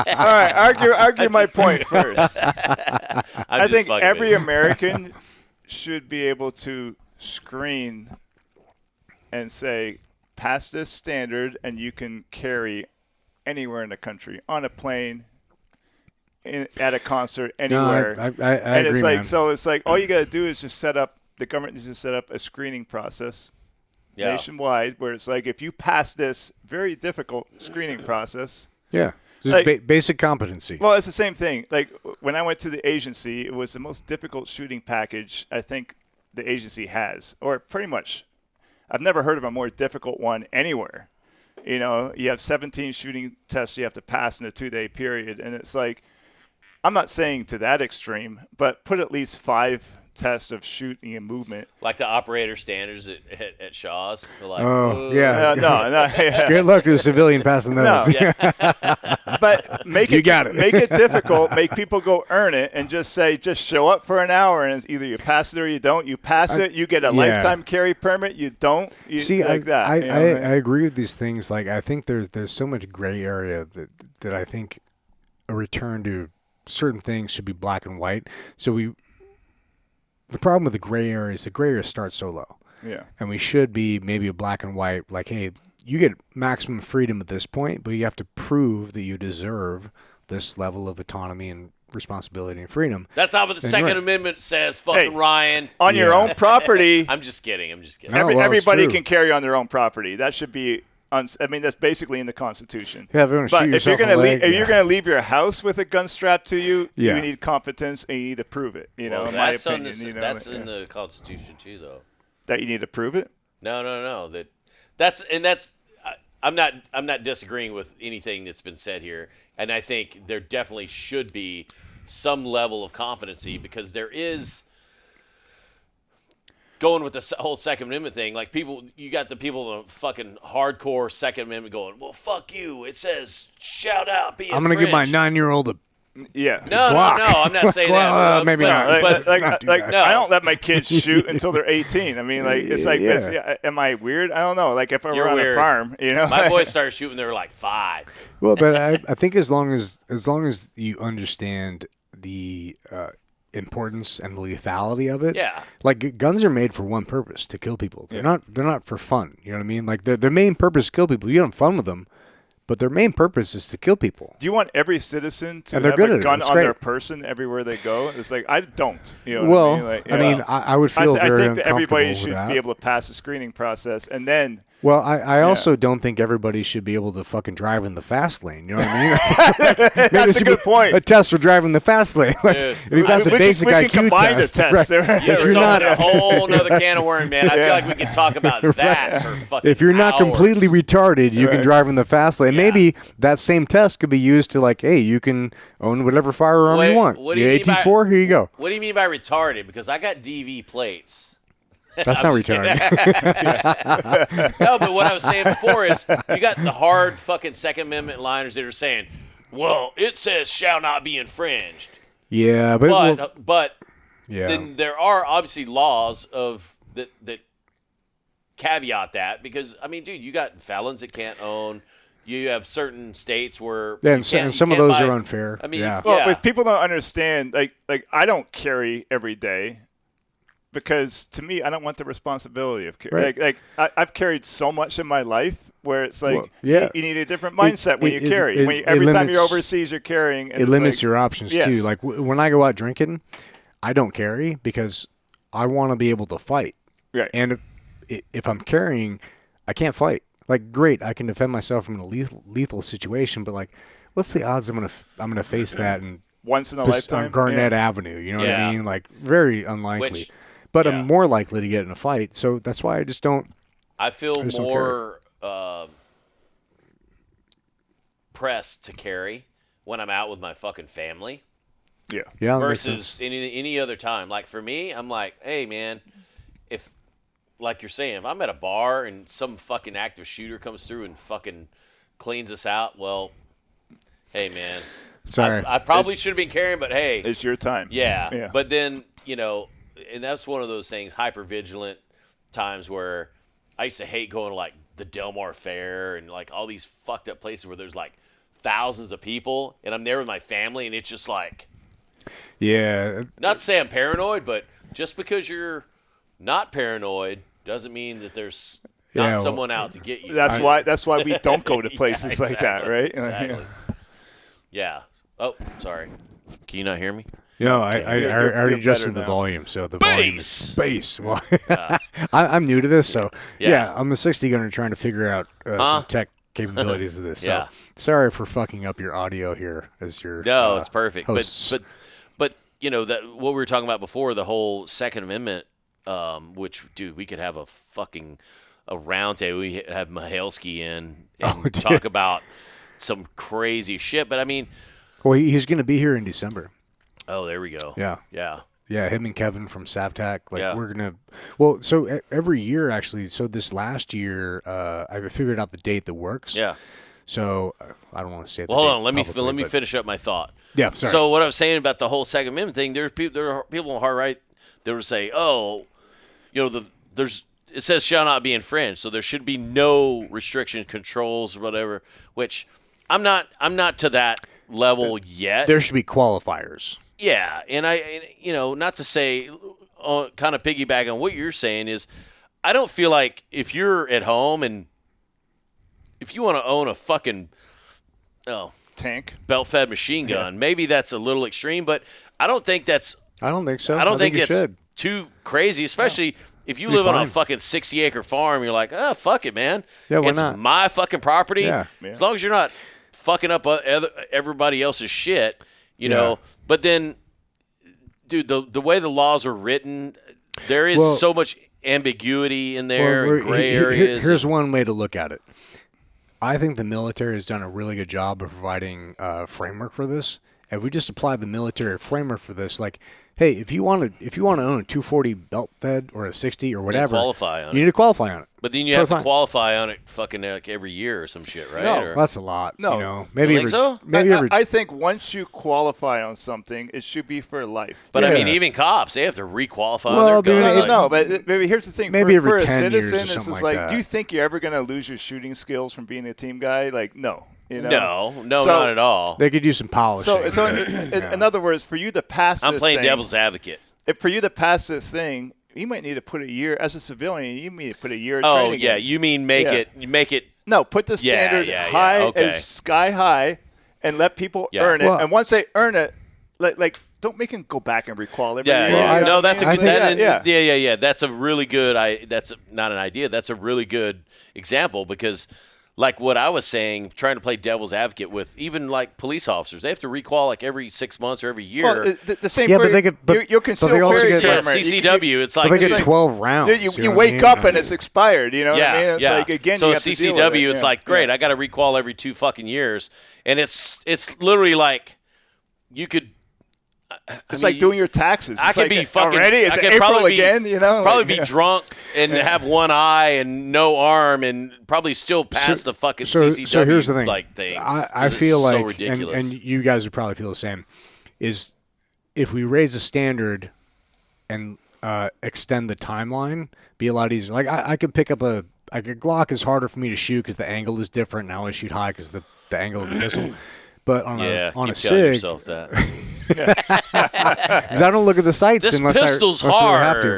All right, argue my point first. I think every American should be able to screen and say, pass this standard, and you can carry anywhere in the country, on a plane, at a concert, anywhere. No, I and agree, it's like, man. so it's like all you got to do is just the government needs to set up a screening process. Yeah. Nationwide, where it's like if you pass this very difficult screening process. Yeah, just like, basic competency. Well, it's the same thing. Like when I went to the agency, it was the most difficult shooting package I think the agency has, or pretty much. I've never heard of a more difficult one anywhere. You have 17 shooting tests you have to pass in a 2-day period, and it's like, I'm not saying to that extreme, but put at least 5 tests of shooting and movement. Like the operator standards at Shaw's. Like, oh, yeah. No. Yeah. Good luck to a civilian passing those. No. Yeah. But make it difficult. Make people go earn it, and just show up for an hour, and it's either you pass it or you don't. You pass it, you get a lifetime carry permit. You don't. See, that. I agree with these things. Like I think there's so much gray area that I think a return to certain things should be black and white. So the problem with the gray area is the gray area starts so low. Yeah. And we should be maybe a black and white, like, hey, you get maximum freedom at this point, but you have to prove that you deserve this level of autonomy and responsibility and freedom. That's not what the Second Amendment says, fucking Ryan. On your own property. I'm just kidding. Everybody can carry on their own property. That should be... that's basically in the Constitution. Yeah, if you're going to leave your house with a gun strapped to you, you need competence and you need to prove it. That's in the Constitution too, though. That you need to prove it? No. I'm not disagreeing with anything that's been said here, and I think there definitely should be some level of competency, because there is going with the whole Second Amendment thing. Like, you got the people in the fucking hardcore Second Amendment going, well, fuck you. It says shout out, be I'm going to give my 9-year-old a Yeah. No, I'm not saying that. Maybe not. But no. I don't let my kids shoot until they're 18. I mean, like, it's like, am I weird? I don't know. Like, if I were on a farm, you know. My boys started shooting when they were like 5. Well, but I think as long as you understand the importance and the lethality of it, like, guns are made for one purpose: to kill people. They're not for fun. You know what I mean? Like, their main purpose is kill people. You have fun with them. But their main purpose is to kill people. Do you want every citizen to have a gun on their person everywhere they go? It's like, I don't. You know well, what I mean? Like, I mean, I would feel very uncomfortable. I think that everybody should be able to pass the screening process, and then. Well, I also don't think everybody should be able to fucking drive in the fast lane. You know what I mean? That's a good point. A test for driving the fast lane. Like, if you pass a basic IQ test, right? You're not a whole other can of worms, man. I feel like we could talk about that for fucking If you're not hours. completely retarded, you can drive in the fast lane. Maybe that same test could be used to, like, hey, you can own whatever firearm you want. What do you mean AT4, here you go. What do you mean by retarded? Because I got DV plates. That's not retarded. No, but what I was saying before is you got the hard fucking Second Amendment liners that are saying, well, it says shall not be infringed. Yeah, but then there are obviously laws that caveat that, because, I mean, dude, you got felons that can't own. You have certain states where and some of those are unfair. I mean, well, but people don't understand. Like I don't carry every day. Because to me, I don't want the responsibility of carrying. Right. Like I've carried so much in my life where it's like you need a different mindset when you carry. Every time you're overseas, you're carrying. And it limits your options too. Like when I go out drinking, I don't carry because I want to be able to fight. Right. And if I'm carrying, I can't fight. Like, great, I can defend myself from a lethal situation, but, like, what's the odds I'm gonna face that and once in a lifetime on Garnett Avenue? You know what I mean? Like, very unlikely. But I'm more likely to get in a fight, so that's why I just don't. I feel more pressed to carry when I'm out with my fucking family. Yeah. Versus any other time. Like, for me, I'm like, hey, man, if, like you're saying, if I'm at a bar and some fucking active shooter comes through and fucking cleans us out, well, hey, man. Sorry. I probably should have been carrying, but hey. It's your time. Yeah. But then, you know, and that's one of those things, hyper-vigilant times where I used to hate going to, like, the Del Mar Fair and, like, all these fucked up places where there's, like, thousands of people, and I'm there with my family, and it's just like. Yeah. Not to say I'm paranoid, but just because you're not paranoid doesn't mean that there's not someone out to get you. That's why we don't go to places like that, right? Exactly. Yeah. Oh, sorry. Can you not hear me? No, I already adjusted the volume, so the volume is bass. Well, I'm new to this, so I'm a 60 gunner trying to figure out some tech capabilities of this. So sorry for fucking up your audio here as your it's perfect. Hosts. But you know that what we were talking about before, the whole Second Amendment, which, dude, we could have a round table. We have Mihalski in and talk about some crazy shit. But I mean, well, he's going to be here in December. Oh, there we go. Yeah, him and Kevin from Savtac. Like, we're going to – well, so every year, actually. So this last year, I figured out the date that works. Yeah. So I don't want to say it. Well, hold on. Let me finish up my thought. Yeah, sorry. So what I was saying about the whole Second Amendment thing, there are people on hard right that would say, oh, you know, it says shall not be infringed, so there should be no restriction, controls, or whatever, which I'm not to that level yet. There should be qualifiers. Yeah, and not to say, kind of piggyback on what you're saying is, I don't feel like if you're at home and if you want to own a fucking tank, belt-fed machine gun, maybe that's a little extreme, but I don't think that's. I don't think so. I don't think it's should. Too crazy, especially if you live on a fucking 60-acre farm. You're like, oh, fuck it, man. Yeah, why it's not? My fucking property. Yeah. As long as you're not fucking up everybody else's shit, you know. But then, dude, the way the laws are written, there is so much ambiguity in there and gray areas. Here's one way to look at it. I think the military has done a really good job of providing a framework for this, if we just apply the military framework for this, like, hey, if you want to own a 240 belt fed or a 60 or whatever, qualify on you need to qualify on it. But then you have to qualify on it fucking like every year or some shit, right? No, or, that's a lot. No. You know, maybe You think so? Maybe every. I think once you qualify on something, it should be for life. But Yeah. I mean, even cops, they have to requalify Well, on their guns. maybe- No, but maybe here's the thing. Maybe for, every for a 10 years or citizen, something it's like like, that. do you think you're ever going to lose your shooting skills from being a team guy? Like, no. You know? No, So- not at all. They could use some polishing. So in other words, for you to pass I'm this playing thing, devil's advocate. for you to pass this thing, you might need to put a year as a civilian. You need to put a year. Of Oh training yeah, in. you mean make it. No, put the standard high okay. as sky high, and let people earn it. Well- and once they earn it, like don't make them go back and recall every Yeah, year. yeah. I- No, that's a I good. think- Yeah. That's a really good. That's not an idea. That's a really good example because, like what I was saying, trying to play devil's advocate with even like police officers, they have to recall like every 6 months or every year. Well, the same. Yeah, for, but they could- but- you but conceal they also carry get- yeah, permit. CCW. It's like But they it's get like- 12 rounds. You know what wake I mean? up and it's expired. You know what I mean? It's yeah. like again. So you a have to deal CCW, with it. it's Yeah. like great. Yeah. I got to recall every 2 fucking years, and it's literally like you could. It's like doing your taxes. I It's could like, be fucking. already. Is I it could April probably again? be, You know, probably like, be yeah. drunk and have one eye and no arm, and probably still pass the fucking CCW. So here's the thing. Like thing. I 'cause it's feel so like, ridiculous. and you guys would probably feel the same, is if we raise the standard and extend the timeline, be a lot easier. Like I could pick up a Glock is harder for me to shoot because the angle is different. Now I shoot high because the angle of the pistol. But on yeah, a keep telling SIG, yourself that. because I don't look at the sights This unless pistol's I really have to.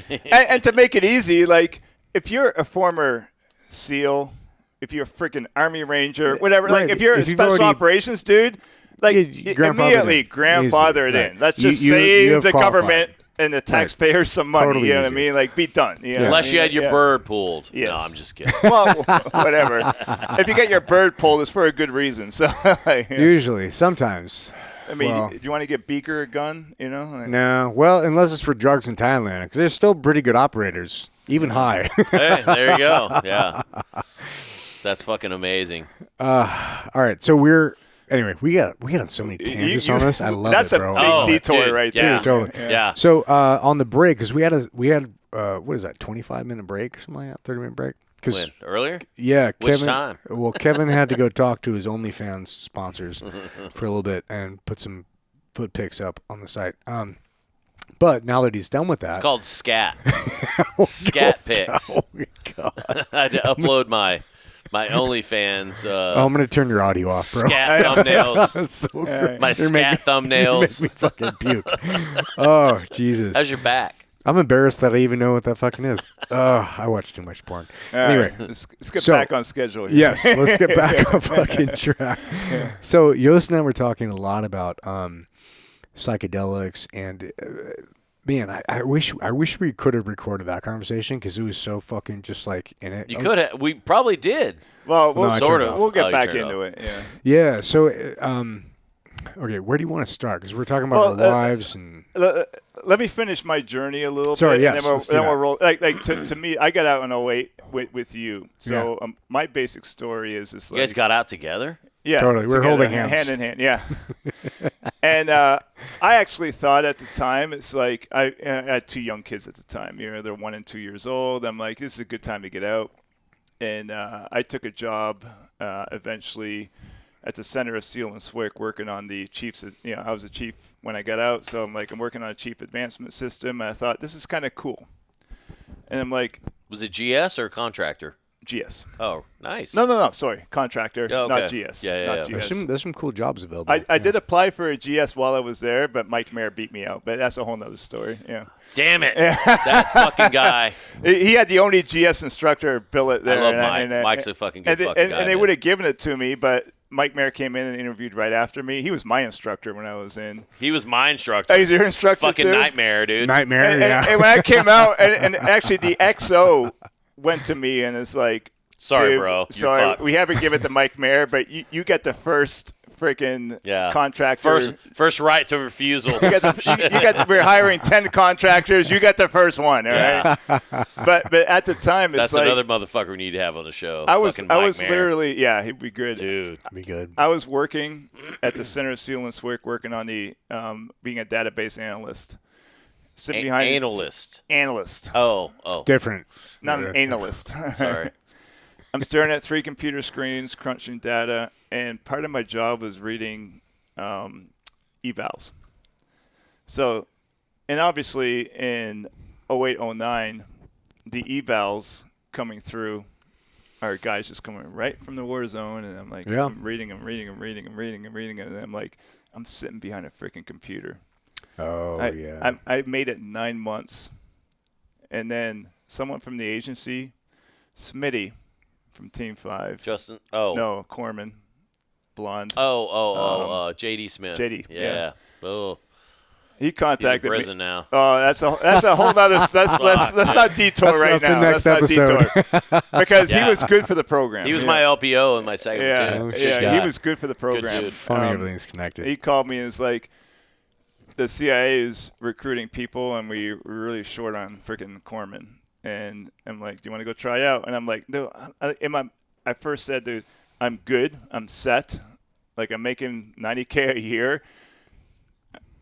hard. And to make it easy, like if you're a former SEAL, if you're a freaking Army Ranger, whatever, Right. like if you're a If you've special already- operations dude, like You grandfathered immediately in. grandfathered Easy. in. Right. Let's just You save have the qualified. government and the taxpayers some money. Totally you know what I easy. mean? Like be done. You know what I Unless you mean? had your Yeah. bird pulled. Yes. No, I'm just kidding. Well, whatever. If you get your bird pulled, it's for a good reason. So, like, Usually, sometimes. I mean, well- do you want to get Beaker a gun? You know? Like, No, well, unless it's for drugs in Thailand, because they're still pretty good operators, even high. Hey, there you go. Yeah. That's fucking amazing. All right, so we got so many tangents on this. I love that's it, bro. a big detour dude, right yeah. there. Totally. Yeah. So on the break, because we had what is that, 25-minute break or something like that, 30-minute break? Because When? Earlier? yeah, Which Kevin. time? Well, Kevin had to go talk to his OnlyFans sponsors for a little bit and put some foot pics up on the site. But now that he's done with that, It's called Scat. Scat pics. oh my god, I had to upload my OnlyFans I'm gonna turn your audio off, bro. scat thumbnails. That's so great. My You're making- scat thumbnails. Make me fucking puke. Oh Jesus. How's your back? I'm embarrassed that I even know what that fucking is. I watch too much porn. All Anyway, right, let's get so- back on schedule here. yes, let's get back on fucking track. So Yoast and I were talking a lot about psychedelics, and man, I wish we could have recorded that conversation because it was so fucking just like in it. You could have. We probably did. Well, No, I sort turned it of. off. We'll get Oh, you back turned it into it. Yeah. Yeah. So, okay, where do you want to start? Because we're talking about Well, our lives and. Let me finish my journey a little Sorry, bit. yes, And then let's do we'll that. roll. Like to me, I got out in 08 with you. So my basic story is You guys got out together? yeah, Totally. We're together, holding hands. hand in hand. Yeah. And I actually thought at the time, it's like I had two young kids at the time. You know, they're 1 and 2 years old. I'm like, this is a good time to get out. And I took a job eventually at the center of SEAL and SWIC working on the chiefs. You know, I was a chief when I got out. So I'm working on a chief advancement system. And I thought, this is kind of cool. And I'm like, Was it GS or contractor? GS. Oh, nice. No. Sorry. Contractor, Oh, okay. not GS. Yeah, not yeah. GS. There's some cool jobs available. I did apply for a GS while I was there, but Mike Mayer beat me out. But that's a whole nother story. Yeah. Damn it. That fucking guy. He had the only GS instructor billet there. I love Mike. Mike's a fucking good fucking guy. And they man. would have given it to me, but Mike Mayer came in and interviewed right after me. He was my instructor when I was in. He was my instructor. Oh, he's your instructor Fucking too? nightmare, dude. Nightmare. And, Yeah. and when I came out, and actually the XO went to me and it's like, Sorry, Dude, bro. You're sorry, fucked. we haven't given it to Mike Mayer, but you get the first freaking contractor. First right to refusal. We're hiring 10 contractors. You got the first one, all right? But at the time, it's that's like, another motherfucker we need to have on the show. I was Mayer. literally, he'd be good. Dude. Be good. I was working at the Center of Seal and Swick, working on the being a database analyst. Sitting behind analyst. Oh. Different. Not an analyst. Sorry. I'm staring at 3 computer screens, crunching data, and part of my job was reading evals. So, and obviously in 08, 09, the evals coming through are guys just coming right from the war zone, and I'm like, I'm reading, and I'm like, I'm sitting behind a freaking computer. I made it 9 months, and then someone from the agency, Smitty, from Team 5. Justin? Oh. No, Corpsman. Blonde. JD Smith. JD. Yeah. Oh. He contacted He's in prison me. now. Oh, that's a whole other. Let's not detour right now. That's the next episode. Because he was good for the program. He was my LPO in my second platoon. He was good for the program. Funny, everything's connected. He called me and was like, the CIA is recruiting people, and we're really short on freaking corpsmen. And I'm like, do you want to go try out? And I'm like, no. I first said, dude, I'm good. I'm set. Like, I'm making $90K a year.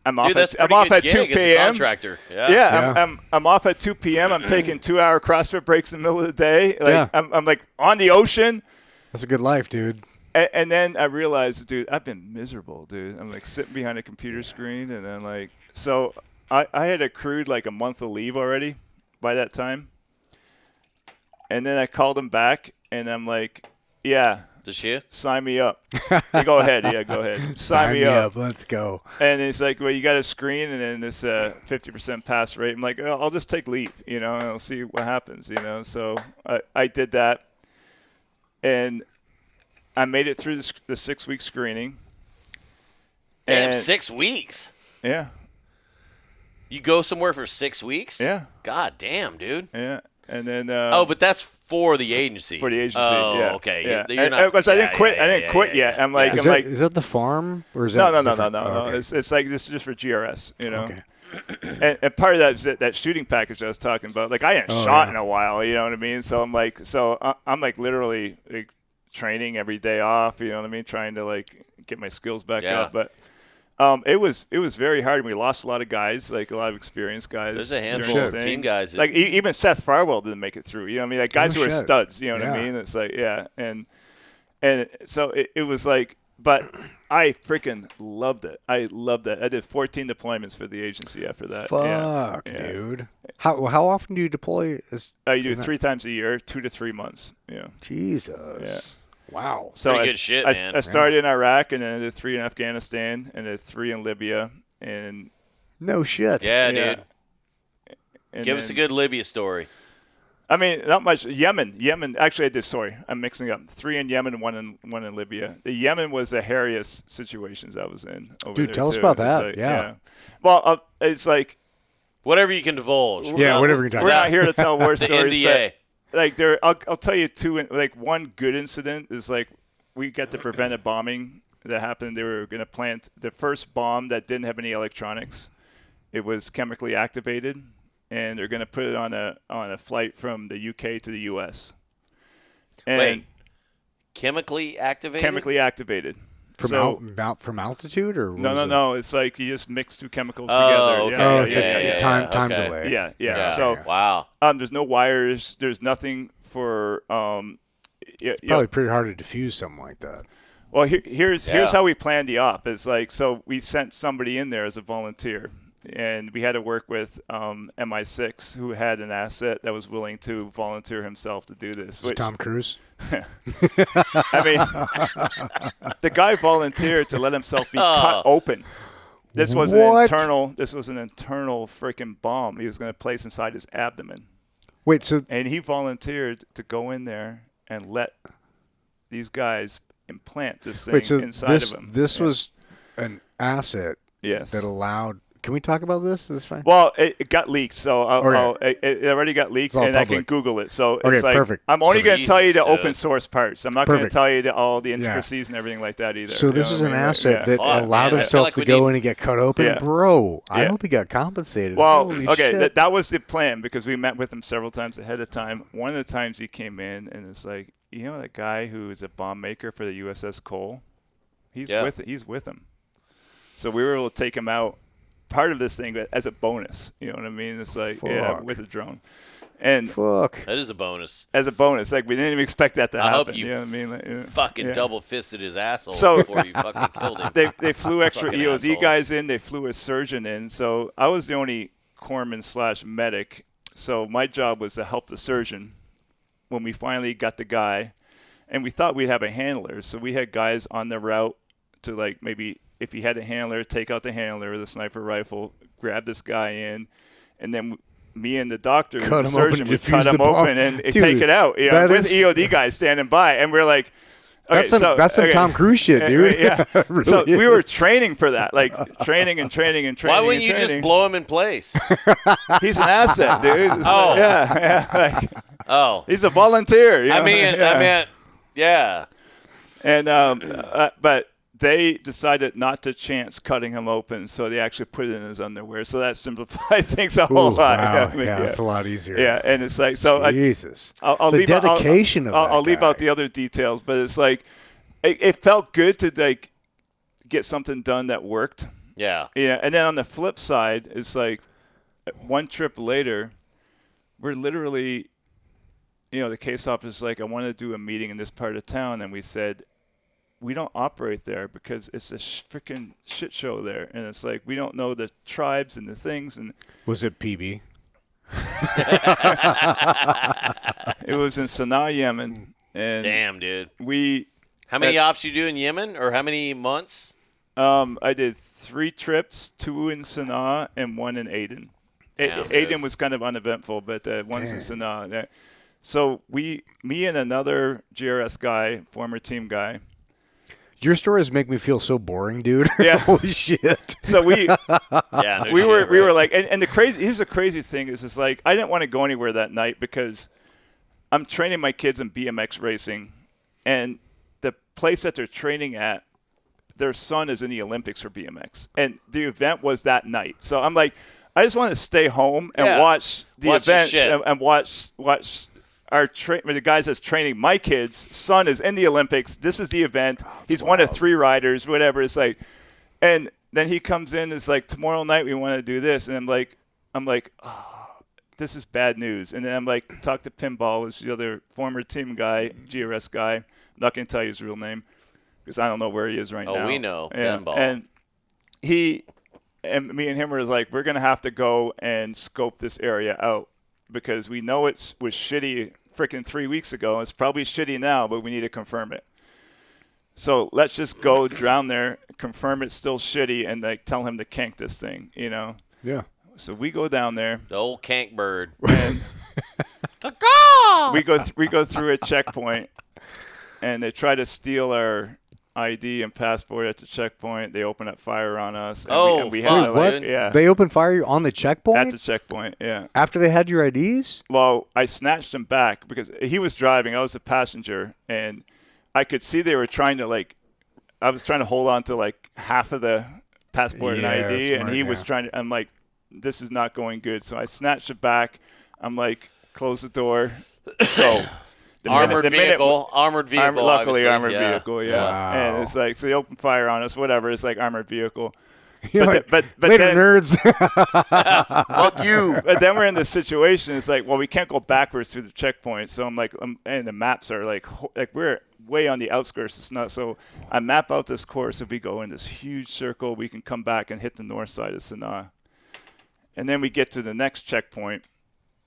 I'm off at 2 p.m. Contractor. I'm off at 2 p.m. I'm taking 2-hour CrossFit breaks in the middle of the day. Like, I'm like on the ocean. That's a good life, dude. And then I realized, dude, I've been miserable, dude. I'm like sitting behind a computer screen, and then like, so I had accrued like a month of leave already by that time. And then I called him back, and I'm like, Does she? Sign me up. Go ahead. Yeah, go ahead. Sign me up. Let's go. And he's like, well, you got to screen, and then this 50% pass rate. I'm like, oh, I'll just take leave, and I'll see what happens, So I did that, and I made it through the 6-week screening. Damn, 6 weeks? Yeah. You go somewhere for 6 weeks? Yeah. God damn, dude. Yeah. And then but that's for the agency. For the agency. Oh, yeah. okay. Yeah. You're not, because I didn't quit. I didn't quit yet. I'm like, is that the farm or is that no. Okay. It's like this is just for GRS. Okay. And part of that is that shooting package I was talking about. Like, I hadn't shot in a while. You know what I mean? So I'm like, I'm like literally like training every day off. You know what I mean? Trying to like get my skills back up, but. It was very hard. We lost a lot of guys, like a lot of experienced guys. There's a handful of team guys. Like even Seth Farwell didn't make it through. You know what I mean? Like guys who are studs. You know what I mean? It's like and so it was like, but I freaking loved it. I loved it. I did 14 deployments for the agency after that. Fuck, dude. How often do you deploy? You do 3 times a year, 2 to 3 months. Yeah. Jesus. Wow. So pretty good shit, man. I started in Iraq, and then I did 3 in Afghanistan, and then 3 in Libya, and no shit. Yeah, dude. And Give us a good Libya story. I mean, not much. Yemen. Actually, I did. Sorry, I'm mixing up. 3 in Yemen, and one in Libya. The Yemen was the hairiest situations I was in over there. Dude, tell us about that. Like, yeah. Well, it's like whatever you can divulge. Yeah, whatever you can. We're not here to tell war the stories. NDA. Like I'll tell you 2. Like one good incident is like we got to prevent a bombing that happened. They were going to plant the first bomb that didn't have any electronics. It was chemically activated, and they're going to put it on a flight from the UK to the US. And wait, chemically activated? Chemically activated. From altitude or no. It's like you just mix 2 chemicals together. Okay. Time delay. Yeah. So wow. There's no wires. There's nothing for. It's probably pretty hard to defuse something like that. Well, here's how we planned the op. It's like, so we sent somebody in there as a volunteer, and we had to work with MI6, who had an asset that was willing to volunteer himself to do this. Tom Cruise. I mean, the guy volunteered to let himself be cut open. This was an internal freaking bomb he was going to place inside his abdomen. Wait, and he volunteered to go in there and let these guys implant this thing inside of him. This was an asset that allowed Can we talk about this? Is this fine? Well, it got leaked, so it already got leaked, and public. I can Google it. So Okay, it's like, perfect. I'm only going to tell you the Jesus, open source parts. I'm not going to Perfect. tell you all the intricacies and everything like that either. So You this know is what an I mean? asset that Fuck, allowed man. I himself feel like to we go need- in and get cut open. Yeah. Bro, I Yeah. hope he got compensated. Well, Holy okay, shit. that was the plan because we met with him several times ahead of time. One of the times he came in and it's like, you know that guy who is a bomb maker for the USS Cole? He's with him. So we were able to take him out part of this thing as a bonus. You know what I mean? It's like, with a drone. And Fuck. That is a bonus. as a bonus, like we didn't even expect that to I happen. hope you know what I mean? Like, Fucking double-fisted his asshole So- before you fucking killed him. They flew extra Fucking EOD asshole. guys in. They flew a surgeon in. So I was the only corpsman/medic. So my job was to help the surgeon when we finally got the guy. And we thought we'd have a handler. So we had guys on the route to, like, maybe if he had a handler, take out the handler with a sniper rifle, grab this guy in, and then me and the doctor, Cut the him surgeon, open, would defuse cut him the bomb. open and Dude, take it out. You know, that with is- EOD guys standing by. And we're like, okay, That's some okay. Tom Cruise shit, dude. Yeah. It really So we were is. training for that, like training and training and training. Why wouldn't and you just training. blow him in place? He's an asset, dude. It's Oh. like, yeah. Like, Oh. he's a volunteer. You know? I mean, yeah. And but they decided not to chance cutting him open, so they actually put it in his underwear. So that simplified things a whole Ooh, lot. wow. You know what I mean? Yeah, it's a lot easier. Yeah, and it's like so. Jesus. I'll The leave out- I'll- dedication of I'll that leave guy. out the other details, but it's like it felt good to like get something done that worked. Yeah. Yeah, and then on the flip side, it's like one trip later, we're literally, the case officer is like, I want to do a meeting in this part of town, and we said, we don't operate there because it's a freaking shit show there, and it's like we don't know the tribes and the things, and Was it PB? it was in Sana'a, Yemen, and Damn, dude. we. How many ops you do in Yemen, or how many months? I did 3 trips, 2 in Sana'a and 1 in Aden. Damn, dude. Aden was kind of uneventful, but one's in Sana'a. Yeah. So me and another GRS guy, former team guy. Your stories make me feel so boring, dude. Yeah. Holy shit. So we Yeah, no we shit, were right? like, and here's the crazy thing is like I didn't want to go anywhere that night because I'm training my kids in BMX racing, and the place that they're training at, their son is in the Olympics for BMX, and the event was that night. So I'm like, I just want to stay home and Yeah. watch the Watch your event shit. and watch the guys that's training my kids' son is in the Olympics. This is the event. He's one of 3 riders, whatever. It's like, and then he comes in. It's like, tomorrow night we want to do this, and I'm like, oh, this is bad news. And then I'm like, talk to Pinball, was the other former team guy, GRS guy. I'm not gonna tell you his real name because I don't know where he is right now. Oh, we know. Yeah. Pinball. And me and him were like, we're gonna have to go and scope this area out because we know it was shitty freaking 3 weeks ago. It's probably shitty now, but we need to confirm it. So let's just go down there, confirm it's still shitty, and like tell him to kank this thing, Yeah. So we go down there, The old cank bird. and we go through a checkpoint, and they try to steal our ID and passport at the checkpoint. They open up fire on us. And Oh, we fuck, had to, like, dude. yeah, They opened fire on the checkpoint at the checkpoint, yeah. after they had your IDs? Well, I snatched him back because he was driving. I was a passenger, and I could see they were trying to I was trying to hold on to like half of the passport and Yeah, ID, and smart, he was yeah. trying to. I'm like, this is not going good. So I snatched it back. I'm like, close the door, go. Armored vehicle. Luckily, Luckily, armored yeah. vehicle, yeah. Wow. And it's like, so they open fire on us, whatever. It's like armored vehicle. You're But like, but later, then, nerds. Fuck you. But then we're in this situation. It's like, well, we can't go backwards through the checkpoint. So I'm like, and the maps are like we're way on the outskirts. It's not. So I map out this course. If we go in this huge circle, we can come back and hit the north side of Sana'a. And then we get to the next checkpoint,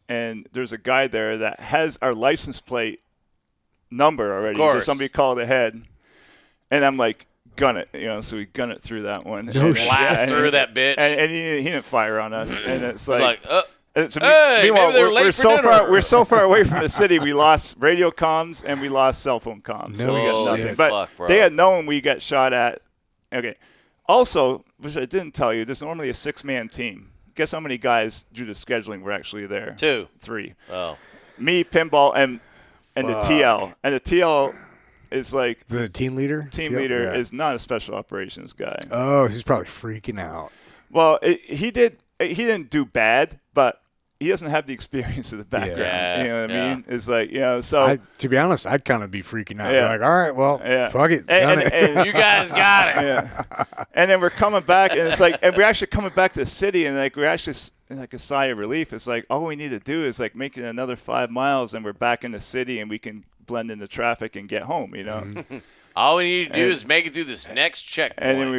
and there's a guy there that has our license plate number already. Of course. There's somebody called ahead, and I'm like, gun it, so we gun it through that one. No And- shit. Blast and- through that bitch. And he didn't fire on us, and it's It's like, and so hey, meanwhile, maybe they're late for dinner. we're so far away from the city. We lost radio comms and we lost cell phone comms, so we No got shit. nothing. But Fuck, bro. they had known we got shot at. Okay. Also, which I didn't tell you, there's normally a 6-man team. Guess how many guys due to scheduling were actually there? 2. 3. Oh. Me, Pinball, and the TL. And the TL is like The team leader? Team leader is not a special operations guy. Oh, he's probably freaking out. Well, he didn't do bad, but he doesn't have the experience of the background. Yeah. You know what I mean? It's like, so. To be honest, I'd kind of be freaking out. Yeah. Like, all right, well, fuck it. Done it. And You guys got it. yeah. And then we're coming back, and it's like, and we're actually coming back to the city, and like we're actually like a sigh of relief. It's like all we need to do is like make it another 5 miles, and we're back in the city, and we can blend in the traffic and get home. All we need to do is make it through this next checkpoint. And then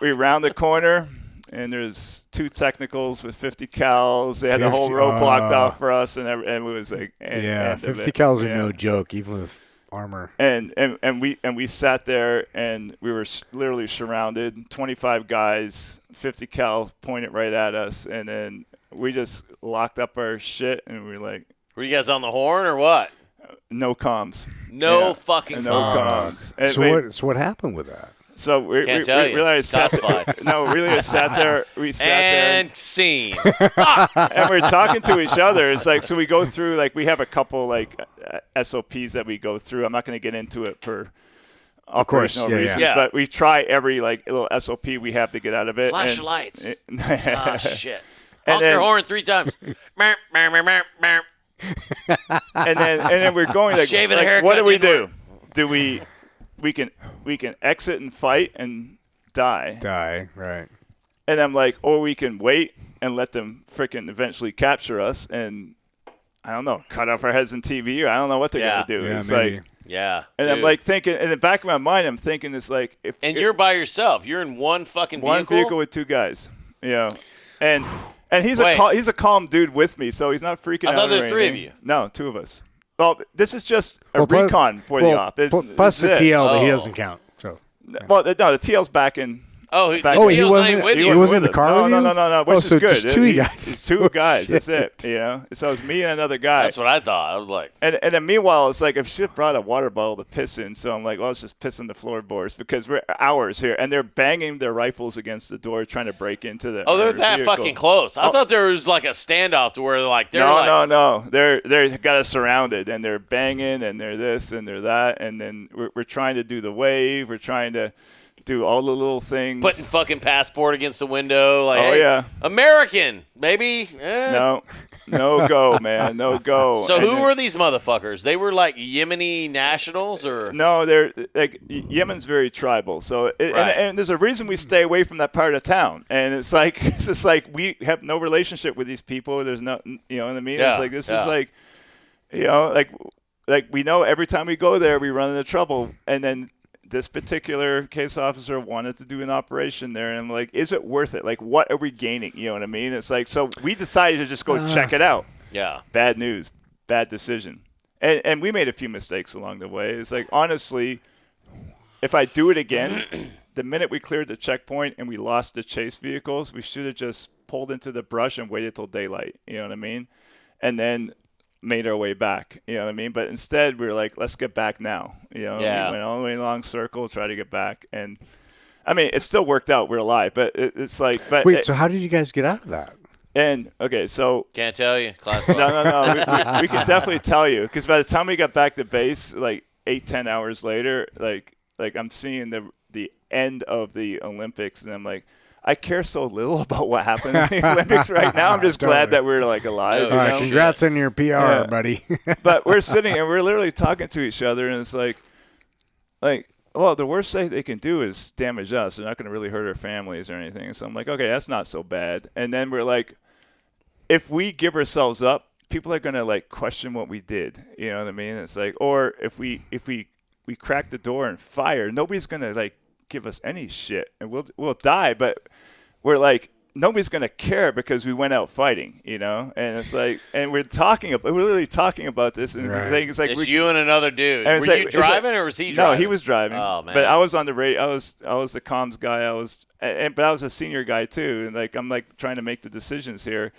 we round the corner, and there's 2 technicals with 50 cals. They had the whole road blocked off for us, and it was like 50 cals are no joke, even with armor. And we sat there, and we were literally surrounded, 25 guys, 50 cal pointed right at us, and then we just locked up our shit, and we were like, were you guys on the horn or what? no comms. No fucking no comms. comms. So what happened with that? So we really sat there. We sat there. And scene. And we're talking to each other. It's like, so we go through, like, we have a couple, like, SOPs that we go through. I'm not going to get into it for operational reasons, but we try every, like, little SOP we have to get out of it. Flash your lights. Oh, shit. And Honk your horn 3 times. and then we're going, like, Shaving a haircut. what do we do? We can exit and fight and die. Right. And I'm like, or we can wait and let them freaking eventually capture us and, I don't know, cut off our heads in TV, or I don't know what they're going to do. Yeah, it's maybe. like, yeah. and dude. I'm like thinking, in the back of my mind, I'm thinking it's like, and you're by yourself. You're in one fucking vehicle? One vehicle with 2 guys. And he's a calm dude with me, so he's not freaking out. I thought there were 3 of anything. you. No, 2 of us. Well, this is just a recon for the op. Plus the TL, but he Oh. doesn't count. So. Well, no, the TL's back in. Oh, Back he he wasn't. with He you. wasn't in the car with you. No. Which so is good. just 2 guys. It's 2 guys. That's it. So it's me and another guy. That's what I thought. I was like, And then meanwhile, it's like, I should have brought a water bottle to piss in. So I'm like, well, let's just piss in the floorboards because we're hours here. And they're banging their rifles against the door trying to break into the oh, they're that vehicle. fucking close. I thought there was like a standoff to where they're like, No. They're got us surrounded, and they're banging, and they're this, and they're that. And then we're trying to do the wave. We're trying to do all the little things. putting fucking passport against the window. Like, Oh, hey, yeah. American, baby. No go, man. No go. So And who then- were these motherfuckers? They were like Yemeni nationals, or No, they're like Yemen's very tribal. So and there's a reason we stay away from that part of town. And it's just like we have no relationship with these people. There's no, you know what I mean? Yeah, It's like this is like, like we know every time we go there we run into trouble. And then this particular case officer wanted to do an operation there, and I'm like, is it worth it? Like, what are we gaining? You know what I mean? It's like, so we decided to just go check it out. yeah, Bad news, bad decision. And we made a few mistakes along the way. It's like, honestly, if I do it again, the minute we cleared the checkpoint and we lost the chase vehicles, we should have just pulled into the brush and waited till daylight. You know what I mean? And then made our way back. You know what I mean? But instead, we were like, let's get back now. You know, Yeah. we went all the way along circle, try to get back. And, I mean, it still worked out. We're alive. But it's like, but Wait, so how did you guys get out of that? and okay, so can't tell you. Classified. no. We can definitely tell you, because by the time we got back to base, like 8-10 hours later, like I'm seeing the end of the Olympics, and I'm like, I care so little about what happened in the Olympics right now. I'm just glad that we're like alive. Oh, you All right, know? congrats on your PR, Yeah. buddy. But we're sitting and we're literally talking to each other, and it's like, well, the worst thing they can do is damage us. They're not going to really hurt our families or anything. So I'm like, okay, that's not so bad. And then we're like, if we give ourselves up, people are going to like question what we did. You know what I mean? It's like, or if we crack the door and fire, nobody's going to like give us any shit, and we'll die. But we're like, nobody's going to care because we went out fighting, you know? And it's like, and we're literally talking about this, and Right. it's like, It's you and another dude. and Were it's like- you it's like- driving or was he driving? No, he was driving. Oh, man. But I was on the radio. I was the comms guy. But I was a senior guy too, and like I'm like trying to make the decisions here.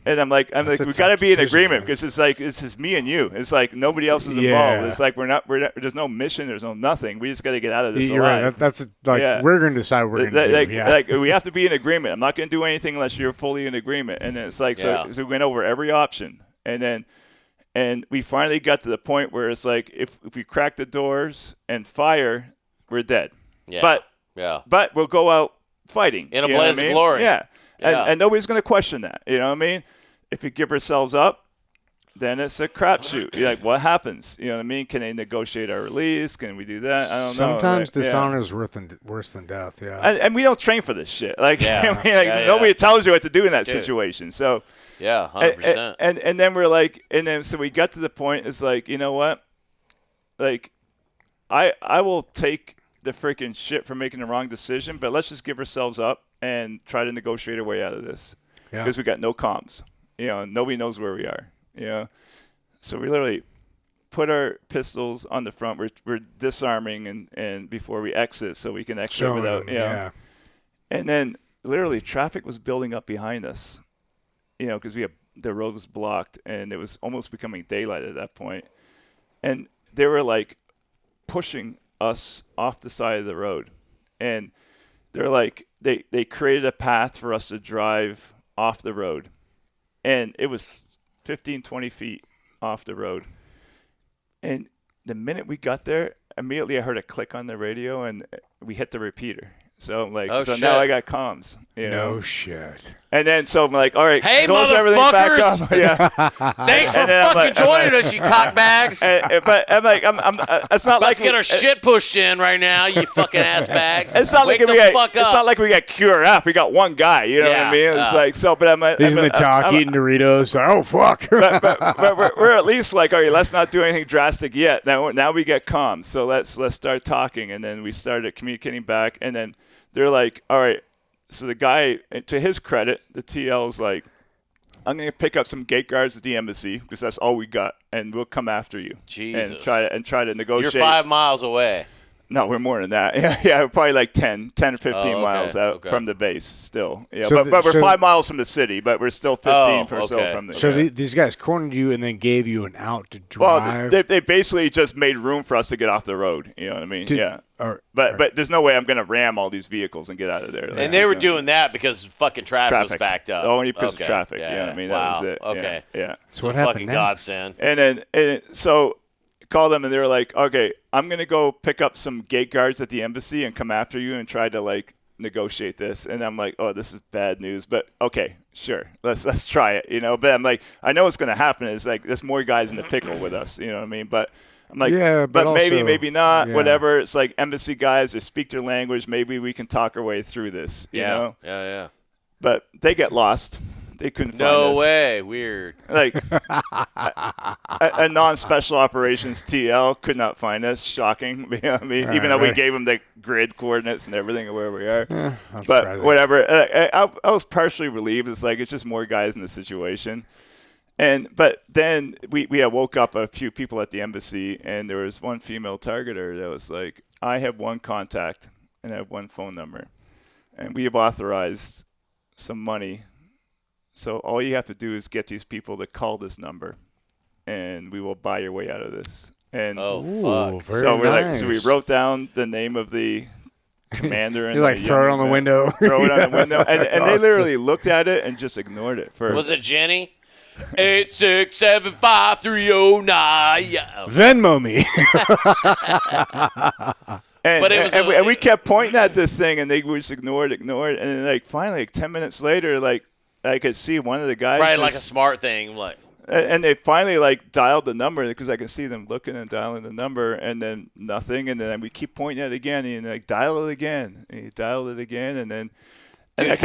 And I'm like, we tough got to be in decision, agreement man. because it's like it's just me and you. It's like nobody else is involved. Yeah. It's like we're not. There's no mission. There's no nothing. We just got to get out of this You're alive. right. That's like Yeah. we're going to decide what we're going to do. Yeah. Like we have to be in agreement. I'm not going to do anything unless you're fully in agreement. And then it's like so we went over every option, and we finally got to the point where it's like if we crack the doors and fire, we're dead. Yeah. But we'll go out fighting in a blaze of glory. Yeah. Yeah. And nobody's going to question that. You know what I mean? If we give ourselves up, then it's a crapshoot. You're like, what happens? You know what I mean? Can they negotiate our release? Can we do that? I don't know. Sometimes dishonor is worse than death. Yeah. And we don't train for this shit. Like, Yeah. I mean, like nobody tells you what to do in that situation. So, yeah, 100%. And then we're like, so we got to the point. It's like, you know what? Like, I will take the freaking shit for making the wrong decision, but let's just give ourselves up and try to negotiate our way out of this. Because we got no comms. You know, nobody knows where we are. You know, so we literally put our pistols on the front. We're disarming and before we exit, so we can exit without. And then literally traffic was building up behind us. You know, because the road was blocked and it was almost becoming daylight at that point. And they were like pushing us off the side of the road, and they're like they created a path for us to drive off the road, and it was 15, 20 feet off the road. And the minute we got there, immediately I heard a click on the radio and we hit the repeater. So I'm like, now I got comms. You know? No shit. And then so I'm like, all right, hey, close everything back up. Yeah. Thanks for fucking joining us, you cockbags. But I'm like, it's not Let's get our shit pushed in right now, you fucking ass bags. It's not Wake like the fuck it's up. not like we got QRF. We got one guy. You know what I mean? It's like so. But he's in the talk eating Doritos. Oh fuck. but we're at least like, all right, let's not do anything drastic yet. Now we get comms. So let's start talking. And then we started communicating back. And then they're like, all right. So the guy, to his credit, the TL is like, I'm going to pick up some gate guards at the embassy because that's all we got, and we'll come after you. Jesus. And try to negotiate. You're 5 miles away. No, we're more than that. Yeah, we're probably like 10 or 15 miles out from the base still. Yeah, So but we're 5 miles from the city, but we're still 15 or so from the So these guys cornered you and then gave you an out to Well, drive? they basically just made room for us to get off the road. You know what I mean? But there's no way I'm going to ram all these vehicles and get out of there. And they were doing that because fucking traffic was backed up. Only because of traffic. Yeah. You know what I mean? Wow. That was it. Okay. Yeah. So what happened fucking godsend. And so called them and they were like, okay, I'm going to go pick up some gate guards at the embassy and come after you and try to like negotiate this. And I'm like, oh, this is bad news, but okay, sure. Let's try it, you know? But I'm like, I know what's going to happen. It's like, there's more guys in the pickle with us, you know what I mean? But I'm like, but maybe, also, maybe not, whatever. It's like embassy guys who speak their language. Maybe we can talk our way through this, you know? Yeah. But they get lost. They couldn't find us. No way. Weird. Like a non-special operations TL could not find us. Shocking. You know what I mean? Even though we gave them the grid coordinates and everything of where we are. But surprising. Whatever. I was partially relieved. It's like it's just more guys in the situation. But then we woke up a few people at the embassy, and there was one female targeter that was like, I have one contact and I have one phone number. And we have authorized some money. So all you have to do is get these people to call this number, and we will buy your way out of this. And fuck! So we're like, so we wrote down the name of the commander and you like throw it on the window, throw it on the window, and they literally looked at it and just ignored it. Was it Jenny? 8675309. Yeah. Venmo me. And we kept pointing at this thing, and they just ignored, and then like finally, like 10 minutes later, like. I could see one of the guys. Probably like a smart thing, like. And they finally like dialed the number because I can see them looking and dialing the number, and then nothing, and then we keep pointing at it again, and like dial it again, and he dialed it again, and then. Dude,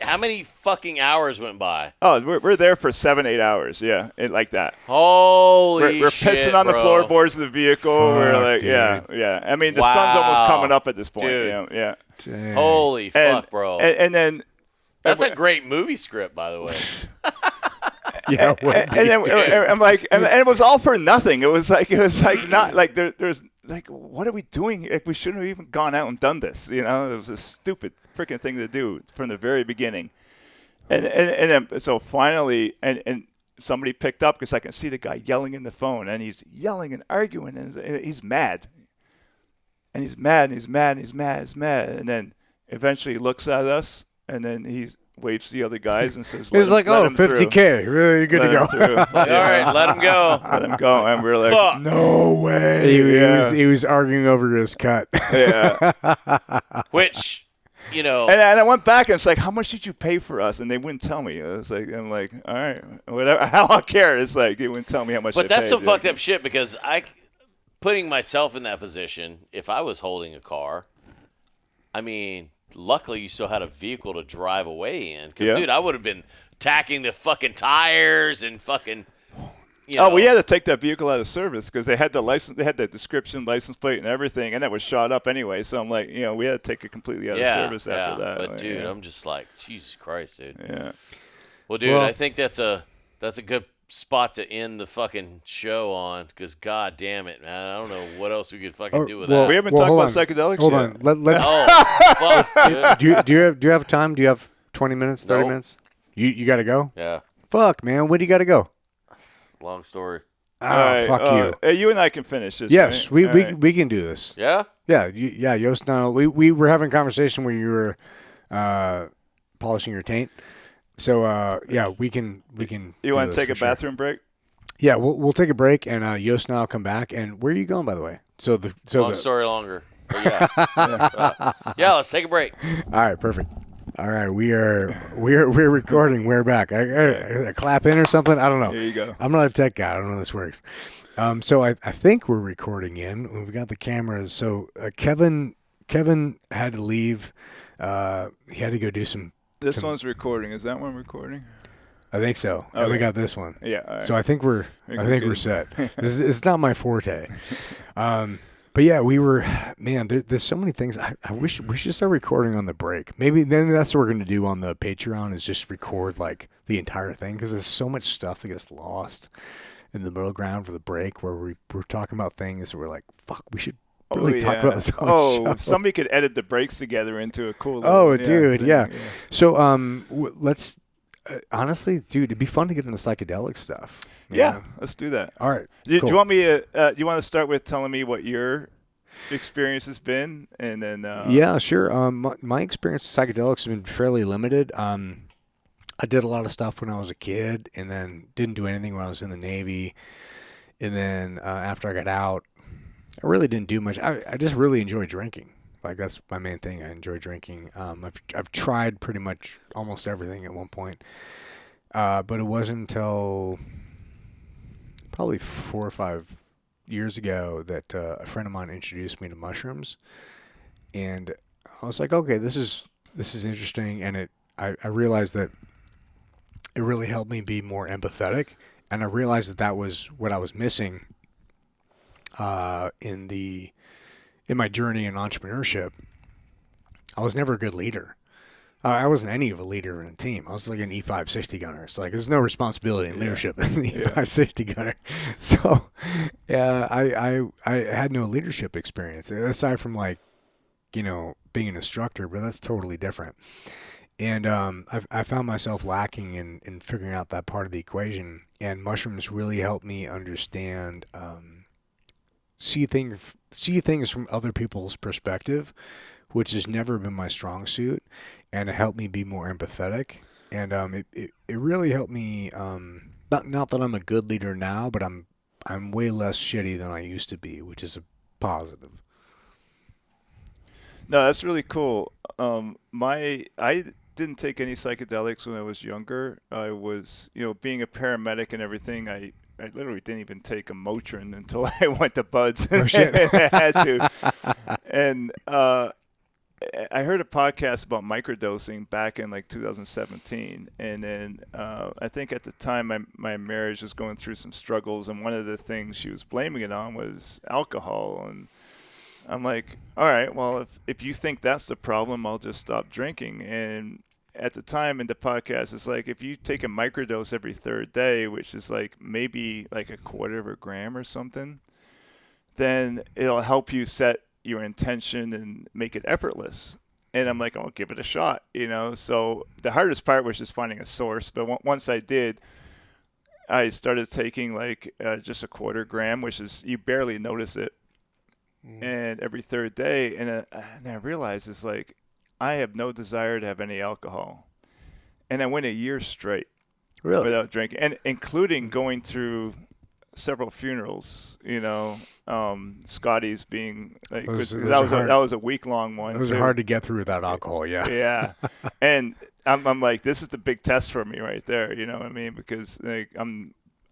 how many fucking hours went by? Oh, we're there for 7-8 hours, yeah, like that. Holy we're shit, pissing on the floorboards of the vehicle. We're like, dude. yeah. I mean, the sun's almost coming up at this point. Dude. Yeah. Dang. Holy fuck, bro. And then. That's a great movie script, by the way. Yeah, and then I'm like, and it was all for nothing. It was like not like there's like, what are we doing? Like, we shouldn't have even gone out and done this. You know, it was a stupid freaking thing to do from the very beginning. And then, so finally, and somebody picked up because I can see the guy yelling in the phone, and he's yelling and arguing, and he's mad. And he's mad, and he's mad, and he's mad, he's mad. And then eventually he looks at us, and then he waves to the other guys and says, He's like, oh, 50K. Really good to go. All right, let him go. Let him go. And we're like, Fuck. No way. He was arguing over his cut. yeah. Which, you know. And I went back and it's like, how much did you pay for us? And they wouldn't tell me. I'm like, all right, whatever. I don't care. It's like they wouldn't tell me how much. But they that's paid. some fucked up shit because putting myself in that position, if I was holding a car, I mean, luckily you still had a vehicle to drive away in. Because, dude, I would have been tacking the fucking tires and fucking. You know. Oh, we had to take that vehicle out of service because they had the license, they had the description, license plate, and everything, and that was shot up anyway. So I'm like, we had to take it completely out of service after that. But dude, I'm just like, Jesus Christ, dude. Yeah. Well, dude, I think that's a good spot to end the fucking show on because god damn it, man, I don't know what else we could fucking do with that. We haven't talked about psychedelics hold yet. on. Let's. Oh, fuck, dude. Do you have time? Do you have 20 minutes, 30 minutes? You got to go? Yeah. Fuck, man. Where do you got to go? Long story. Oh, right, fuck you. You and I can finish this. Yes, right? we can do this. Yeah? Yeah, Yoast. No, we were having a conversation where you were polishing your taint. So we can. You want to take a bathroom break? Yeah, we'll take a break, and Yoast and I'll come back. And where are you going, by the way? Long story longer. But yeah, let's take a break. All right, perfect. All right, we're recording. We're back. I clap in or something. I don't know. There you go. I'm not a tech guy. I don't know how this works. So I think we're recording in. We've got the cameras. So Kevin had to leave. He had to go do some. This one's recording. Is that one recording? I think so. Okay. And we got this one. Yeah. All right. So I think we're set. It's not my forte. But yeah, we were, man, there's so many things. I wish we should start recording on the break. Maybe then that's what we're going to do on the Patreon is just record like the entire thing because there's so much stuff that gets lost in the middle ground for the break where we're talking about things that we're like, fuck, we should really talk about this on the show. Somebody could edit the breaks together into a cool dude, yeah. So let's, honestly, dude, it'd be fun to get into psychedelic stuff. Yeah, let's do that. All right. Do cool. you want me to? You want to start with telling me what your experience has been, and then? Yeah, sure. My experience with psychedelics has been fairly limited. I did a lot of stuff when I was a kid, and then didn't do anything when I was in the Navy. And then after I got out, I really didn't do much. I just really enjoy drinking. Like that's my main thing. I enjoy drinking. I've tried pretty much almost everything at one point, but it wasn't until probably 4 or 5 years ago that a friend of mine introduced me to mushrooms, and I was like, okay, this is interesting, and I realized that it really helped me be more empathetic, and I realized that was what I was missing in my journey in entrepreneurship. I was never a good leader. I wasn't any of a leader in a team. I was like an E560 gunner. It's like there's no responsibility in leadership as an E560 gunner. So, I had no leadership experience aside from like, being an instructor, but that's totally different. And I found myself lacking in figuring out that part of the equation. And mushrooms really helped me understand, see things from other people's perspective, which has never been my strong suit, and it helped me be more empathetic. And it really helped me. Not that I'm a good leader now, but I'm way less shitty than I used to be, which is a positive. No, that's really cool. I didn't take any psychedelics when I was younger. I was, being a paramedic and everything. I literally didn't even take a Motrin until I went to Buds. Oh, shit. I had to. And I heard a podcast about microdosing back in like 2017. And then I think at the time my marriage was going through some struggles. And one of the things she was blaming it on was alcohol. And I'm like, all right, well, if you think that's the problem, I'll just stop drinking. And at the time in the podcast, it's like if you take a microdose every third day, which is like maybe like a quarter of a gram or something, then it'll help you set your intention and make it effortless. And I'm like, I'll give it a shot, So the hardest part was just finding a source. But once I did, I started taking like just a 1/4 gram, which is, you barely notice it. And every third day. And I realized it's like, I have no desire to have any alcohol. And I went a year straight without drinking, and including going through several funerals, Scotty's being like, that was a week-long one. Those are hard to get through without alcohol. Yeah. Yeah. And I'm like, this is the big test for me right there. You know what I mean? Because like,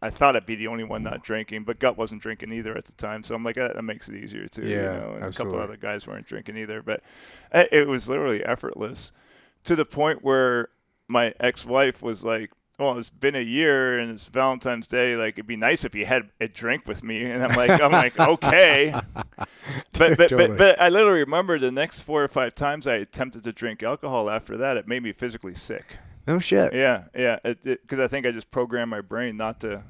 I thought I'd be the only one not drinking, but Gut wasn't drinking either at the time. So I'm like, that makes it easier too. Yeah, and absolutely. A couple other guys weren't drinking either, but it was literally effortless to the point where my ex-wife was like, well, it's been a year and it's Valentine's Day. Like, it'd be nice if you had a drink with me. And I'm like, okay. But I literally remember the next 4 or 5 times I attempted to drink alcohol after that, it made me physically sick. No shit. Yeah. Because I think I just programmed my brain not to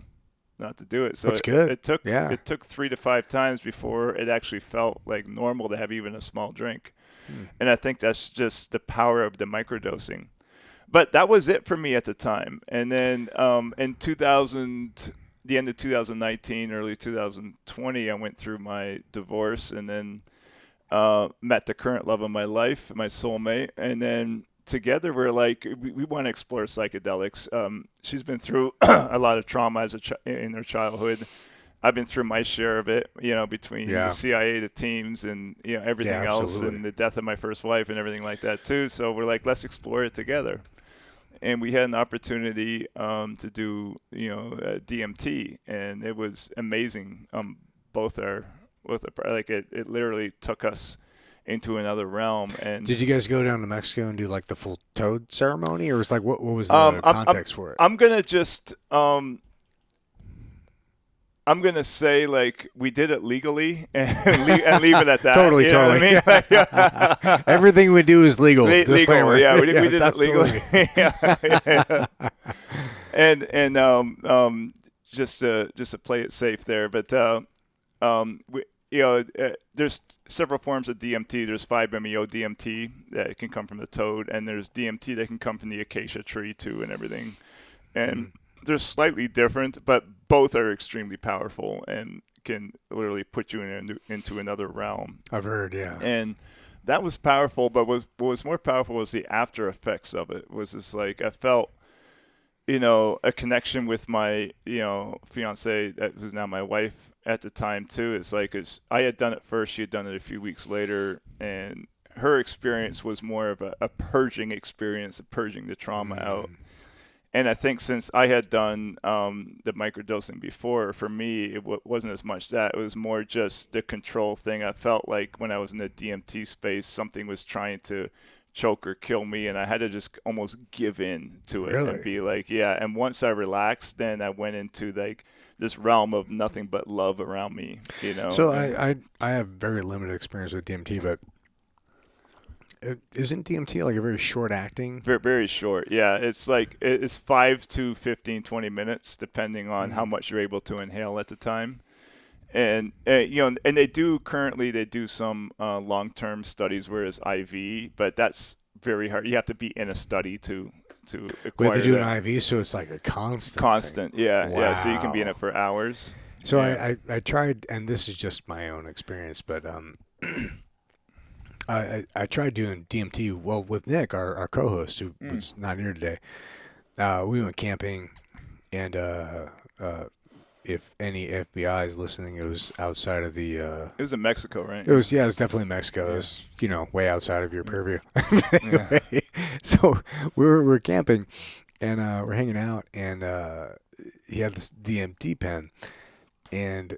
do it. So that's good. It took 3 to 5 times before it actually felt like normal to have even a small drink. And I think that's just the power of the microdosing. But that was it for me at the time. And then in the end of 2019, early 2020, I went through my divorce and then met the current love of my life, my soulmate. And then together we're like, we want to explore psychedelics. She's been through a lot of trauma in her childhood. I've been through my share of it, between the CIA, the teams, and everything else, and the death of my first wife and everything like that too. So we're like, let's explore it together. And we had an opportunity to do, DMT, and it was amazing. It literally took us into another realm. And did you guys go down to Mexico and do like the full toad ceremony, or was like what was the context for it? I'm gonna just I'm gonna say like we did it legally and leave it at that. Totally. I mean? Everything we do is legal. Legal, yeah. We did it legally. Yeah. And just to play it safe there, but there's several forms of DMT. There's 5-MeO DMT that can come from the toad, and there's DMT that can come from the acacia tree too, and everything. And they're slightly different, but both are extremely powerful and can literally put you into another realm. I've heard, yeah. And that was powerful, but what was more powerful was the after effects of it. Was just like I felt, a connection with my, fiance that was now my wife at the time too. It's like I had done it first, she had done it a few weeks later, and her experience was more of a purging experience, of purging the trauma out. And I think since I had done the microdosing before, for me, it wasn't as much that. It was more just the control thing. I felt like when I was in the DMT space, something was trying to choke or kill me, and I had to just almost give in to it and be like, yeah. And once I relaxed, then I went into like this realm of nothing but love around me, So I have very limited experience with DMT, but isn't DMT like a very short acting? Very, very short. Yeah. It's like, it's 5 to 15, 20 minutes, depending on how much you're able to inhale at the time. And, and they do some long-term studies where it's IV, but that's very hard. You have to be in a study to acquire they do an IV, so it's like a constant thing. Yeah. Wow. Yeah. So you can be in it for hours. So I tried, and this is just my own experience, but I tried doing DMT, with Nick, our co-host, who was not here today. We went camping, and if any FBI is listening, it was outside of the... it was in Mexico, right? It was definitely Mexico. Yeah. It was, way outside of your purview. Anyway, so we were camping, and we're hanging out, and he had this DMT pen, and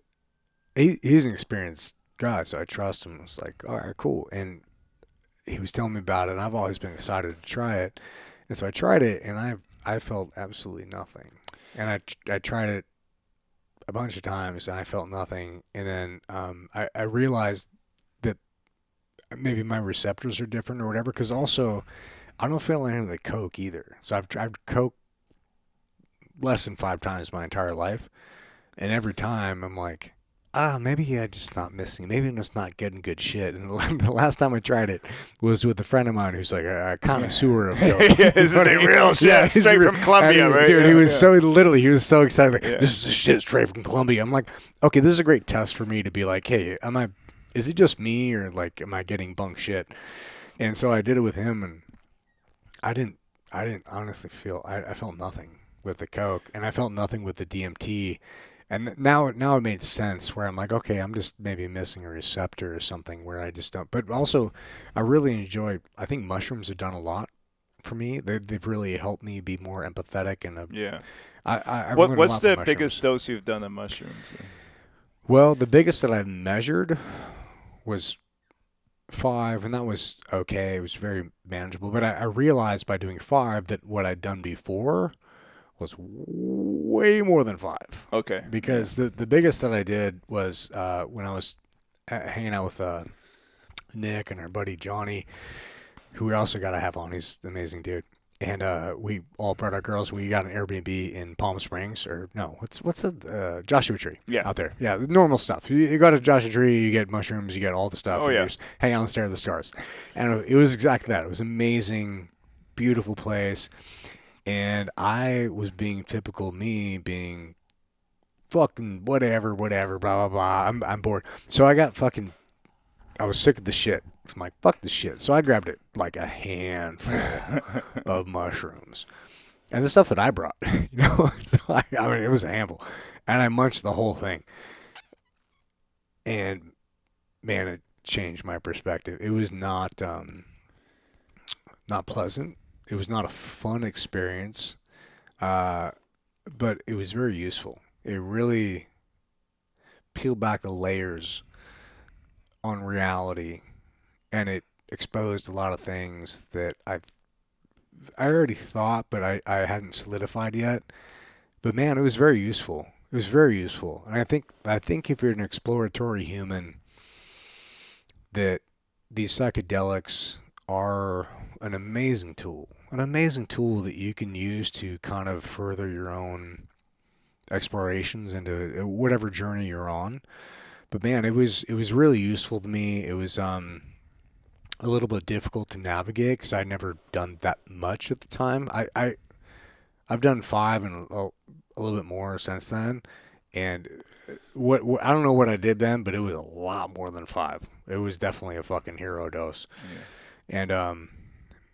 he's an experienced guy, so I trust him. I was like, all right, cool. And he was telling me about it, and I've always been excited to try it. And so I tried it, and I felt absolutely nothing. And I tried it a bunch of times, and I felt nothing. And then I realized that maybe my receptors are different or whatever, because also I don't feel anything like Coke either. So I've tried Coke less than 5 times my entire life, and every time I'm like, maybe I'm just not missing. Maybe I'm just not getting good shit. And the last time I tried it was with a friend of mine who's like a connoisseur of dope. Yeah, this is the real shit straight from Colombia, right? Dude, Yeah, he was yeah. he was so excited. Like, this is the shit straight from Colombia. I'm like, okay, this is a great test for me to be like, hey, is it just me or like, am I getting bunk shit? And so I did it with him, and I didn't honestly feel, I felt nothing with the coke, and I felt nothing with the DMT. And now it made sense where I'm like, okay, I'm just maybe missing a receptor or something where I just don't. But also, I really enjoy. I think mushrooms have done a lot for me. They've really helped me be more empathetic and Yeah. I've learned a What's lot from the mushrooms. biggest dose you've done of mushrooms? Well, the biggest that I've measured was 5, and that was okay. It was very manageable. But I realized by doing 5 that what I'd done before was way more than 5. Okay. Because the biggest that I did was when I was hanging out with Nick and our buddy Johnny, who we also got to have on. He's an amazing dude. And we all brought our girls. We got an Airbnb in Palm Springs, or no, what's the Joshua Tree? Yeah. Out there. Yeah, the normal stuff. You go to Joshua Tree, you get mushrooms, you get all the stuff. Oh, and yeah. you just hang out and stare at the stars. And it was exactly that. It was amazing, beautiful place. And I was being typical me, being fucking whatever, blah, blah, blah. I'm bored. So I was sick of the shit. I'm like, fuck this shit. So I grabbed it like a handful of mushrooms. And the stuff that I brought, So I mean, it was a handful. And I munched the whole thing. And, man, it changed my perspective. It was not pleasant. It was not a fun experience, but it was very useful. It really peeled back the layers on reality, and it exposed a lot of things that I already thought, but I hadn't solidified yet. But man, it was very useful. It was very useful, and I think if you're an exploratory human, that these psychedelics are an amazing tool that you can use to kind of further your own explorations into whatever journey you're on. But man, it was really useful to me. It was a little bit difficult to navigate because I'd never done that much at the time. I've done 5 and a little bit more since then, and what I don't know what I did then, but it was a lot more than 5. It was definitely a fucking hero dose. Yeah. And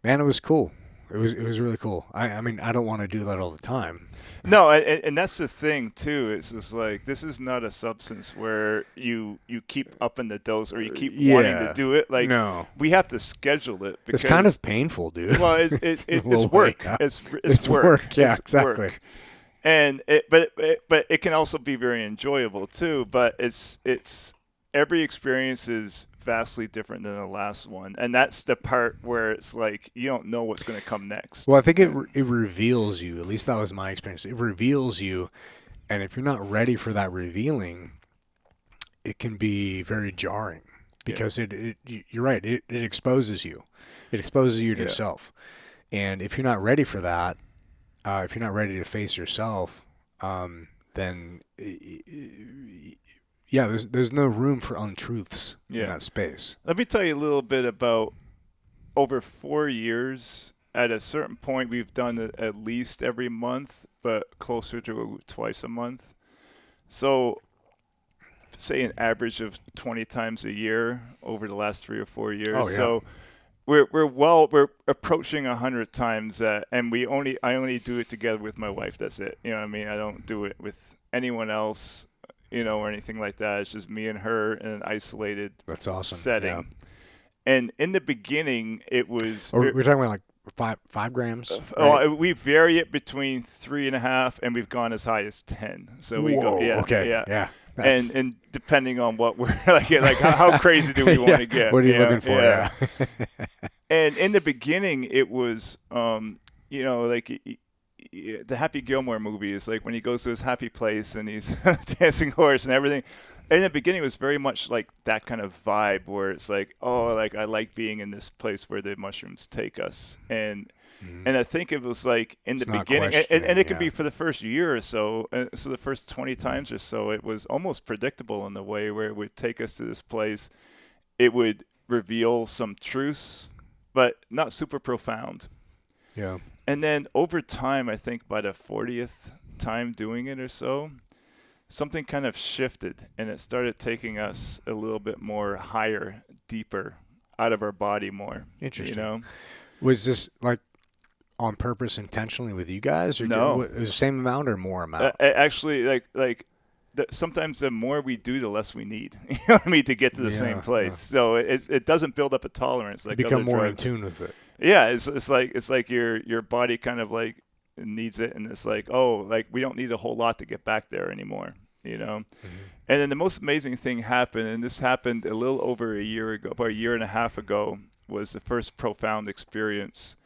man, it was cool. It was really cool. I mean, I don't want to do that all the time. No, and that's the thing too. It's just like, this is not a substance where you keep upping the dose or you keep wanting to do it. Like, no, we have to schedule it. Because, it's kind of painful, dude. Well, it's work. Yeah. It's work. Yeah, it's exactly. Work. And but it can also be very enjoyable too. But it's every experience is vastly different than the last one, and that's the part where it's like you don't know what's going to come next. Well, I think it reveals you. At least that was my experience. It reveals you, and if you're not ready for that revealing, it can be very jarring because you're right. It exposes you. It exposes you to yourself, and if you're not ready for that, if you're not ready to face yourself, then there's no room for untruths in that space. Let me tell you a little bit about over 4 years. At a certain point, we've done it at least every month, but closer to twice a month. So, say an average of 20 times a year over the last 3 or 4 years. Oh, yeah. So we're approaching 100 times, and I only do it together with my wife. That's it. You know what I mean? I don't do it with anyone else, or anything like that. It's just me and her in an isolated That's awesome. setting. Yeah. And in the beginning, it was. We're talking about like 5 grams. Right? We vary it between 3.5, and we've gone as high as 10. So we go. Yeah. Okay. Yeah. That's, and depending on what we're like how crazy do we want to get? What are you looking for? Yeah. And in the beginning, it was, like the Happy Gilmore movie is like when he goes to his happy place and he's dancing horse and everything. In the beginning, it was very much like that kind of vibe where it's like, oh, like I like being in this place where the mushrooms take us. And And I think it was like in the beginning, and it could be for the first year or so. So the first 20 times or so, it was almost predictable in the way where it would take us to this place. It would reveal some truths, but not super profound. Yeah. And then over time, I think by the 40th time doing it or so, something kind of shifted, and it started taking us a little bit more higher, deeper, out of our body more. Interesting. You know? Was this like on purpose, intentionally with you guys, or no? It was the same amount or more amount? Actually, sometimes the more we do, the less we need. You know what I mean, to get to the same place. So it doesn't build up a tolerance like you become other more drugs. in tune with it. Yeah, it's like your body kind of like needs it, and it's like, oh, like we don't need a whole lot to get back there anymore, you know. And then the most amazing thing happened, and this happened a little over a year ago, about a year and a half ago, was the first profound experience.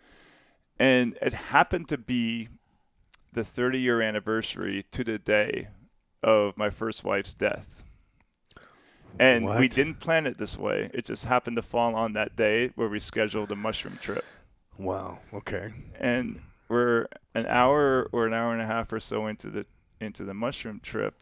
And it happened to be the 30-year anniversary to the day of my first wife's death. And we didn't plan it this way. It just happened to fall on that day where we scheduled a mushroom trip. Wow. Okay. And we're an hour or an hour and a half or so into the mushroom trip,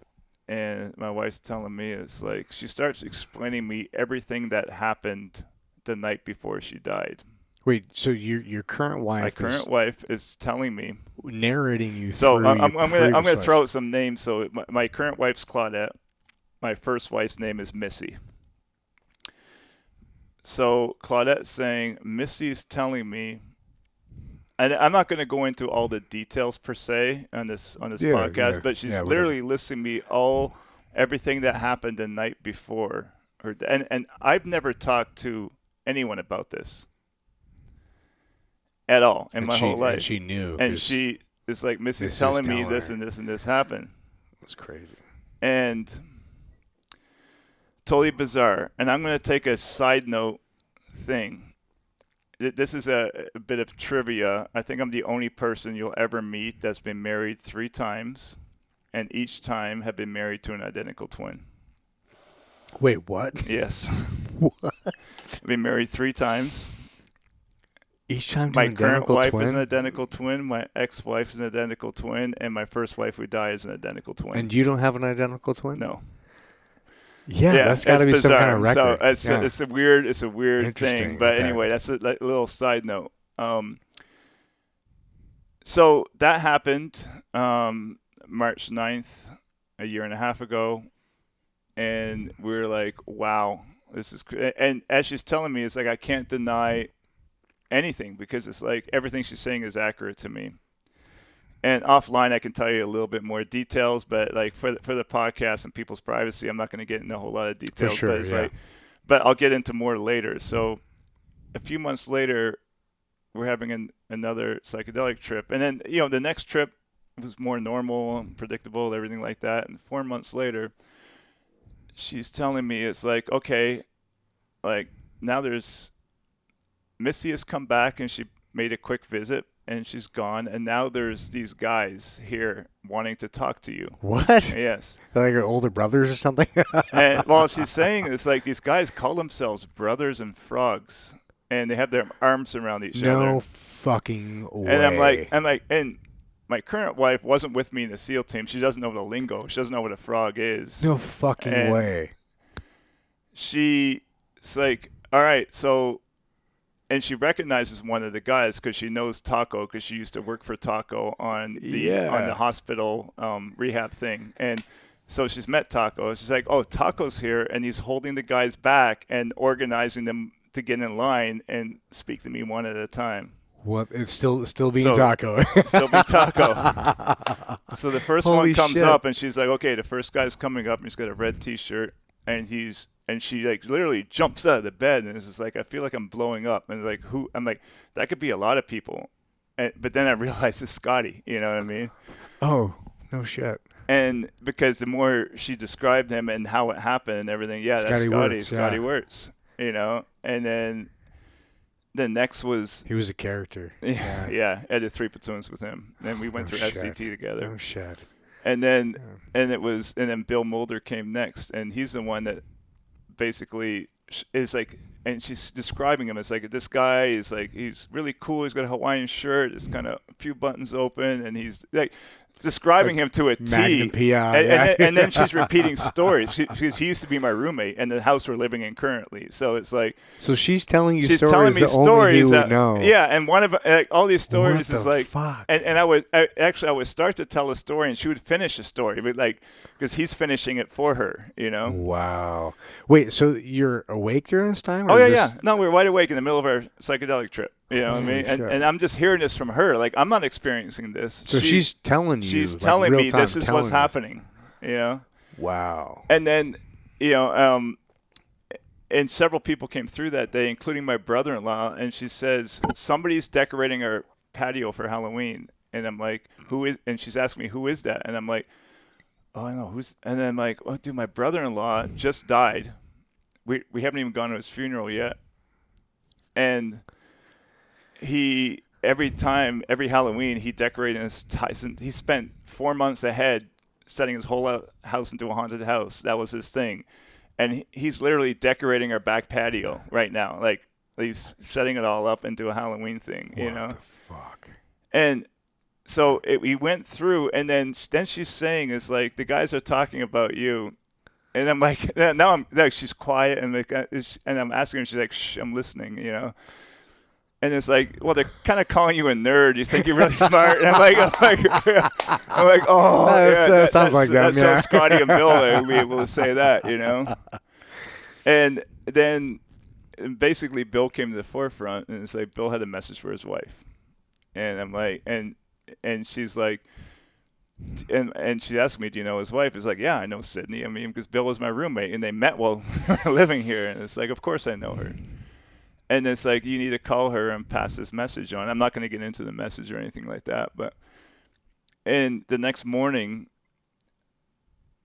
and my wife's telling me, it's like she starts explaining me everything that happened the night before she died. Wait, so your current wife? My current wife is telling me, narrating you. So through I'm gonna throw out some names. So my current wife's Claudette. My first wife's name is Missy. So Claudette's saying, Missy's telling me, and I'm not going to go into all the details per se on this podcast, but she's literally listing me everything that happened the night before, and I've never talked to anyone about this at all in my whole life. And she knew. And she is like, Missy's telling me this and this and this happened. That's crazy. And totally bizarre. And I'm going to take a side note thing. This is a bit of trivia. I think I'm the only person you'll ever meet that's been married 3 times, and each time have been married to an identical twin. Wait, what? Yes. What? I've been married 3 times. Each time to my an identical current wife twin? is an identical twin. My ex-wife is an identical twin, and my first wife who died is an identical twin. And you don't have an identical twin? No. Yeah, that's got to be bizarre. some kind of record. So it's a weird thing. But anyway, that's a little side note. So that happened March 9th, a year and a half ago, and we were like, wow, this is and as she's telling me, it's like I can't deny anything because it's like everything she's saying is accurate to me. And offline, I can tell you a little bit more details, but like for the podcast and people's privacy, I'm not going to get into a whole lot of details. For sure, but it's but I'll get into more later. So a few months later, we're having another psychedelic trip, and then the next trip was more normal, and predictable, everything like that. And 4 months later, she's telling me it's like, okay, like now there's Missy has come back and she made a quick visit. And she's gone, and now there's these guys here wanting to talk to you. What? Yes. Like your older brothers or something? And well, she's saying it's like these guys call themselves brothers and frogs, and they have their arms around each other. No fucking way. And I'm like, and my current wife wasn't with me in the SEAL team. She doesn't know the lingo. She doesn't know what a frog is. No fucking way. She's like, all right, so. And she recognizes one of the guys because she knows Taco because she used to work for Taco on the hospital rehab thing. And so she's met Taco. She's like, oh, Taco's here, and he's holding the guys back and organizing them to get in line and speak to me one at a time. What? It's still being Taco. Still be Taco. So the first one comes up, and she's like, okay, the first guy's coming up, and he's got a red T-shirt, and she like literally jumps out of the bed, and it's just like, I feel like I'm blowing up. And like, who? I'm like, that could be a lot of people. But then I realized it's Scotty. You know what I mean? Oh, no shit. And because the more she described him and how it happened and everything, that's Scotty Wirtz. You know, and then the next was he was a character. Yeah, I did 3 platoons with him, and we went through SCT together. Oh shit. And then Bill Mulder came next, and he's the one that basically is like, and she's describing him as like, this guy is like, he's really cool. He's got a Hawaiian shirt. It's kind of a few buttons open, and he's like describing him to a T. Magnum PI, And then she's repeating stories. Because he used to be my roommate in the house we're living in currently. So it's like, so she's telling you she's stories telling me that stories only he would that, know. yeah, and one of all these stories What is the like, fuck? and I would start to tell a story, and she would finish a story, but like, because he's finishing it for her, you know. Wow. Wait, so you're awake during this time? Oh or yeah, is yeah. this- No, we were wide awake in the middle of our psychedelic trip. You know what I mean? Holy shit. And I'm just hearing this from her. Like, I'm not experiencing this. So she's telling you. She's like, telling real me time, this is telling what's us. happening. You know. Wow. And then, you know, and several people came through that day, including my brother-in-law. And she says, somebody's decorating our patio for Halloween. And I'm like, who is? And she's asking me, who is that? And I'm like, oh, I know who's. And then I'm like, oh, dude, my brother-in-law just died. We haven't even gone to his funeral yet. And every Halloween, he decorated his he spent 4 months ahead setting his whole house into a haunted house. That was his thing. And he's literally decorating our back patio right now. Like, he's setting it all up into a Halloween thing, you know? What the fuck? And so we went through, and then she's saying, is like, the guys are talking about you. And I'm like, now I'm like, she's quiet, and like, and I'm asking her, she's like, shh, I'm listening, you know? And it's like, well, they're kind of calling you a nerd. You think you're really smart. And I'm like, oh, That sounds like them, That's yeah. how Scotty and Bill would be able to say that, you know? And then basically Bill came to the forefront, and it's like, Bill had a message for his wife. And I'm like, and she's like, and she asked me, do you know his wife? It's like, yeah, I know Sydney. I mean, because Bill was my roommate, and they met while living here. And it's like, of course I know her. And it's like, you need to call her and pass this message on. I'm not going to get into the message or anything like that. And the next morning,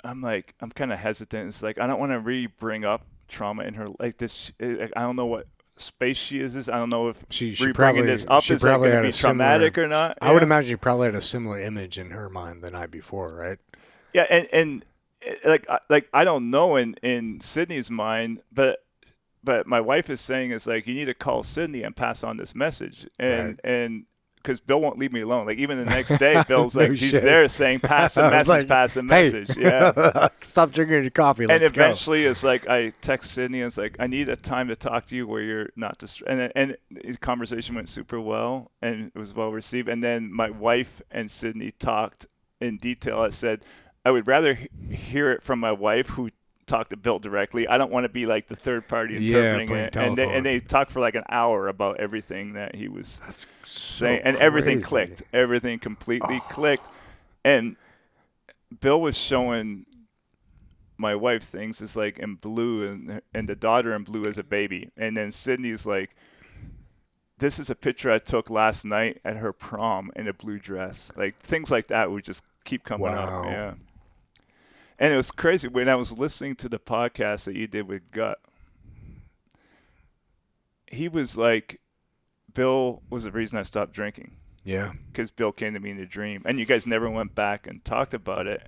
I'm kind of hesitant. It's like, I don't want to really bring up trauma in her. Like this, I don't know what space she is. I don't know if bringing this up is going to be traumatic or not. I would imagine she probably had a similar image in her mind the night before, right? Yeah, and like I don't know in Sydney's mind, but my wife is saying, it's like, you need to call Sydney and pass on this message. And because Bill won't leave me alone. Like, even the next day, Bill's like, she's there saying, pass a message, like, pass a message. Hey, yeah. stop drinking your coffee. Let's And eventually, it's like, I text Sydney, and it's like, I need a time to talk to you where you're not and the conversation went super well, and it was well received. And then my wife and Sydney talked in detail. I said, I would rather hear it from my wife, who talk to Bill directly. I don't want to be like the third party interpreting it. And they talked for like an hour about everything that he was saying, and everything clicked. Everything completely clicked. And Bill was showing my wife things is like in blue, and the daughter in blue as a baby. And then Sydney's like, this is a picture I took last night at her prom in a blue dress. Like, things like that would just keep coming up. Yeah. And it was crazy when I was listening to the podcast that you did with Gut. He was like, Bill was the reason I stopped drinking. Yeah. Because Bill came to me in a dream. And you guys never went back and talked about it.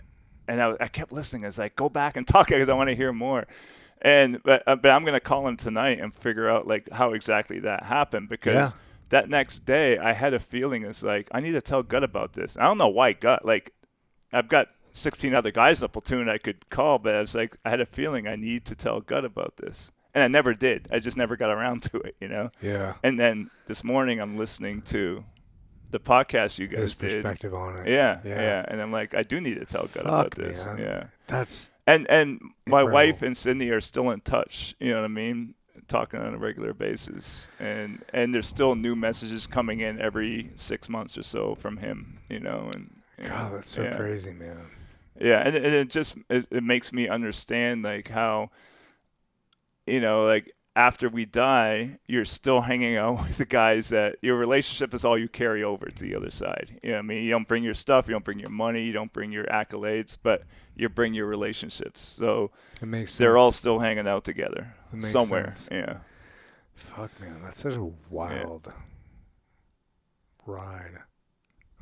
And I kept listening. I was like, go back and talk, because I want to hear more. But I'm going to call him tonight and figure out like how exactly that happened, because that next day I had a feeling, it's like, I need to tell Gut about this. I don't know why Gut. Like, I've got 16 other guys in the platoon I could call, but I was like, I had a feeling I need to tell Gut about this. And I never did. I just never got around to it, you know? Yeah. And then this morning I'm listening to the podcast you guys His did. perspective on it. Yeah. And I'm like, I do need to tell Gut about this. Man. Yeah. That's And my incredible. wife and Sydney are still in touch, you know what I mean? Talking on a regular basis. And there's still new messages coming in every 6 months or so from him, you know? And God, that's so crazy, man. Yeah, and it just it makes me understand like how, you know, like after we die, you're still hanging out with the guys that your relationship is all you carry over to the other side. You know what I mean? You don't bring your stuff, you don't bring your money, you don't bring your accolades, but you bring your relationships. So it makes sense. They're all still hanging out together somewhere. Sense. Yeah. Fuck, man, that's such a wild ride.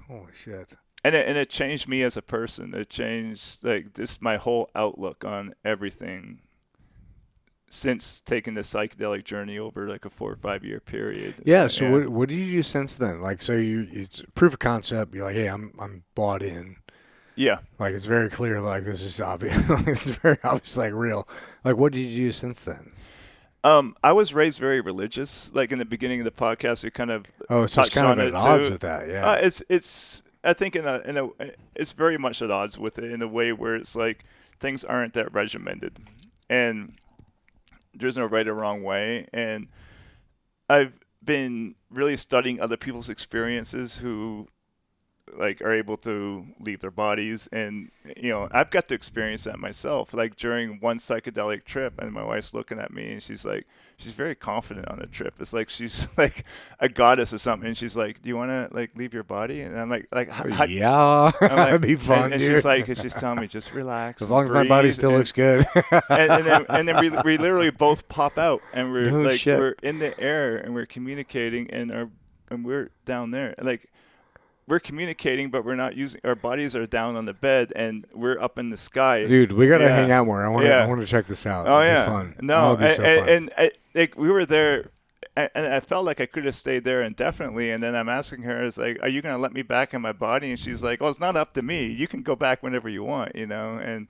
Holy shit. And it changed me as a person. It changed like just my whole outlook on everything since taking the psychedelic journey over like a 4 or 5 year period. Yeah. So what did you do since then? Like, so it's proof of concept. You're like, hey, I'm bought in. Yeah. Like, it's very clear. Like, this is obvious. It's very obvious. Like, real. Like, what did you do since then? I was raised very religious. Like in the beginning of the podcast, we kind of so it's kind of at odds with that. Yeah. It's I think in a it's very much at odds with it in a way where it's like things aren't that regimented, and there's no right or wrong way. And I've been really studying other people's experiences who like are able to leave their bodies, and I've got to experience that myself. Like during one psychedelic trip, and my wife's looking at me, and she's very confident on the trip. It's like she's like a goddess or something, and she's like, "Do you want to like leave your body?" And I'm like, yeah, that'd be fun. And she's telling me, just relax, as long as my body still looks good. and then we literally both pop out, and we're in the air, and we're communicating, and we're down there, like. We're communicating, but we're not using. Our bodies are down on the bed, and we're up in the sky. Dude, we gotta hang out more. I want to check this out. It'd be fun. No, be so fun. And we were there, and I felt like I could have stayed there indefinitely. And then I'm asking her, "Is like, are you gonna let me back in my body?" And she's like, "Well, it's not up to me. You can go back whenever you want, And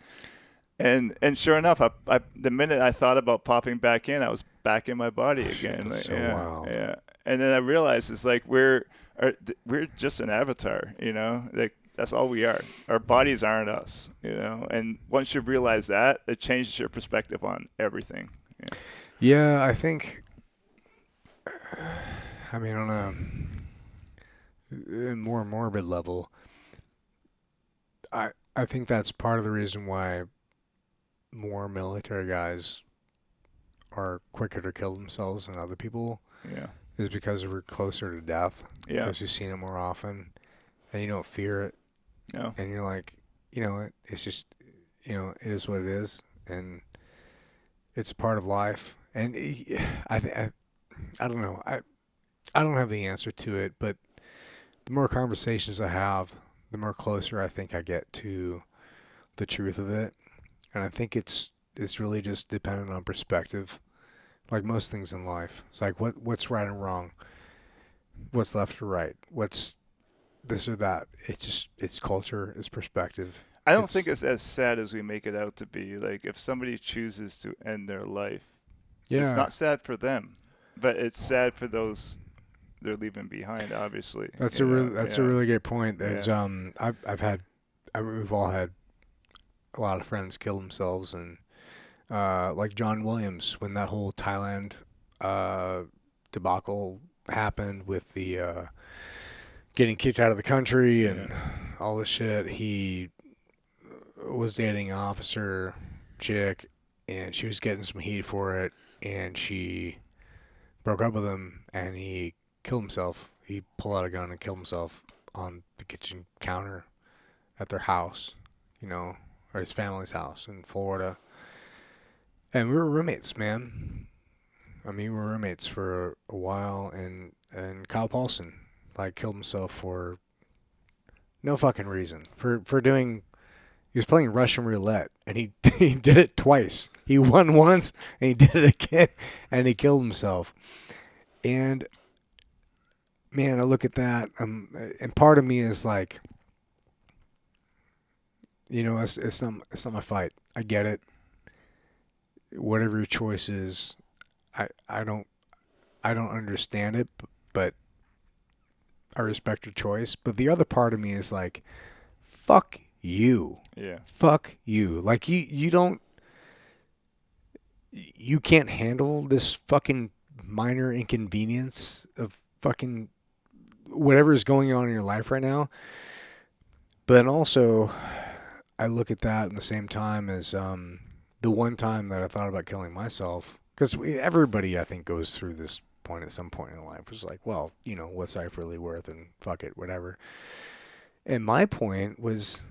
sure enough, I the minute I thought about popping back in, I was back in my body again. That's so wild. Yeah. And then I realized it's like we're just an avatar, like that's all we are. Our bodies aren't us, and once you realize that, it changes your perspective on everything. Yeah, I think, on a more morbid level, I think that's part of the reason why more military guys are quicker to kill themselves than other people. Yeah. Is because we're closer to death. Yeah. Because you've seen it more often, and you don't fear it. No. And you're like, it's just, it is what it is, and it's a part of life. And I don't know. I don't have the answer to it, but the more conversations I have, the more closer I think I get to the truth of it. And I think it's really just dependent on perspective. Like most things in life, it's like what's right and wrong, what's left or right, what's this or that. It's culture, it's perspective. I don't think it's as sad as we make it out to be. Like if somebody chooses to end their life, it's not sad for them, but it's sad for those they're leaving behind. Obviously, that's a really great point. There's we've all had a lot of friends kill themselves, and. Like John Williams, when that whole Thailand debacle happened with the getting kicked out of the country and all this shit, he was dating an officer chick, and she was getting some heat for it, and she broke up with him, and he killed himself. He pulled out a gun and killed himself on the kitchen counter at their house, or his family's house in Florida. And we were roommates, man. We were roommates for a while, and Kyle Paulson, killed himself for no fucking reason. For doing, he was playing Russian roulette, and he did it twice. He won once, and he did it again, and he killed himself. And, man, I look at that, and part of me is like, it's not my fight. I get it. Whatever your choice is, I don't understand it, but I respect your choice. But the other part of me is like, fuck you. Yeah. Fuck you. Like you can't handle this fucking minor inconvenience of fucking whatever is going on in your life right now. But then also, I look at that in the same time as the one time that I thought about killing myself, because everybody, I think, goes through this point at some point in life. It's like, well, what's life really worth, and fuck it, whatever. And my point was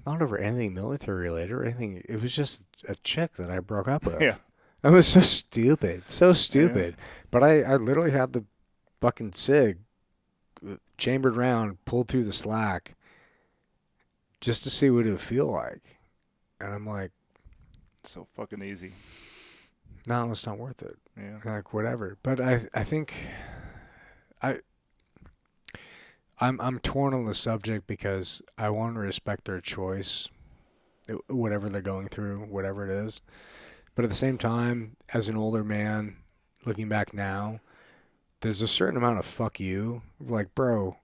not over anything military related or anything. It was just a chick that I broke up with. Yeah. It was so stupid. Yeah. But I literally had the fucking cig chambered round, pulled through the slack, just to see what it would feel like. And I'm like, so fucking easy. no, it's not worth it. Yeah. Like whatever. But I think I'm torn on the subject because I want to respect their choice, whatever they're going through, whatever it is. But at the same time, as an older man, looking back now, there's a certain amount of fuck you. Like, bro,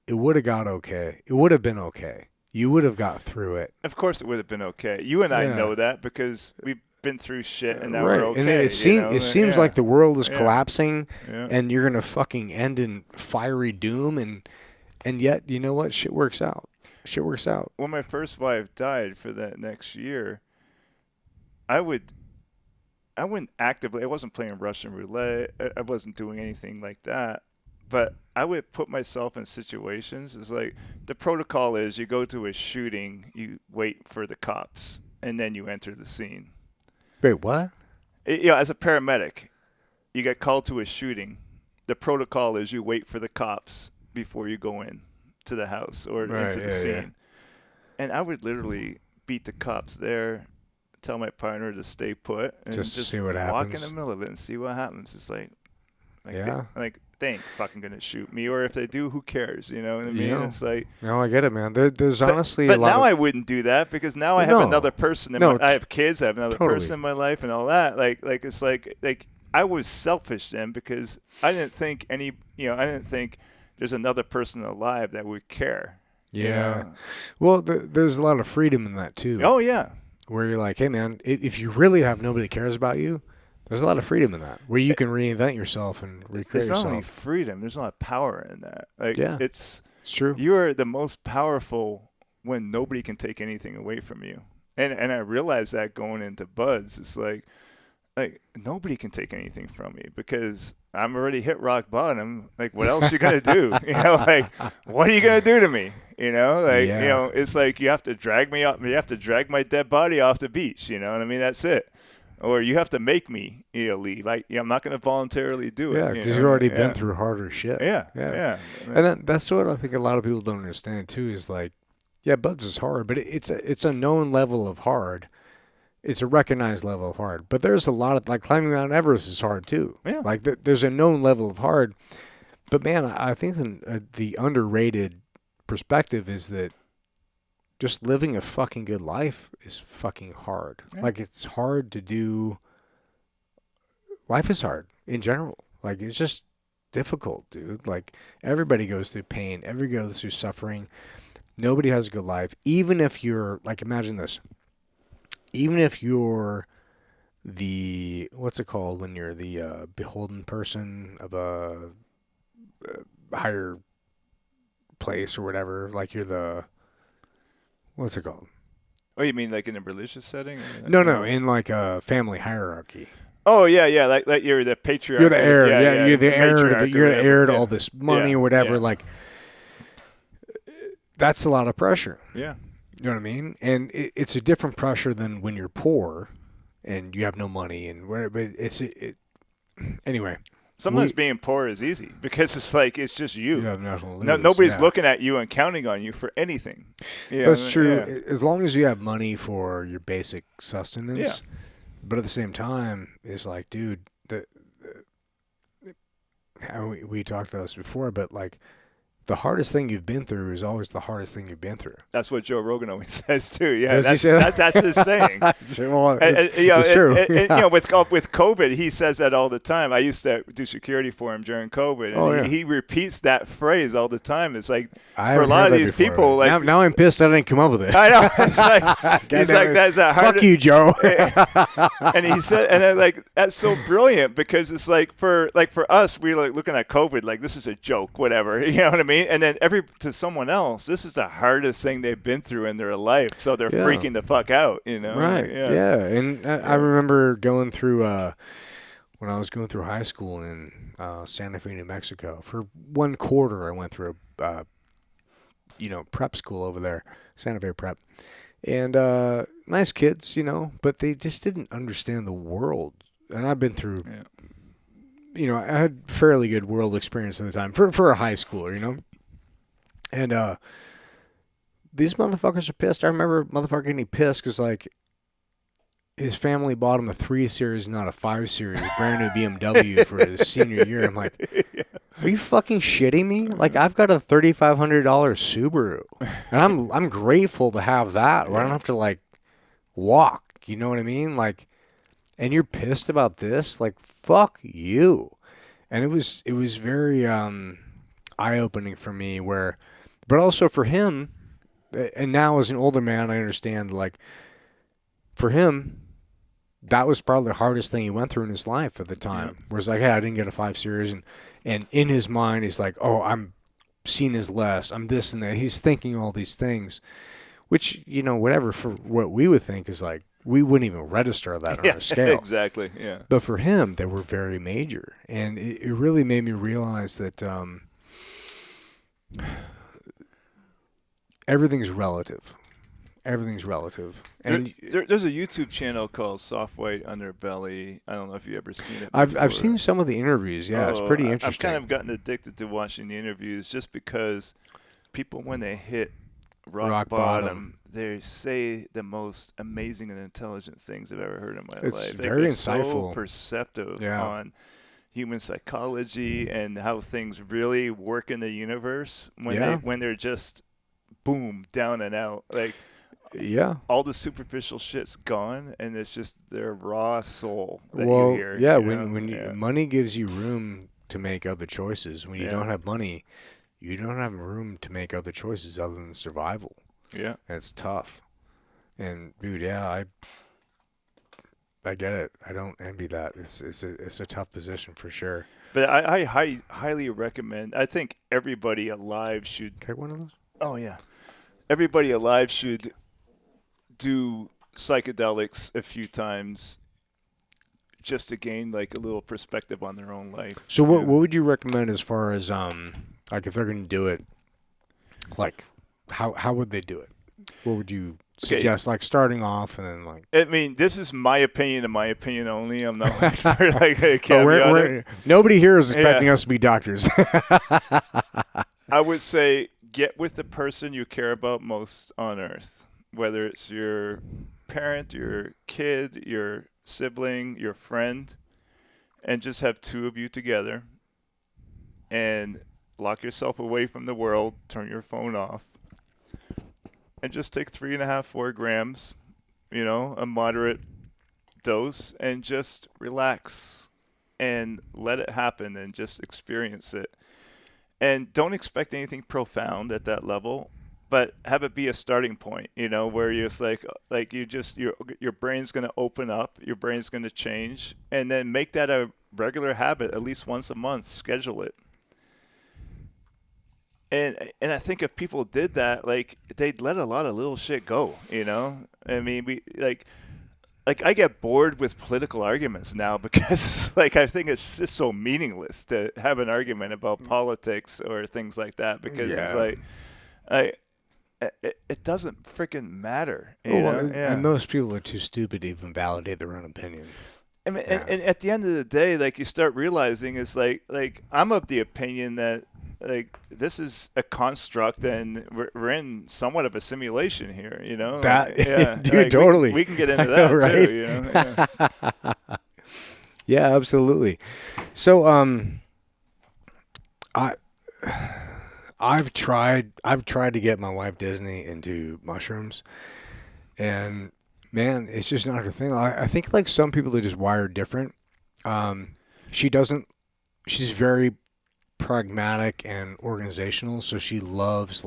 it would have got okay. It would have been okay. You would have got through it. Of course it would have been okay. You and I know that because we've been through shit and now we're okay. And it seems like the world is collapsing and you're going to fucking end in fiery doom. And yet, you know what? Shit works out. Shit works out. When my first wife died for that next year, I wouldn't actively, I wasn't playing Russian roulette. I wasn't doing anything like that. But I would put myself in situations. It's like the protocol is you go to a shooting, you wait for the cops, and then you enter the scene. Wait, what? As a paramedic, you get called to a shooting. The protocol is you wait for the cops before you go in to the house or into the scene. Yeah. And I would literally beat the cops there, tell my partner to stay put, and just see what happens. Walk in the middle of it and see what happens. It's like they ain't fucking gonna shoot me, or if they do, who cares? You know what I mean? Yeah. It's like, no, I get it, man. There's honestly but a lot. But now I wouldn't do that because now I have another person. I have kids. I have another person in my life, and all that. Like it's like I was selfish then because I didn't think I didn't think there's another person alive that would care. Yeah. You know? Well, there's a lot of freedom in that too. Oh yeah. Where you're like, hey man, if you really have nobody that cares about you. There's a lot of freedom in that, where you can reinvent yourself and recreate yourself. It's not only freedom; there's a lot of power in that. It's true. You are the most powerful when nobody can take anything away from you. And I realized that going into Buds, it's like nobody can take anything from me because I'm already hit rock bottom. Like, what else you gonna do? What are you gonna do to me? It's like you have to drag me up. You have to drag my dead body off the beach. You know what I mean? That's it. Or you have to make me leave. I'm not going to voluntarily do it. Yeah, because you've already been through harder shit. Yeah. And that's what I think a lot of people don't understand too. Is like, yeah, Buds is hard, but it's a known level of hard. It's a recognized level of hard. But there's a lot of like climbing Mount Everest is hard too. Yeah. Like there's a known level of hard. But man, I think the underrated perspective is that just living a fucking good life is fucking hard. Yeah. Like, it's hard to do. Life is hard in general. Like, it's just difficult, dude. Like, everybody goes through pain. Everybody goes through suffering. Nobody has a good life. Even if you're, like, imagine this. Even if you're the, what's it called when you're the beholden person of a higher place or whatever. Like, you're the... What's it called? Oh, you mean like in a religious setting? No, in like a family hierarchy. Oh yeah, like you're the patriarch. You're the heir. You're the heir. You're the heir to all this money or whatever. Yeah. Like, that's a lot of pressure. Yeah. You know what I mean? And it's a different pressure than when you're poor and you have no money and whatever. But anyway. Sometimes being poor is easy because it's like it's just you. You have nothing to lose. Nobody's looking at you and counting on you for anything. That's true. Yeah. As long as you have money for your basic sustenance. Yeah. But at the same time, it's like, dude, we talked about this before, but like, the hardest thing you've been through is always the hardest thing you've been through. That's what Joe Rogan always says too. Yeah, Does he say that? That's his saying. Well, it's true. With COVID, he says that all the time. I used to do security for him during COVID, and he repeats that phrase all the time. It's like for a lot of these people, like now I'm pissed I didn't come up with it. I know. It's like he's like that's the hardest. Fuck you, Joe. And he said, and then like that's so brilliant because it's like for us, we're like looking at COVID like this is a joke, whatever. You know what I mean? And then to someone else, this is the hardest thing they've been through in their life, so they're freaking the fuck out, you know? Right. Yeah. And I remember going through when I was going through high school in Santa Fe, New Mexico. For 1 quarter, I went through prep school over there, Santa Fe Prep, and nice kids, but they just didn't understand the world. And I've been through. Yeah. I had fairly good world experience at the time for a high schooler, And these motherfuckers are pissed. I remember motherfucker getting pissed because, like, his family bought him a 3 Series, not a 5 Series, brand new BMW for his senior year. I'm like, are you fucking shitting me? Like, I've got a $3,500 Subaru, and I'm grateful to have that, where I don't have to like walk. You know what I mean? Like, and you're pissed about this? Like, fuck you. And it was very eye-opening for me, but also for him. And now as an older man, I understand, like, for him, that was probably the hardest thing he went through in his life at the time. Yeah. Where it's like, hey, I didn't get a 5 Series. And in his mind, he's like, oh, I'm seen as less. I'm this and that. He's thinking all these things, which, you know, whatever, for what we would think is like, we wouldn't even register that on our scale. Exactly, yeah. But for him, they were very major. And it really made me realize that everything's relative. Everything's relative. And there's a YouTube channel called Soft White Underbelly. I don't know if you've ever seen it. I've seen some of the interviews. Yeah, it's pretty interesting. I've kind of gotten addicted to watching the interviews just because people, when they hit rock bottom, they say the most amazing and intelligent things I've ever heard in my life. It's very insightful. So perceptive on human psychology and how things really work in the universe when they're just boom, down and out. Like, all the superficial shit's gone, and it's just their raw soul that you hear. Yeah, when money gives you room to make other choices. When you don't have money, you don't have room to make other choices other than survival. Yeah. And it's tough. And, dude, I get it. I don't envy that. It's a tough position for sure. But I highly recommend, I think everybody alive should. Take one of those? Oh, yeah. Everybody alive should do psychedelics a few times just to gain like a little perspective on their own life. So what would you recommend as far as like if they're going to do it, like how would they do it? What would you suggest, like starting off and then like? I mean, this is my opinion and my opinion only. I'm not like a caveat. Nobody here is expecting us to be doctors. I would say get with the person you care about most on earth, whether it's your parent, your kid, your sibling, your friend, and just have two of you together and lock yourself away from the world, turn your phone off, and just take 3.5, 4 grams, a moderate dose, and just relax and let it happen and just experience it. And don't expect anything profound at that level, but have it be a starting point, where you're just like your brain's going to open up, your brain's going to change, and then make that a regular habit at least once a month, schedule it. And I think if people did that, like, they'd let a lot of little shit go, I mean, we like I get bored with political arguments now because I think it's just so meaningless to have an argument about politics or things like that because it's like it doesn't freaking matter. And most people are too stupid to even validate their own opinion. I mean, and at the end of the day, like, you start realizing it's like I'm of the opinion that this is a construct and we're in somewhat of a simulation here, That, dude, totally. We can get into that right? too, Yeah, absolutely. So, I've tried to get my wife Disney into mushrooms, and man, it's just not her thing. I think like some people are just wired different. She's very pragmatic and organizational, so she loves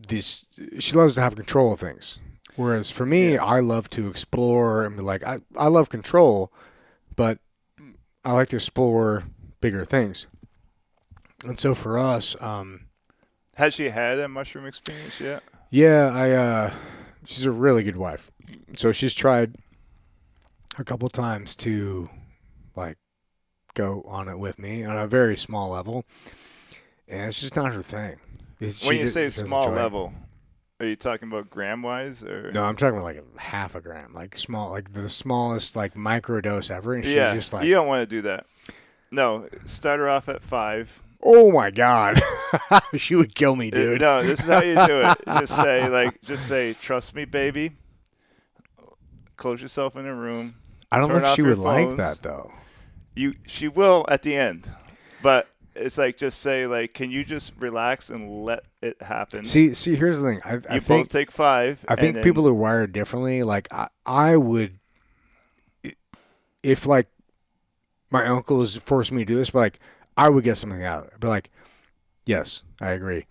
she loves to have control of things. Whereas for me, I love to explore and be like, I love control, but I like to explore bigger things. And so for us, has she had a mushroom experience yet? Yeah, she's a really good wife. So she's tried a couple times to go on it with me on a very small level, and it's just not her thing. When you say small level, are you talking about gram wise or? No, I'm talking about like a half a gram, like small, like the smallest microdose ever. And she's just like, you don't want to do that. No, start her off at 5. Oh my God, she would kill me, dude. No, this is how you do it. Just say, trust me, baby. close yourself in a room. I don't turn think off she your would like phones. that though. She will at the end, but it's like just say like, can you just relax and let it happen? See, here's the thing. I You think both take 5. I think people are wired differently. Like I would, if like my uncle is forcing me to do this, but like I would get something out of it. But like, yes, I agree.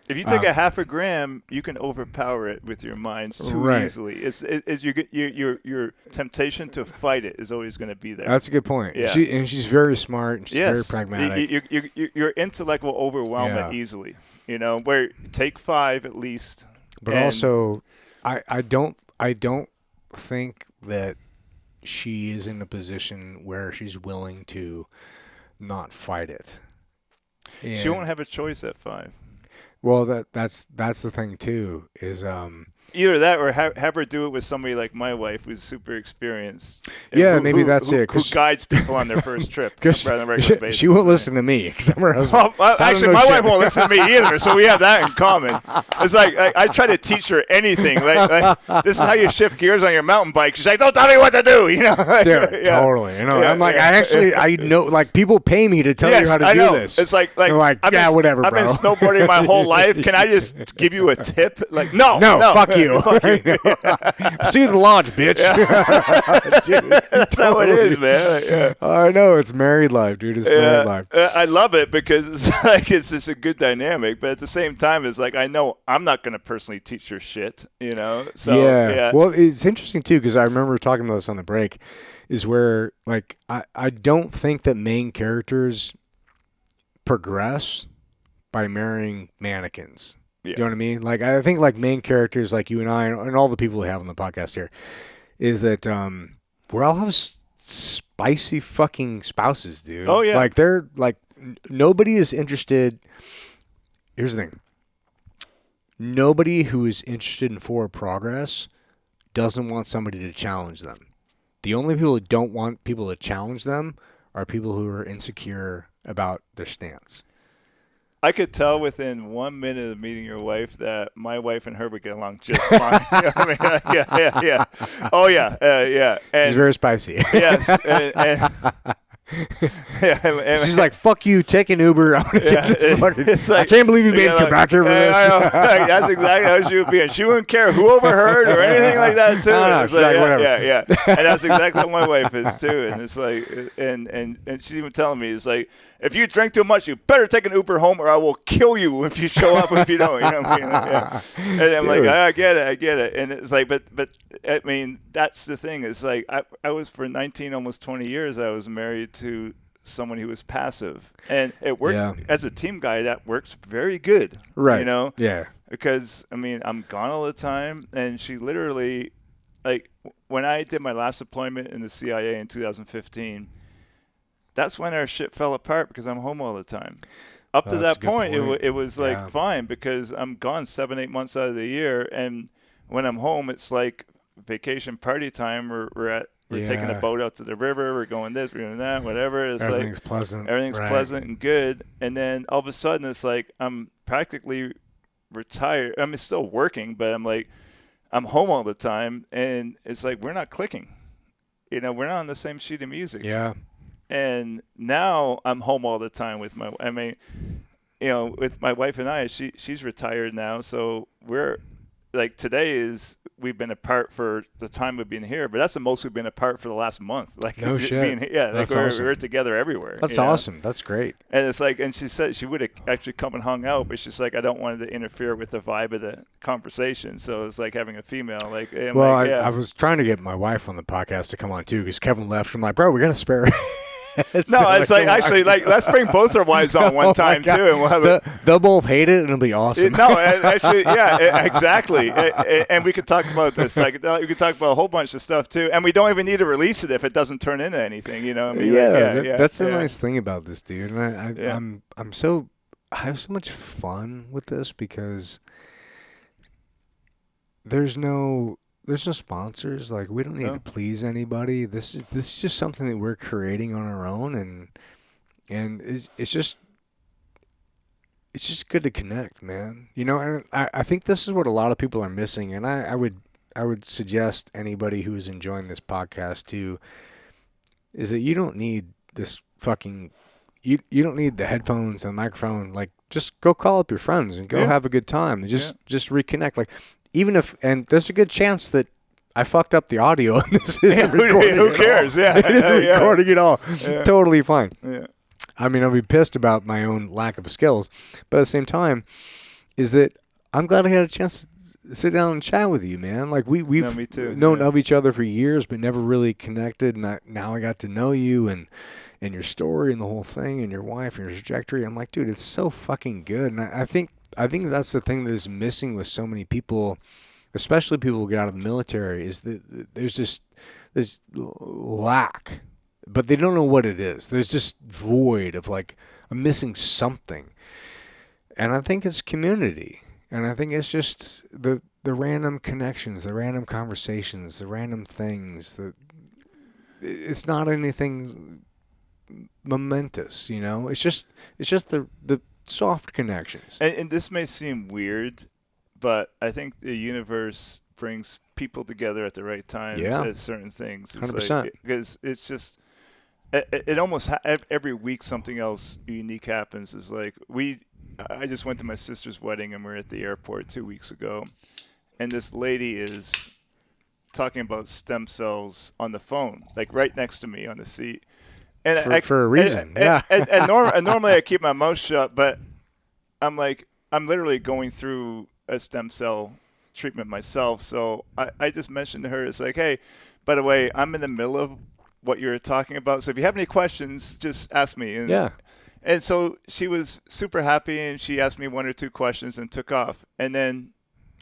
If you take a half a gram, you can overpower it with your mind too easily. It's your temptation to fight it is always going to be there. That's a good point. Yeah. She's very smart and she's very pragmatic. Your intellect will overwhelm it easily. You know, where take 5 at least. But also, I don't think that she is in a position where she's willing to not fight it. And she won't have a choice at 5. Well, that's the thing too. Is either that or have her do it with somebody like my wife who's super experienced. Yeah, maybe that's it. Who guides people on their first trip. She won't listen to me because I'm her husband. Well, actually, my wife won't listen to me either, so we have that in common. It's like I try to teach her anything. Like this is how you shift gears on your mountain bike. She's like, don't tell me what to do. You know? Dude, totally. You know, I'm like, I know. Like people pay me to tell you how to I know. do this. It's like whatever, bro. I've been snowboarding my whole life. Can I just give you a tip? Like, no, fuck you. See you at the lodge, bitch. Dude, that's how it is, man. I know it's married life, dude. It's married life. I love it because it's like it's just a good dynamic, but at the same time, it's like I know I'm not going to personally teach her shit, you know. So yeah. Well, it's interesting too because I remember talking about this on the break. Is where like I don't think that main characters progress by marrying mannequins. Yeah. You know what I mean? Like, I think like main characters like you and I and all the people we have on the podcast here is that we all have spicy fucking spouses, dude. Oh, yeah. Like, they're like, nobody is interested. Here's the thing. Nobody who is interested in forward progress doesn't want somebody to challenge them. The only people who don't want people to challenge them are people who are insecure about their stance. I could tell within 1 minute of meeting your wife that my wife and her would get along just fine. You know what I mean? Yeah. Oh, yeah. Yeah. And she's very spicy. Yes. And she's like, fuck you, take an Uber. I'm gonna get this fucking, like, I can't believe you made it come back here for this. That's exactly how she would be. And she wouldn't care who overheard or anything like that, too. No, she's like, whatever. Yeah. And that's exactly what my wife is, too. And it's like, and she's even telling me, it's like, if you drink too much, you better take an Uber home or I will kill you if you show up if you don't. You know what I mean? Yeah. And I'm like, I get it. And it's like, but I mean, that's the thing. It's like, I was for 19, almost 20 years, I was married to someone who was passive. And it worked as a team guy. That works very good. Right. You know? Yeah. Because, I mean, I'm gone all the time. And she literally, like, when I did my last deployment in the CIA in 2015, that's when our shit fell apart because I'm home all the time. Up to that point, it was like fine because I'm gone 7-8 months out of the year, and when I'm home, it's like vacation party time. We're taking a boat out to the river. We're going this, we're doing that, whatever. It's everything's pleasant. Everything's pleasant and good, and then all of a sudden, it's like I'm practically retired. I'm still working, but I'm home all the time, and it's like we're not clicking. You know, we're not on the same sheet of music. Yeah. And now I'm home all the time with with my wife and I, she's retired now. So we're like, we've been apart for the time we've been here, but that's the most we've been apart for the last month. Like, no shit. Like we're together everywhere. That's awesome. That's great. And it's like, and she said she would have actually come and hung out, but she's like, I don't want it to interfere with the vibe of the conversation. So it's like having a female. Like, I was trying to get my wife on the podcast to come on too because Kevin left. I'm like, bro, we're gonna spare. No, it's like actually, like, let's bring both our wives on one time too, and we'll have they'll both hate it, and it'll be awesome. No, actually, yeah, exactly. And we could talk about this, like, we could talk about a whole bunch of stuff too, and we don't even need to release it if it doesn't turn into anything, you know? What I mean? That's the nice thing about this, dude. And I have so much fun with this because there's no sponsors. Like, we don't need to please anybody. This is just something that we're creating on our own, and it's just good to connect, man. You know, and I think this is what a lot of people are missing, and I would would suggest anybody who is enjoying this podcast too is that you don't need this fucking you don't need the headphones and the microphone. Like, just go call up your friends and go have a good time and just reconnect. Like, even if, and there's a good chance that I fucked up the audio and this isn't recording. Who cares? Yeah, it isn't recording at all. Yeah. Totally fine. Yeah. I mean, I'll be pissed about my own lack of skills, but at the same time, is that I'm glad I had a chance to sit down and chat with you, man. Like, we've me too. known of each other for years, but never really connected. And now I got to know you and your story and the whole thing and your wife and your trajectory. I'm like, dude, it's so fucking good. And I think that's the thing that is missing with so many people, especially people who get out of the military, is that there's just this lack, but they don't know what it is. There's just void of, like, I'm missing something. And I think it's community. And I think it's just the random connections, the random conversations, the random things. It's not anything momentous, you know. It's just the soft connections. And this may seem weird, but I think the universe brings people together at the right times at certain things. 100%. Because it's just, it almost every week something else unique happens. It's like I just went to my sister's wedding and we're at the airport 2 weeks ago, and this lady is talking about stem cells on the phone, like right next to me on the seat. And for a reason, yeah. And normally I keep my mouth shut, but I'm literally going through a stem cell treatment myself. So I just mentioned to her, it's like, hey, by the way, I'm in the middle of what you're talking about. So if you have any questions, just ask me. And so she was super happy, and she asked me 1 or 2 questions and took off. And then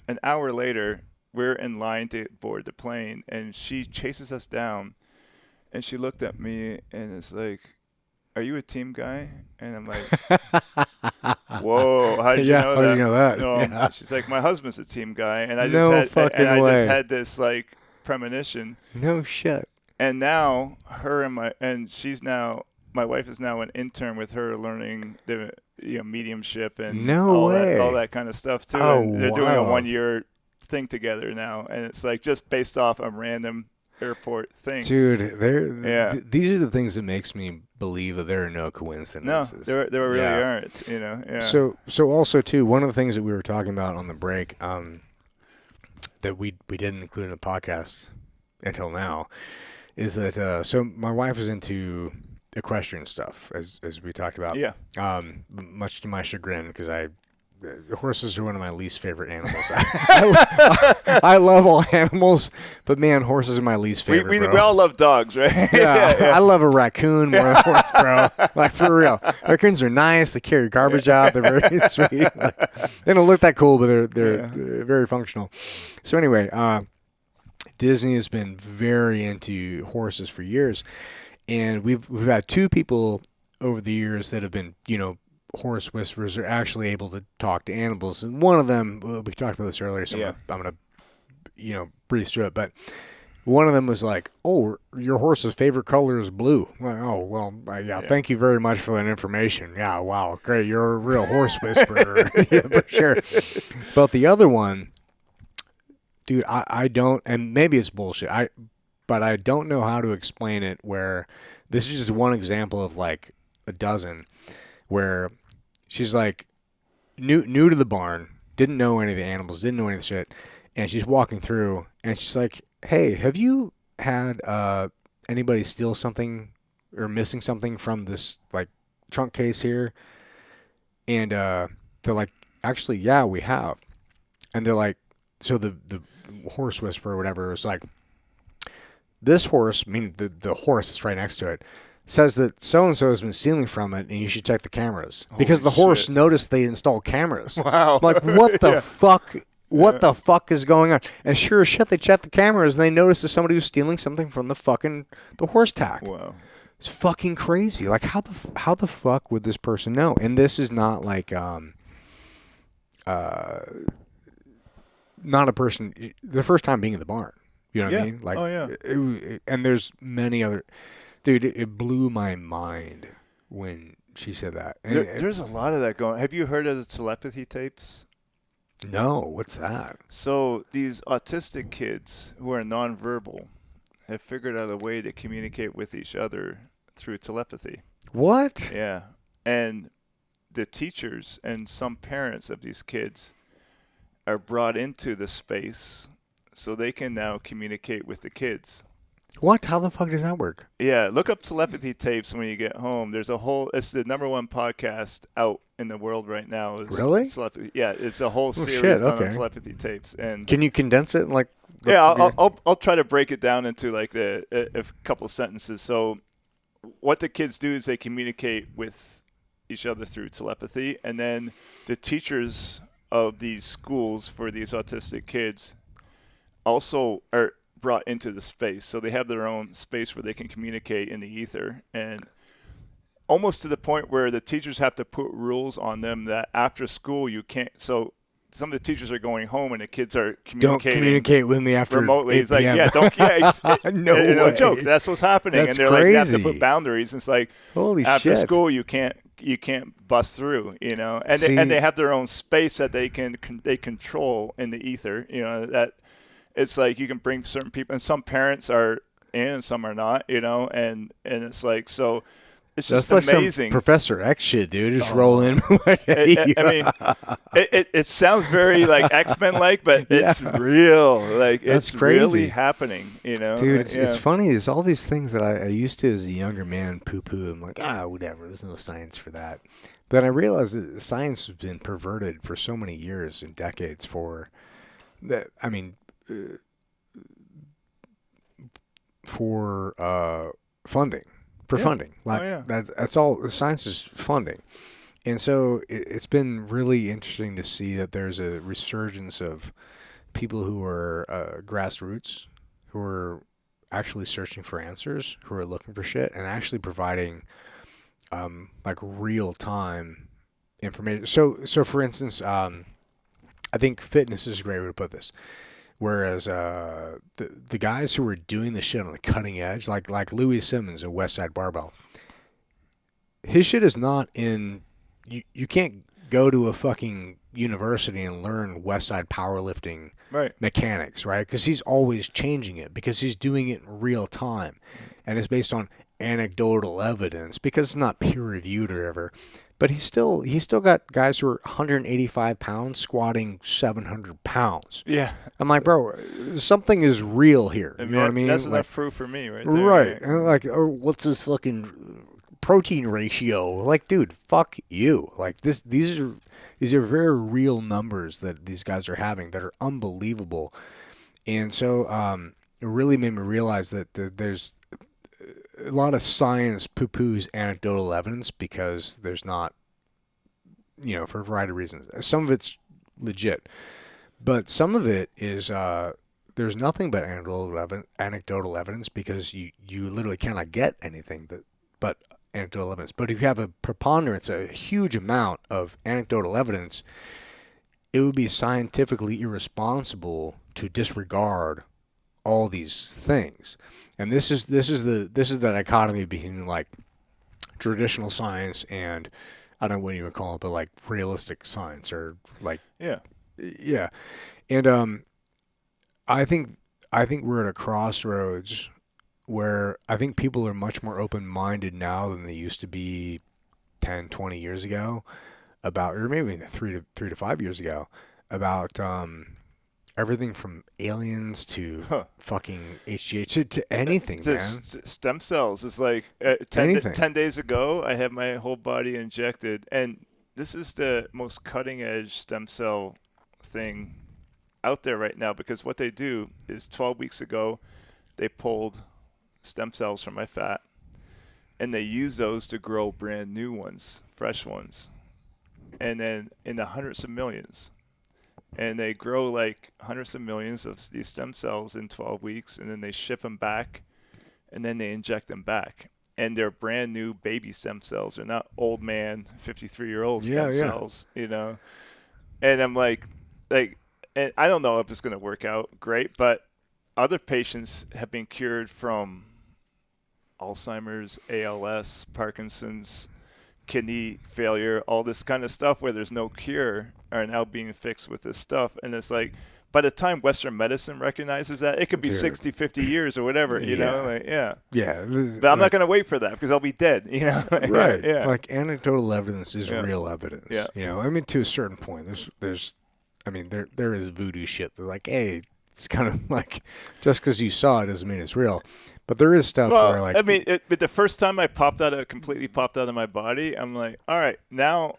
an hour later, we're in line to board the plane, and she chases us down. And she looked at me and is like, "Are you a team guy?" And I'm like, "Whoa, how did you know that?" How did you know that? No. Yeah. She's like, "My husband's a team guy," and I just had this like premonition. No shit. And now my wife is now an intern with her, learning the mediumship and all that kind of stuff too. Oh, and they're doing a 1-year thing together now, and it's like just based off a random airport thing. Dude, these are the things that makes me believe that there are no coincidences. No, there really aren't, you know. Yeah. So also too, one of the things that we were talking about on the break that we didn't include in the podcast until now is that so my wife is into equestrian stuff, as we talked about. Yeah. Much to my chagrin, because horses are one of my least favorite animals. I love all animals, but man, horses are my least favorite. We all love dogs, right? Yeah. I love a raccoon more than a horse, bro. Like, for real. Raccoons are nice. They carry garbage out. They're very sweet. Like, they don't look that cool, but they're very functional. So anyway, Disney has been very into horses for years, and we've had 2 people over the years that have been, horse whisperers, are actually able to talk to animals. And one of them, we talked about this earlier, so I'm going to, breeze through it. But one of them was like, "Oh, your horse's favorite color is blue." I'm like, "Oh, well, thank you very much for that information. Yeah, wow, great. You're a real horse whisperer." Yeah, for sure. But the other one, dude, I don't, and maybe it's bullshit, but I don't know how to explain it, where this is just one example of like a dozen, where she's like new to the barn, didn't know any of the animals, didn't know any of the shit, and she's walking through, and she's like, "Hey, have you had anybody steal something or missing something from this like trunk case here?" And they're like, "Actually, yeah, we have." And they're like, so the horse whisperer or whatever is like, "This horse," meaning the horse that's right next to it, says that so-and-so has been stealing from it, and you should check the cameras. Because the horse noticed they installed cameras. Wow. Like, what the fuck? What the fuck is going on? And sure as shit, they checked the cameras, and they noticed that somebody was stealing something from the horse tack. Wow. It's fucking crazy. Like, how the fuck would this person know? And this is not like not a person, the first time being in the barn. You know what I mean? Like, and there's many other. Dude, it blew my mind when she said that. And there's a lot of that going. Have you heard of the telepathy tapes? No, what's that? So these autistic kids who are nonverbal have figured out a way to communicate with each other through telepathy. What? Yeah. And the teachers and some parents of these kids are brought into the space so they can now communicate with the kids. What? How the fuck does that work? Yeah, look up telepathy tapes when you get home. There's a whole, it's the #1 podcast out in the world right now. Really? Telepathy. Yeah, it's a whole series shit, on okay. telepathy tapes. And Can you condense it? Like, yeah, I'll try to break it down into like a couple sentences. So what the kids do is they communicate with each other through telepathy, and then the teachers of these schools for these autistic kids also are brought into the space. So they have their own space where they can communicate in the ether, and almost to the point where the teachers have to put rules on them that after school you can't. So some of the teachers are going home and the kids are communicating. Don't communicate with me after remotely. 8 It's like, PM. yeah, don't. Yeah, No no way. joke. That's what's happening, That's and they're like, you have to crazy. put boundaries. It's like Holy after shit. school you can't bust through, and See- they have their own space that they control in the ether. That it's like you can bring certain people, and some parents are in and some are not. And it's like so. It's That's just like amazing. some Professor X shit, dude. Just roll in. Like, I mean, it sounds very like X-Men like, but it's real. Like That's it's crazy. really happening. dude, it's Yeah. funny. It's all these things that I used to, as a younger man, poo-poo. I'm like, whatever. There's no science for that. But I realized that science has been perverted for so many years and decades for that. I mean, for funding. For funding, like that's all. Science is funding, and so it's been really interesting to see that there's a resurgence of people who are grassroots, who are actually searching for answers, who are looking for shit, and actually providing like real time information. So for instance, I think fitness is a great way to put this. Whereas the guys who were doing the shit on the cutting edge, like Louis Simmons and Westside Barbell, his shit is not in. You can't go to a fucking university and learn Westside powerlifting mechanics, right? Because he's always changing it because he's doing it in real time, and it's based on anecdotal evidence because it's not peer reviewed or whatever. But he's still got guys who are 185 pounds squatting 700 pounds. Yeah. I'm like, bro, something is real here. You know what I mean? That's like, enough proof for me, right there. right. And like, what's this fucking protein ratio? Like, dude, fuck you. Like these are very real numbers that these guys are having that are unbelievable. And so it really made me realize that there's a lot of science poo-poos anecdotal evidence because there's not, for a variety of reasons. Some of it's legit, but some of it is there's nothing but anecdotal evidence because you literally cannot get anything but anecdotal evidence. But if you have a preponderance, a huge amount of anecdotal evidence, it would be scientifically irresponsible to disregard all these things. And this is the dichotomy between like traditional science and I don't know what you would call it, but like realistic science or like yeah. And I think we're at a crossroads where I think people are much more open-minded now than they used to be 10, 20 years ago about, or maybe 3 to 5 years ago, about everything from aliens to fucking HGH to anything, man. Stem cells is like 10 days ago, I had my whole body injected, and this is the most cutting-edge stem cell thing out there right now because what they do is 12 weeks ago, they pulled stem cells from my fat, and they use those to grow brand new ones, fresh ones, and then in the hundreds of millions. And they grow like hundreds of millions of these stem cells in 12 weeks, and then they ship them back, and then they inject them back. And they're brand new baby stem cells. They're not old man, 53-year-old stem cells, And I'm like, and I don't know if it's going to work out great, but other patients have been cured from Alzheimer's, ALS, Parkinson's, kidney failure, all this kind of stuff where there's no cure are now being fixed with this stuff. And it's like, by the time Western medicine recognizes that, it could be 60, 50 years or whatever, you know? Like, yeah. But I'm not going to wait for that because I'll be dead, you know? Right. Yeah. Like anecdotal evidence is real evidence. Yeah. You know, I mean, to a certain point, there is voodoo shit. They're like, hey, it's kind of like, just because you saw it doesn't mean it's real. But there is stuff where, like, I mean, but the first time I completely popped out of my body, I'm like, all right, now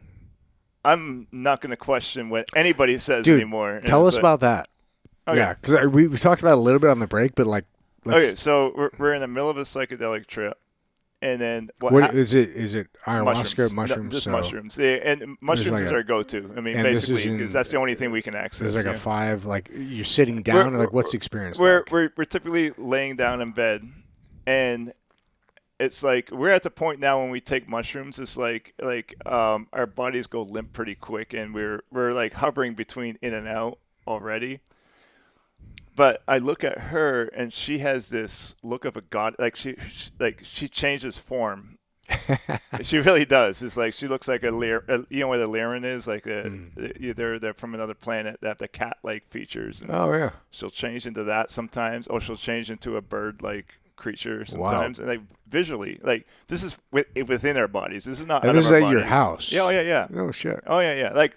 I'm not going to question what anybody says anymore. And tell us about that. Okay. Yeah, because we talked about it a little bit on the break, but like, okay, so we're in the middle of a psychedelic trip, and then what is it? Is it ayahuasca, mushrooms? No, just mushrooms. Yeah, and mushrooms is our go-to. I mean, basically, because that's the only thing we can access. There's like a 5, like you're sitting down, or like what's the experience like? We're typically laying down in bed, and it's like we're at the point now when we take mushrooms. It's like our bodies go limp pretty quick, and we're like hovering between in and out already. But I look at her, and she has this look of a god. Like she changes form. She really does. It's like she looks like you know what a Lyran is? Like they're from another planet. They have the cat-like features. And oh yeah. She'll change into that sometimes, or she'll change into a bird-like creature sometimes. Wow. And like visually, like this is within our bodies. This is not. And this is at your house. Yeah, yeah. Oh shit. Oh yeah. Like.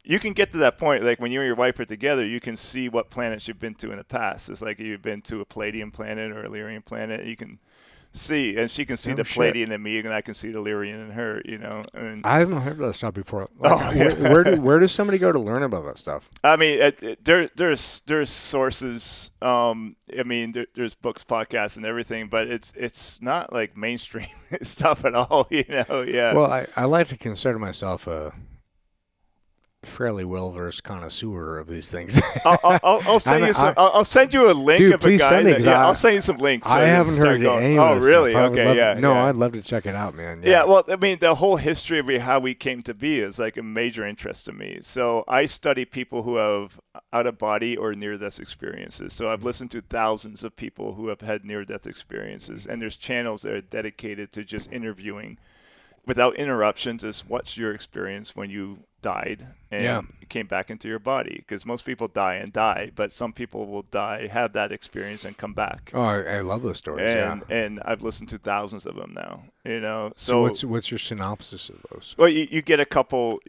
You can get to that point, like when you and your wife are together, you can see what planets you've been to in the past. It's like you've been to a Palladian planet or a Lyrian planet. You can see, and she can see the Palladian in me, and I can see the Lyrian in her, you know. And I haven't heard about that stuff before. Like, where does somebody go to learn about that stuff? I mean, there's sources. I mean, there's books, podcasts, and everything, but it's not like mainstream stuff at all, you know. Yeah. Well, I like to consider myself a fairly well-versed connoisseur of these things. I'll send you some. I'll send you a link dude, of a guy. I'll send you some links. I haven't heard any of this really? stuff. Okay, yeah. No, I'd love to check it out, man. Yeah. Well, I mean, the whole history of how we came to be is like a major interest to me. So I study people who have out-of-body or near-death experiences. So I've listened to thousands of people who have had near-death experiences, and there's channels that are dedicated to just interviewing without interruptions is what's your experience when you died and came back into your body, because most people die, but some people will die, have that experience, and come back. Oh, I love those stories. And I've listened to thousands of them now. You know, so what's your synopsis of those? Well, you get a couple.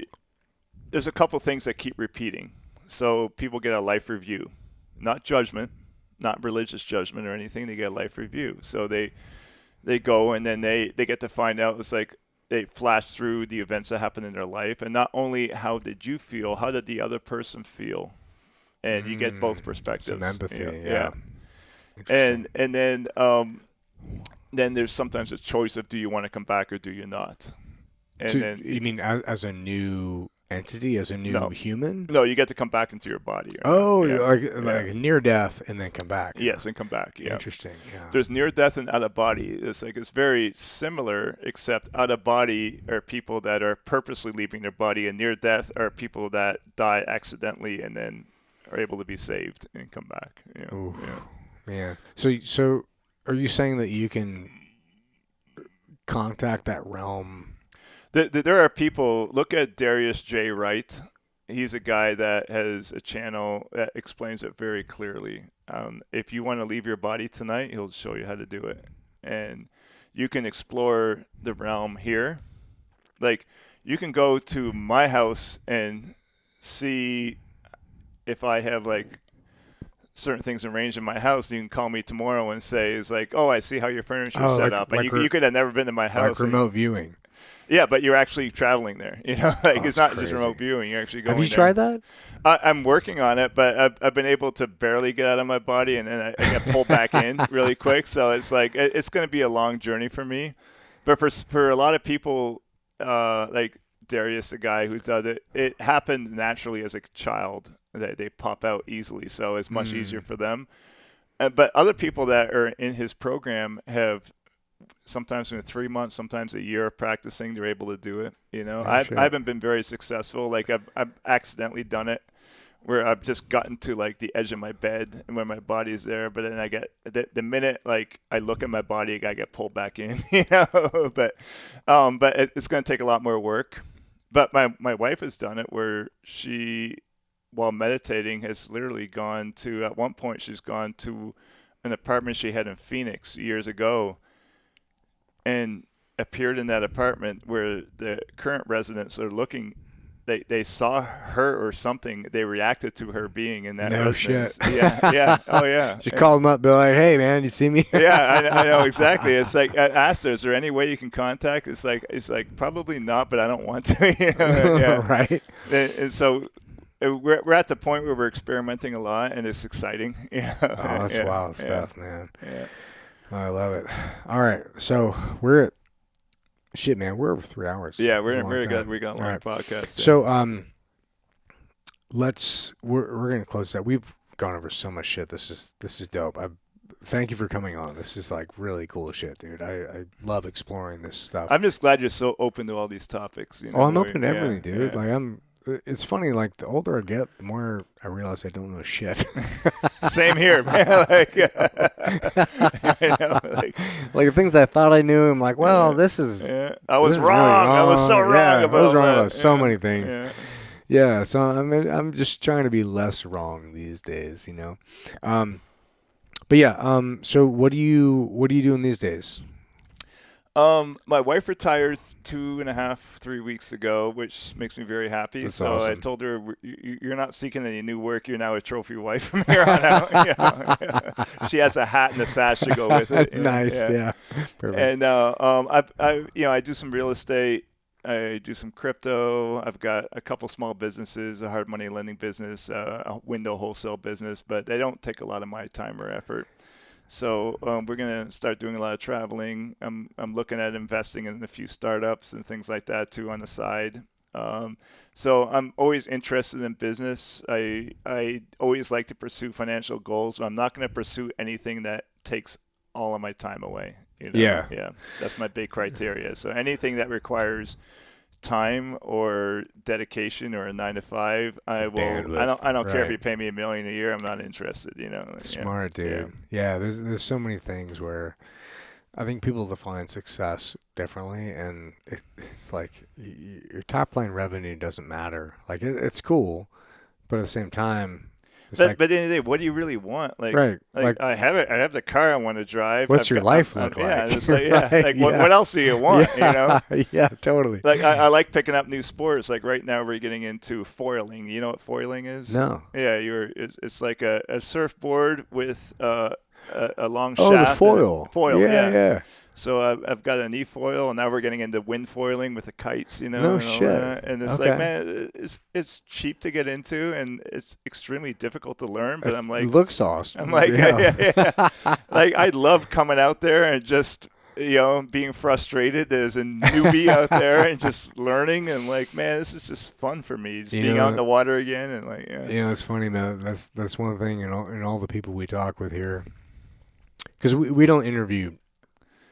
There's a couple things that keep repeating. So people get a life review, not judgment, not religious judgment or anything. They get a life review. So they go and then they get to find out. It's like they flash through the events that happened in their life, and not only how did you feel, how did the other person feel, and you get both perspectives. Some empathy, yeah. And then there's sometimes a choice of do you want to come back or do you not. And then you mean as a new entity, as a new human? No, you get to come back into your body. Like near death and then come back. Yes, and come back. Yeah. Interesting. Yeah. There's near death and out of body. It's very similar, except out of body are people that are purposely leaving their body, and near death are people that die accidentally and then are able to be saved and come back. Man. So are you saying that you can contact that realm? There are people, look at Darius J. Wright. He's a guy that has a channel that explains it very clearly. If you want to leave your body tonight, he'll show you how to do it. And you can explore the realm here. Like, you can go to my house and see if I have, like, certain things arranged in my house. You can call me tomorrow and say, it's like, oh, I see how your furniture is set up. And you could have never been to my house. Like remote viewing. Yeah, but you're actually traveling there. You know, like it's not just remote viewing. You're actually going. Have you tried that? I'm working on it, but I've been able to barely get out of my body, and then I get pulled back in really quick. So it's like it's going to be a long journey for me. But for a lot of people, like Darius, the guy who does it, it happened naturally as a child. They pop out easily, so it's much easier for them. But other people that are in his program have. Sometimes in 3 months, sometimes a year of practicing, they're able to do it. You know, I haven't been very successful. Like I've accidentally done it where I've just gotten to like the edge of my bed and where my body's there, but then I get the minute like I look at my body, I get pulled back in, but it's going to take a lot more work. But my wife has done it where she, while meditating, has literally gone to, at one point she's gone to an apartment she had in Phoenix years ago and appeared in that apartment where the current residents are looking. They saw her or something. They reacted to her being in that residence. Shit. Yeah. Oh, yeah. She called him up, be like, "Hey, man, you see me?" Yeah, I know exactly. It's like, I asked her, "Is there any way you can contact?" It's like probably not, but I don't want to. Yeah. Right. And so we're at the point where we're experimenting a lot, and it's exciting. Yeah. Oh, that's wild stuff, man. Yeah. Oh, I love it. All right, so we're at. Shit, man, we're over 3 hours. Yeah, we got a long podcast. So, we're gonna close that. We've gone over so much shit. This is dope. Thank you for coming on. This is like really cool shit, dude. I love exploring this stuff. I'm just glad you're so open to all these topics. Oh, I'm open to everything, dude. Yeah. Like it's funny. Like the older I get, the more I realize I don't know shit. Same here, man. Like, I know, like the things I thought I knew, I'm like, well, this is. Yeah. I was wrong. Really wrong. I was so wrong about. I was wrong that. about so many things. Yeah. So I'm just trying to be less wrong these days, But yeah. So what are you doing these days? My wife retired 2.5-3 weeks ago, which makes me very happy. That's so awesome. I told her, "You're not seeking any new work. You're now a trophy wife from here on out." Yeah. She has a hat and a sash to go with it. Nice, yeah. Perfect. And I do some real estate. I do some crypto. I've got a couple small businesses, a hard money lending business, a window wholesale business, but they don't take a lot of my time or effort. So we're going to start doing a lot of traveling. I'm looking at investing in a few startups and things like that too on the side. So I'm always interested in business. I always like to pursue financial goals. I'm not going to pursue anything that takes all of my time away. Yeah. That's my big criteria. So anything that requires time or dedication or a 9 to 5, I will. Bandwidth. I don't care if Right. you pay me $1 million a year. I'm not interested. Smart, dude. Yeah. There's so many things where I think people define success differently, and it's like your top line revenue doesn't matter. Like it's cool, but at the same time. But at the end of the day, what do you really want? Right. Like I have the car I want to drive. What's your life look like? Yeah, it's like, Right, what else do you want? Yeah, yeah, totally. Like I like picking up new sports. Like right now we're getting into foiling. You know what foiling is? No. Yeah, it's like a surfboard with a long shaft. Oh, the foil. Foil. Yeah. So I've got an e-foil, and now we're getting into wind foiling with the kites, No and shit. And it's like, man, it's cheap to get into, and it's extremely difficult to learn. But I'm like, it looks awesome. I'm like, yeah. Like I love coming out there and just being frustrated as a newbie out there and just learning, and like, man, this is just fun for me, just being out in the water again, and like, it's funny, man. That's one thing in all the people we talk with here, because we don't interview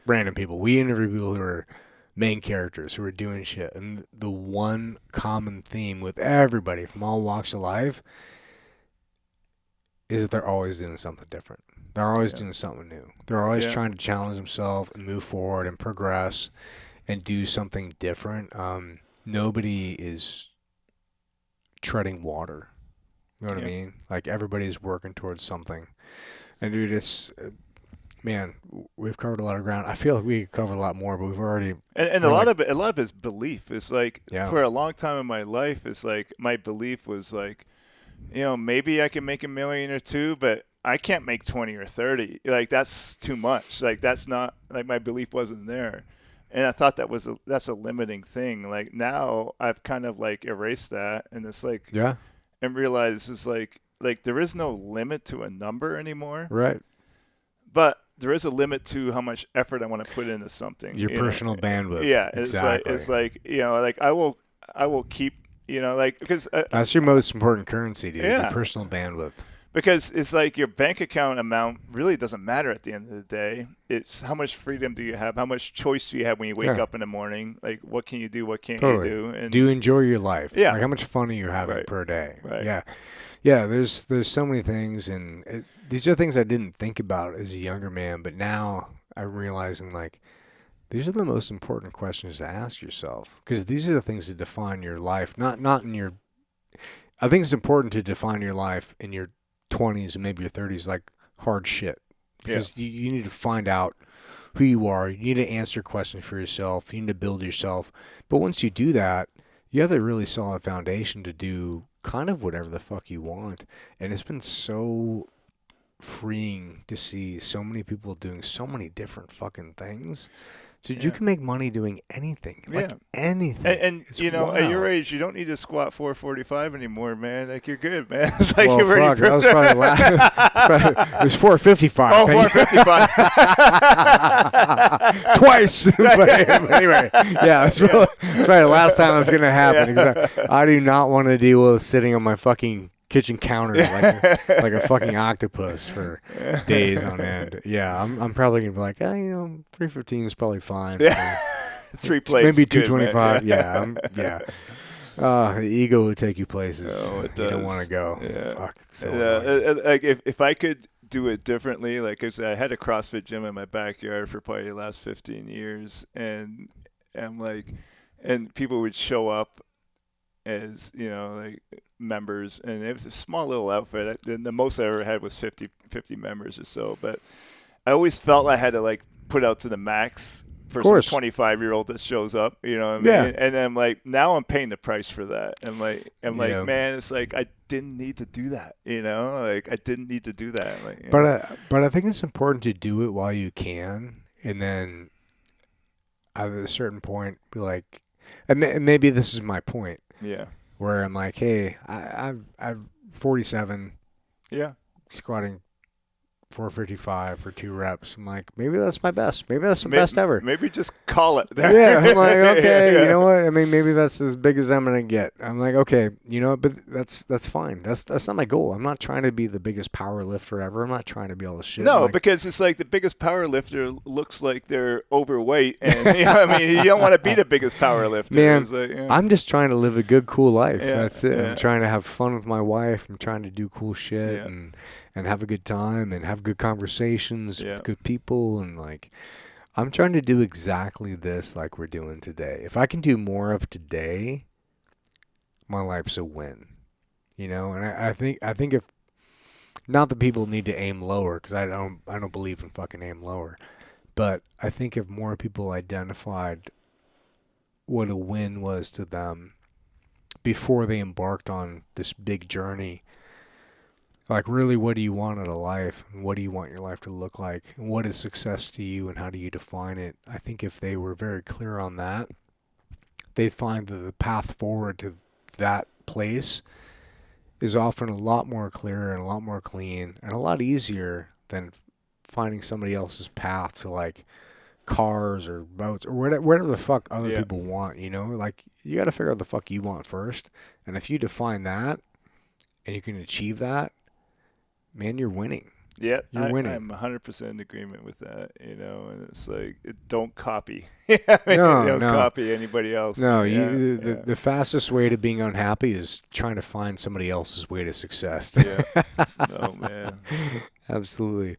random people. We interview people who are main characters, who are doing shit. And the one common theme with everybody from all walks of life is that they're always doing something different. They're always doing something new. They're always trying to challenge themselves and move forward and progress and do something different. Nobody is treading water. You know what I mean? Like everybody's working towards something. And dude, it's... Man, we've covered a lot of ground. I feel like we could cover a lot more, but we've already. And a lot of it is belief. It's like for a long time in my life, it's like my belief was like, maybe I can make $1 million or $2 million, but I can't make 20 or 30. Like that's too much. Like that's not like my belief wasn't there, and I thought that's a limiting thing. Like now I've kind of like erased that, and it's like and realize it's like there is no limit to a number anymore. Right. But there is a limit to how much effort I want to put into something. Your personal bandwidth. Yeah, exactly. It's like like I will keep because that's your most important currency, dude. Yeah. Your personal bandwidth. Because it's like your bank account amount really doesn't matter at the end of the day. It's how much freedom do you have? How much choice do you have when you wake up in the morning? Like, what can you do? What can't you do? And do you enjoy your life? Yeah. Like, how much fun are you having Right. per day? Right. Yeah. Yeah, there's so many things, and these are things I didn't think about as a younger man, but now I'm realizing, like, these are the most important questions to ask yourself, because these are the things that define your life. Not in your. I think it's important to define your life in your 20s and maybe your 30s, like hard shit, because you need to find out who you are. You need to answer questions for yourself. You need to build yourself. But once you do that, you have a really solid foundation to do kind of whatever the fuck you want. And it's been so freeing to see so many people doing so many different fucking things. Dude, you can make money doing anything, like anything. And you know, at your age, you don't need to squat 445 anymore, man. Like, you're good, man. It's like you're ready. That was probably it was 455. Oh, 455. Twice. But anyway, yeah, that's probably the last time that's going to happen. Yeah. I do not want to deal with sitting on my fucking kitchen counter like a fucking octopus for days on end. Yeah, I'm probably gonna be like, 315 is probably fine. Yeah. 3 plates, maybe 225. The ego would take you places you don't want to go. Yeah. Fuck, it's so annoying. Like if I could do it differently, like I said, I had a CrossFit gym in my backyard for probably the last 15 years, and I'm like, and people would show up as, like members, and it was a small little outfit. The most I ever had was 50 members or so, but I always felt I had to like put out to the max for some 25-year-old that shows up, you know what I mean? And I'm like, now I'm paying the price for that. I'm like, man, it's like I didn't need to do that, like I didn't need to do that. Like, but I think it's important to do it while you can, and then at a certain point, be like, and maybe this is my point. Yeah. Where I'm like, hey, I've 47. Yeah. Squatting 455 for 2 reps. I'm like, maybe that's my best. Maybe that's the best ever. Maybe just call it there. Yeah. I'm like, okay, you know what? I mean, maybe that's as big as I'm gonna get. I'm like, okay, but that's fine. That's not my goal. I'm not trying to be the biggest power lifter ever. I'm not trying to be all this shit. No, because it's like the biggest power lifter looks like they're overweight, and you don't want to be the biggest power lifter. Man, like, I'm just trying to live a good, cool life. Yeah, That's it. yeah. I'm trying to have fun with my wife. I'm trying to do cool shit and have a good time and have good conversations with good people, and like, I'm trying to do exactly this like we're doing today. If I can do more of today, my life's a win. And I think if not that people need to aim lower, because I don't believe in fucking aim lower, but I think if more people identified what a win was to them before they embarked on this big journey, like, really, what do you want out of life? And what do you want your life to look like? And what is success to you, and how do you define it? I think if they were very clear on that, they'd find that the path forward to that place is often a lot more clear and a lot more clean and a lot easier than finding somebody else's path to, like, cars or boats or whatever the fuck other people want, Like, you got to figure out the fuck you want first. And if you define that and you can achieve that, man, you're winning. Yeah, you're winning. I'm 100% in agreement with that. And it's like, don't copy. Don't copy anybody else. No, the fastest way to being unhappy is trying to find somebody else's way to success. Oh man, absolutely.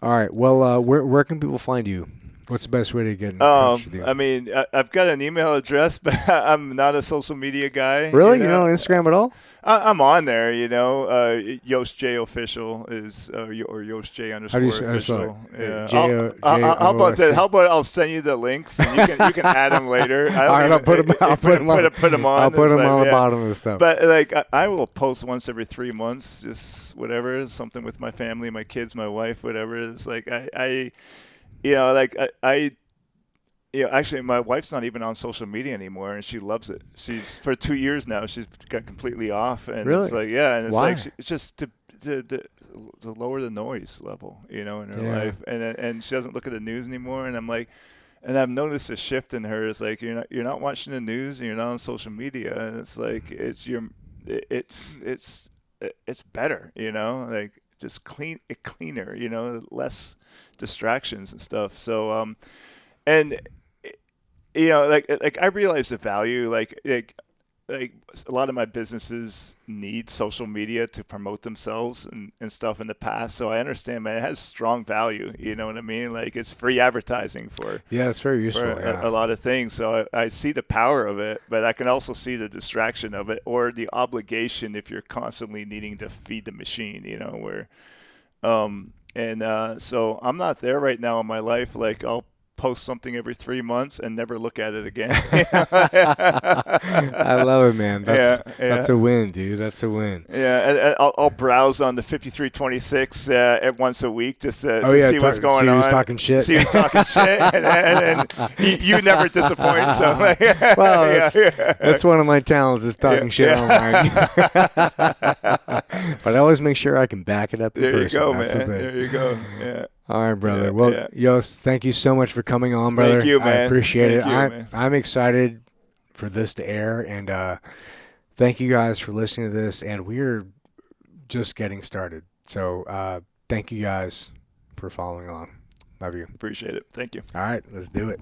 All right. Well, where can people find you? What's the best way to get in touch with you? I mean, I've got an email address, but I'm not a social media guy. Really? You're not on Instagram at all? I'm on there, Yoast J official is, or Yoast J underscore official. How about that? How about I'll send you the links and you can add them later. I'll put them on. I'll put them on the bottom of the stuff. But like, I will post once every 3 months, just whatever, something with my family, my kids, my wife, whatever. It's like actually, my wife's not even on social media anymore, and she loves it. She's for 2 years now. She's got completely off, and really? It's like, and it's Why? like it's just to lower the noise level, in her life, and she doesn't look at the news anymore. And I'm like, and I've noticed a shift in her. It's like you're not watching the news, and you're not on social media, and it's like it's it's better, like just cleaner, less distractions and stuff. So, and like I realize the value, like a lot of my businesses need social media to promote themselves and stuff in the past. So I understand, man, it has strong value. You know what I mean? Like it's free advertising for it's very useful for a lot of things. So I see the power of it, but I can also see the distraction of it or the obligation if you're constantly needing to feed the machine, so I'm not there right now in my life. Like I'll post something every 3 months and never look at it again. I love it, man. That's a win, dude. That's a win. Yeah, and I'll browse on the 5326 once a week just to see what's going on. See who's talking shit. See who's talking shit, and you never disappoint. So, well, that's one of my talents is talking shit online. But I always make sure I can back it up in person. There you go, man. There you go. Yeah. All right, brother. Yoast, thank you so much for coming on, brother. Thank you, man. I appreciate it. Man. I'm excited for this to air, and thank you guys for listening to this. And we're just getting started. So thank you guys for following along. Love you. Appreciate it. Thank you. All right, let's do it.